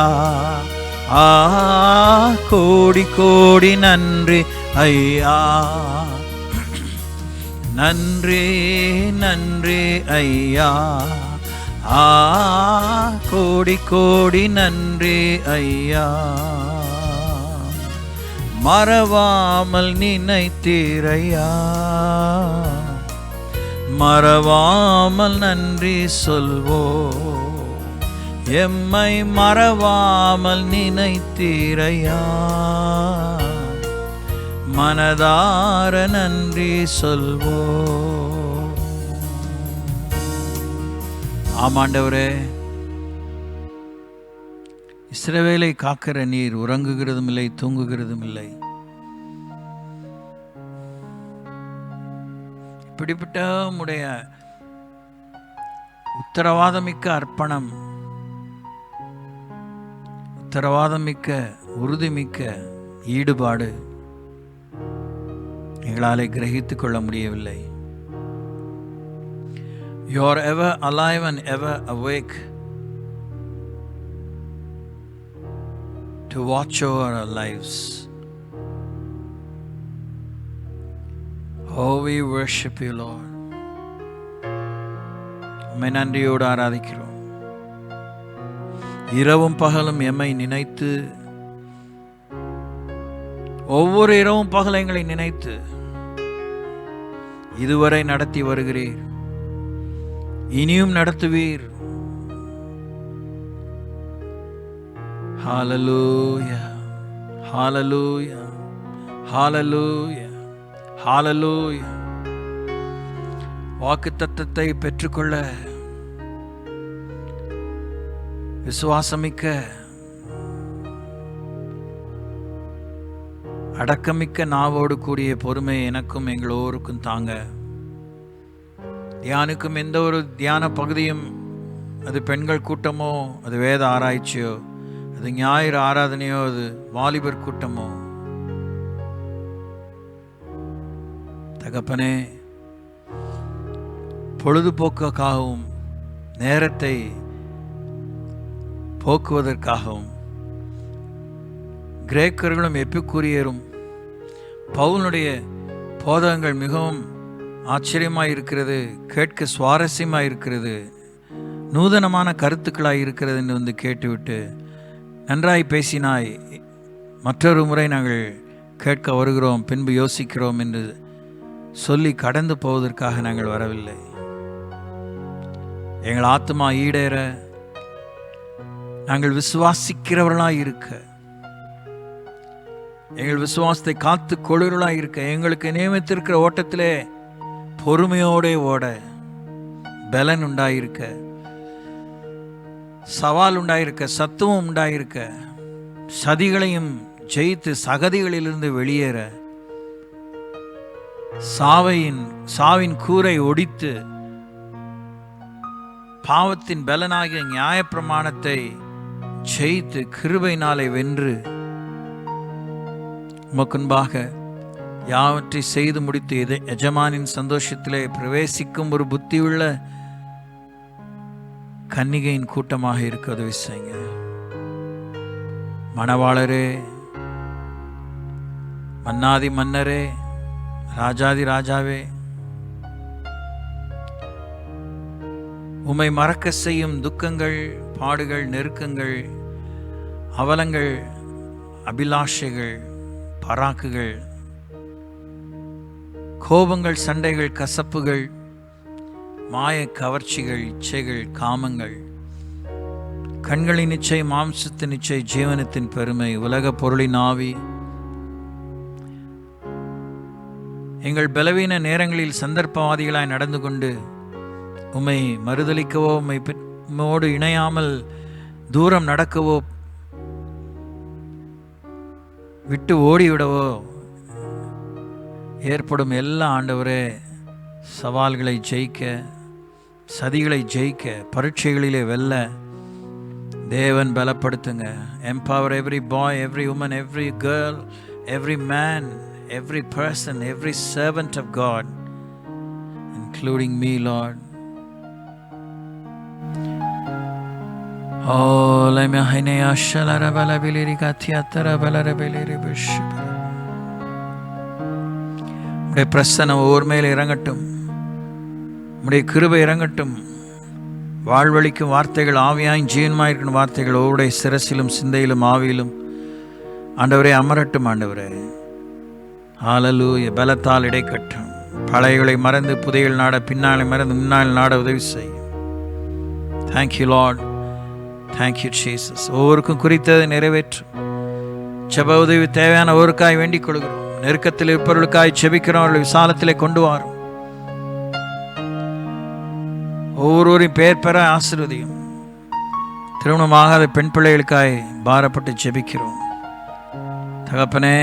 கோடி கோடி நன்றி ஐயா. நன்றி நன்றி ஐயா, கோடி கோடி நன்றி ஐயா. மறவாமல் நினைத்தீரையா, மறவாமல் நன்றி சொல்வோம். எம்மை மறவாமல் நினைத்தீரையா, மனதார நன்றி சொல்வோம். ஆமாண்டவரே, இஸ்ரவேலை காக்கிற நீர் உறங்குகிறதும் இல்லை தூங்குகிறதும் இல்லை. இப்படிப்பட்ட உம்முடைய உத்தரவாதமிக்க அர்ப்பணம், உத்தரவாதமிக்க உறுதிமிக்க ஈடுபாடு எங்களாலே கிரகித்துக் கொள்ள முடியவில்லை. You are ever alive and ever awake to watch over our lives. Oh, we worship you, Lord. உம்மை நன்றியோடு ஆராதிக்கிறோம். இரவும் பகலும் எம்மை நினைத்து ஒவ்வொரு இரவும் பகல் எங்களை நினைத்து இதுவரை நடத்தி வருகிறீர், இனியும் நடத்துவீர். ஹalleluya, ஹalleluya, ஹalleluya, ஹalleluya. வாக்குத்தத்தத்தை பெற்றுக்கொள்ள விசுவாசமிக்க அடக்கமிக்க நாவோடு கூடிய பொறுமை எனக்கும் எங்களோருக்கும் தாங்க. தியானுக்கும் எந்த ஒரு தியான பகுதியும், அது பெண்கள் கூட்டமோ, அது வேத ஆராய்ச்சியோ, அது ஞாயிறு ஆராதனையோ, அது வாலிபர் கூட்டமோ, தகப்பனே, பொழுதுபோக்குக்காகவும் நேரத்தை போக்குவதற்காகவும் கிரேக்கர்களும் எப்பிக்கூரியரும் பவுலுடைய போதகங்கள் மிகவும் ஆச்சரியமாய் இருக்கிறது, கேட்க சுவாரஸ்யமாய் இருக்கிறது, நூதனமான கருத்துக்களாய் இருக்கிறது என்று வந்து கேட்டுவிட்டு, நன்றாய் பேசினாய், மற்றொரு முறை நாங்கள் கேட்க வருகிறோம், பின்பு யோசிக்கிறோம் என்று சொல்லி கடந்து போவதற்காக நாங்கள் வரவில்லை. எங்கள் ஆத்மா ஈடேற நாங்கள் விசுவாசிக்கிறவர்களாய் இருக்க, எங்கள் விசுவாசத்தை காத்து கொள்ளுவர்களாய் இருக்க, எங்களுக்கு நியமித்திருக்கிற ஓட்டத்திலே பொறுமையோட ஓட பலன் உண்டாயிருக்க, சவால் உண்டாயிருக்க, சத்துவம் உண்டாயிருக்க, சதிகளையும் ஜெயித்து சகதிகளிலிருந்து வெளியேற, சாவின் கூரை ஒடித்து பாவத்தின் பலனாகிய நியாயப்பிரமாணத்தை ஜெயித்து கிருபையினாலே வென்று உமக்குன்பாக யாவற்றை செய்து முடித்து எஜமானின் சந்தோஷத்திலே பிரவேசிக்கும் ஒரு புத்தியுள்ள கன்னிகையின் கூட்டமாக இருக்க உதவி செய்யுங்க. மணவாளரே, மன்னாதி மன்னரே, ராஜாதி ராஜாவே, உம்மை மறக்க செய்யும் துக்கங்கள், பாடுகள், நெருக்கங்கள், அவலங்கள், அபிலாஷைகள், பராக்குகள், கோபங்கள், சண்டைகள், கசப்புகள், மாய கவர்ச்சிகள், இச்சைகள், காமங்கள், கண்களின் இச்சை, மாம்சத்தின் இச்சை, ஜீவனத்தின் பெருமை, உலக பொருளின் ஆவி, எங்கள் பலவீன நேரங்களில் சந்தர்ப்பவாதிகளாய் நடந்து கொண்டு உம்மை மறுதலிக்கவோ, உம்மோடு இணையாமல் தூரம் நடக்கவோ, விட்டு ஓடிவிடவோ ஏற்படும் எல்லா ஆண்டவரே சவால்களை ஜெயிக்க, சதிகளை ஜெயிக்க, பரீட்சைகளிலே வெல்ல தேவன் பலப்படுத்துங்க. Empower every boy, every woman, every girl, every man, every person, every servant of God, including me, Lord. உடைய பிரசன்னம் ஒவ்வொரு மேல இறங்கட்டும், உடைய கிருபை இறங்கட்டும். வாழ்வழிக்கும் வார்த்தைகள், ஆவியாயும் ஜீவன்மாயிருக்கும் வார்த்தைகள் ஒவ்வொருடைய சிரசிலும் சிந்தையிலும் ஆவியிலும் ஆண்டவரே அமரட்டும். ஆண்டவரே ஹல்லேலூயா. பலத்தால் இடைக்கட்டும். பழையகளை மறந்து புதையல் நாட, பின்னாலை மறந்து முன்னால் நாட உதவி செய்யும். Thank you Lord, thank you Jesus. ஒவ்வொருக்கும் குறித்ததை நிறைவேற்றும். ஜெப உதவி தேவையான ஒவ்வொருக்காய் வேண்டிக் கொள்கிறோம். நெருக்கத்தில் இருப்பவர்களுக்காய் ஜெபிக்கிறோம். அவர்களை விசாலத்திலே கொண்டு வரும். ஒவ்வொருவரையும் பெயர் பெற ஆசீர்வதியும். திருமணமாகாத பெண் பிள்ளைகளுக்காய் பாரப்பட்டு ஜெபிக்கிறோம். தகப்பனே,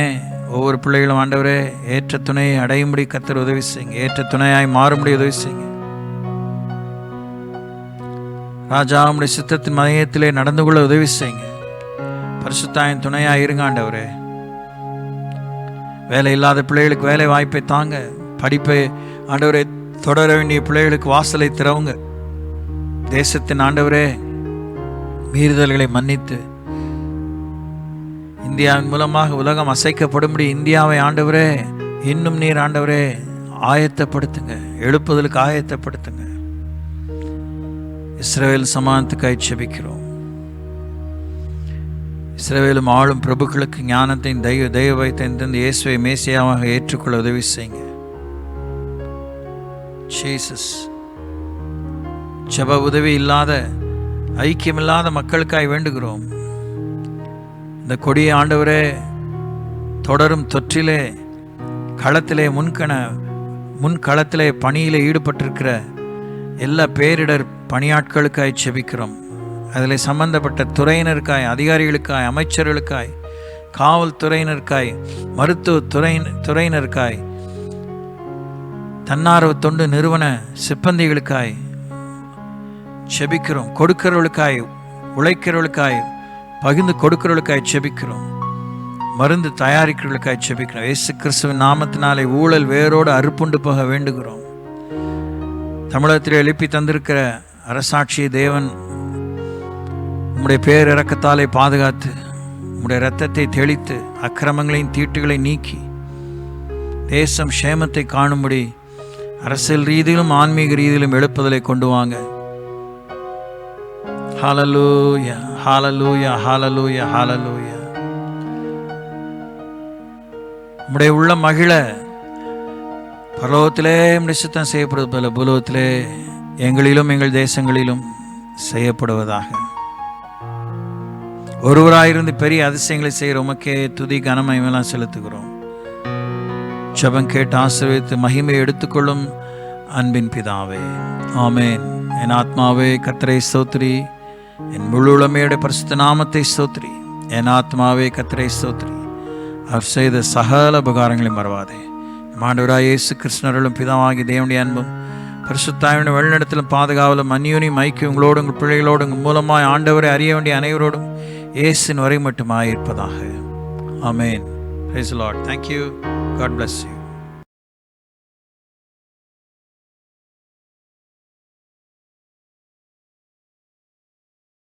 ஒவ்வொரு பிள்ளைகளும் ஆண்டவரே ஏற்ற துணையை அடையும்படி கர்த்தர் உதவி செய்யுங்க. ஏற்ற துணையாய் மாறும்படி உதவி செய்யுங்க. ராஜா, உம்முடைய சித்தத்தின் மையத்திலே நடந்து கொள்ள உதவி செய்யுங்க. பரிசுத்தாயின் துணையாக இருங்க ஆண்டவரே. வேலை இல்லாத பிள்ளைகளுக்கு வேலை வாய்ப்பை தாங்க. படிப்பை ஆண்டவரே தொடர வேண்டிய பிள்ளைகளுக்கு வாசலை திறவுங்க. தேசத்தின் ஆண்டவரே மீறுதல்களை மன்னித்து இந்தியாவின் மூலமாக உலகம் அசைக்கப்படும்படி இந்தியாவை ஆண்டவரே இன்னும் நீர் ஆண்டவரே ஆயத்தப்படுத்துங்க, எழுப்புதலுக்கு ஆயத்தப்படுத்துங்க. இஸ்ரவேல் சமாதானத்துக்காய் ஜெபிக்கிறோம். இஸ்ரவேலும் ஆளும் பிரபுக்களுக்கு ஞானத்தையும் தெய்வத்தையும் தந்து இயேசுவை மேசியாவாக ஏற்றுக்கொள்ள உதவி செய்யுங்க. ஜீசஸ். ஜெப உதவி இல்லாத, ஐக்கியமில்லாத மக்களுக்காய் வேண்டுகிறோம். இந்த கொடிய ஆண்டவரே, தொடரும் தொற்றிலே களத்திலே முன்களத்திலே பணியிலே ஈடுபட்டிருக்கிற எல்லா பேரிடர் பணியாட்களுக்காய் செபிக்கிறோம். அதில் சம்பந்தப்பட்ட துறையினருக்காய், அதிகாரிகளுக்காய், அமைச்சர்களுக்காய், காவல்துறையினருக்காய், மருத்துவ துறையினருக்காய், தன்னார்வ தொண்டு நிறுவன சிப்பந்திகளுக்காய் செபிக்கிறோம். கொடுக்கிறவர்களுக்காய், உழைக்கிறவர்களுக்காய், பகிர்ந்து கொடுக்கிறவர்களுக்காய் செபிக்கிறோம். மருந்து தயாரிக்கிறவர்களுக்காய் செபிக்கிறோம். இயேசு கிறிஸ்துவின் நாமத்தினாலே ஊழல் வேரோடு அறுப்புண்டு போக வேண்டுகிறோம். தமிழகத்தில் எழுப்பி தந்திருக்கிற அரசாட்சியை தேவன் உம்முடைய பேரிரக்கத்தாலே பாதுகாத்து, உம்முடைய இரத்தத்தை தெளித்து, அக்கிரமங்களையும் தீட்டுகளை நீக்கி தேசம் சேமத்தை காணும்படி அரசியல் ரீதியிலும் ஆன்மீக ரீதியிலும் எழுப்புதலை கொண்டு வாங்க. ஹல்லேலூயா, ஹல்லேலூயா, ஹல்லேலூயா, ஹல்லேலூயா. உம்முடைய உள்ள மகிழ பரலோகத்திலே உம்முடைய சித்தம் செய்யப்படுவது போல பூலோகத்திலே எங்களிலும் எங்கள் தேசங்களிலும் செய்யப்படுவதாக. ஒருவராயிருந்து பெரிய அதிசயங்களை செய்கிற உமக்கே துதி கனமகிமையெல்லாம் செலுத்துகிறோம். ஜெபம் கேட்டு ஆசீர்வதித்து மகிமை எடுத்துக்கொள்ளும் அன்பின் பிதாவே, ஆமேன். என் ஆத்மாவே கர்த்தரை ஸ்தோத்திரி, என் முழு உளமையோட பரிசுத்த நாமத்தை ஸ்தோத்திரி. என் ஆத்மாவே கர்த்தரை ஸ்தோத்திரி, அவர் செய்த சகல உபகாரங்களையும் மறவாதே. ஆண்டவராகிய இயேசு கிறிஸ்துவின் பிதாவாகிய தேவனுடைய அன்பும் பரிசுத்தாவின் வழிநடத்திலும் பாதுகாவலும் அந்யோன்யம் ஐக்கியம் உங்களோடு, உங்கள் பிள்ளைகளோடு, உங்கள் மூலமாய் ஆண்டவரை அறிய வேண்டிய அனைவரோடும் இயேசுவின் வரை மட்டுமாய் இருப்பதாக. ஆமென். Praise the Lord. Thank you. God bless you.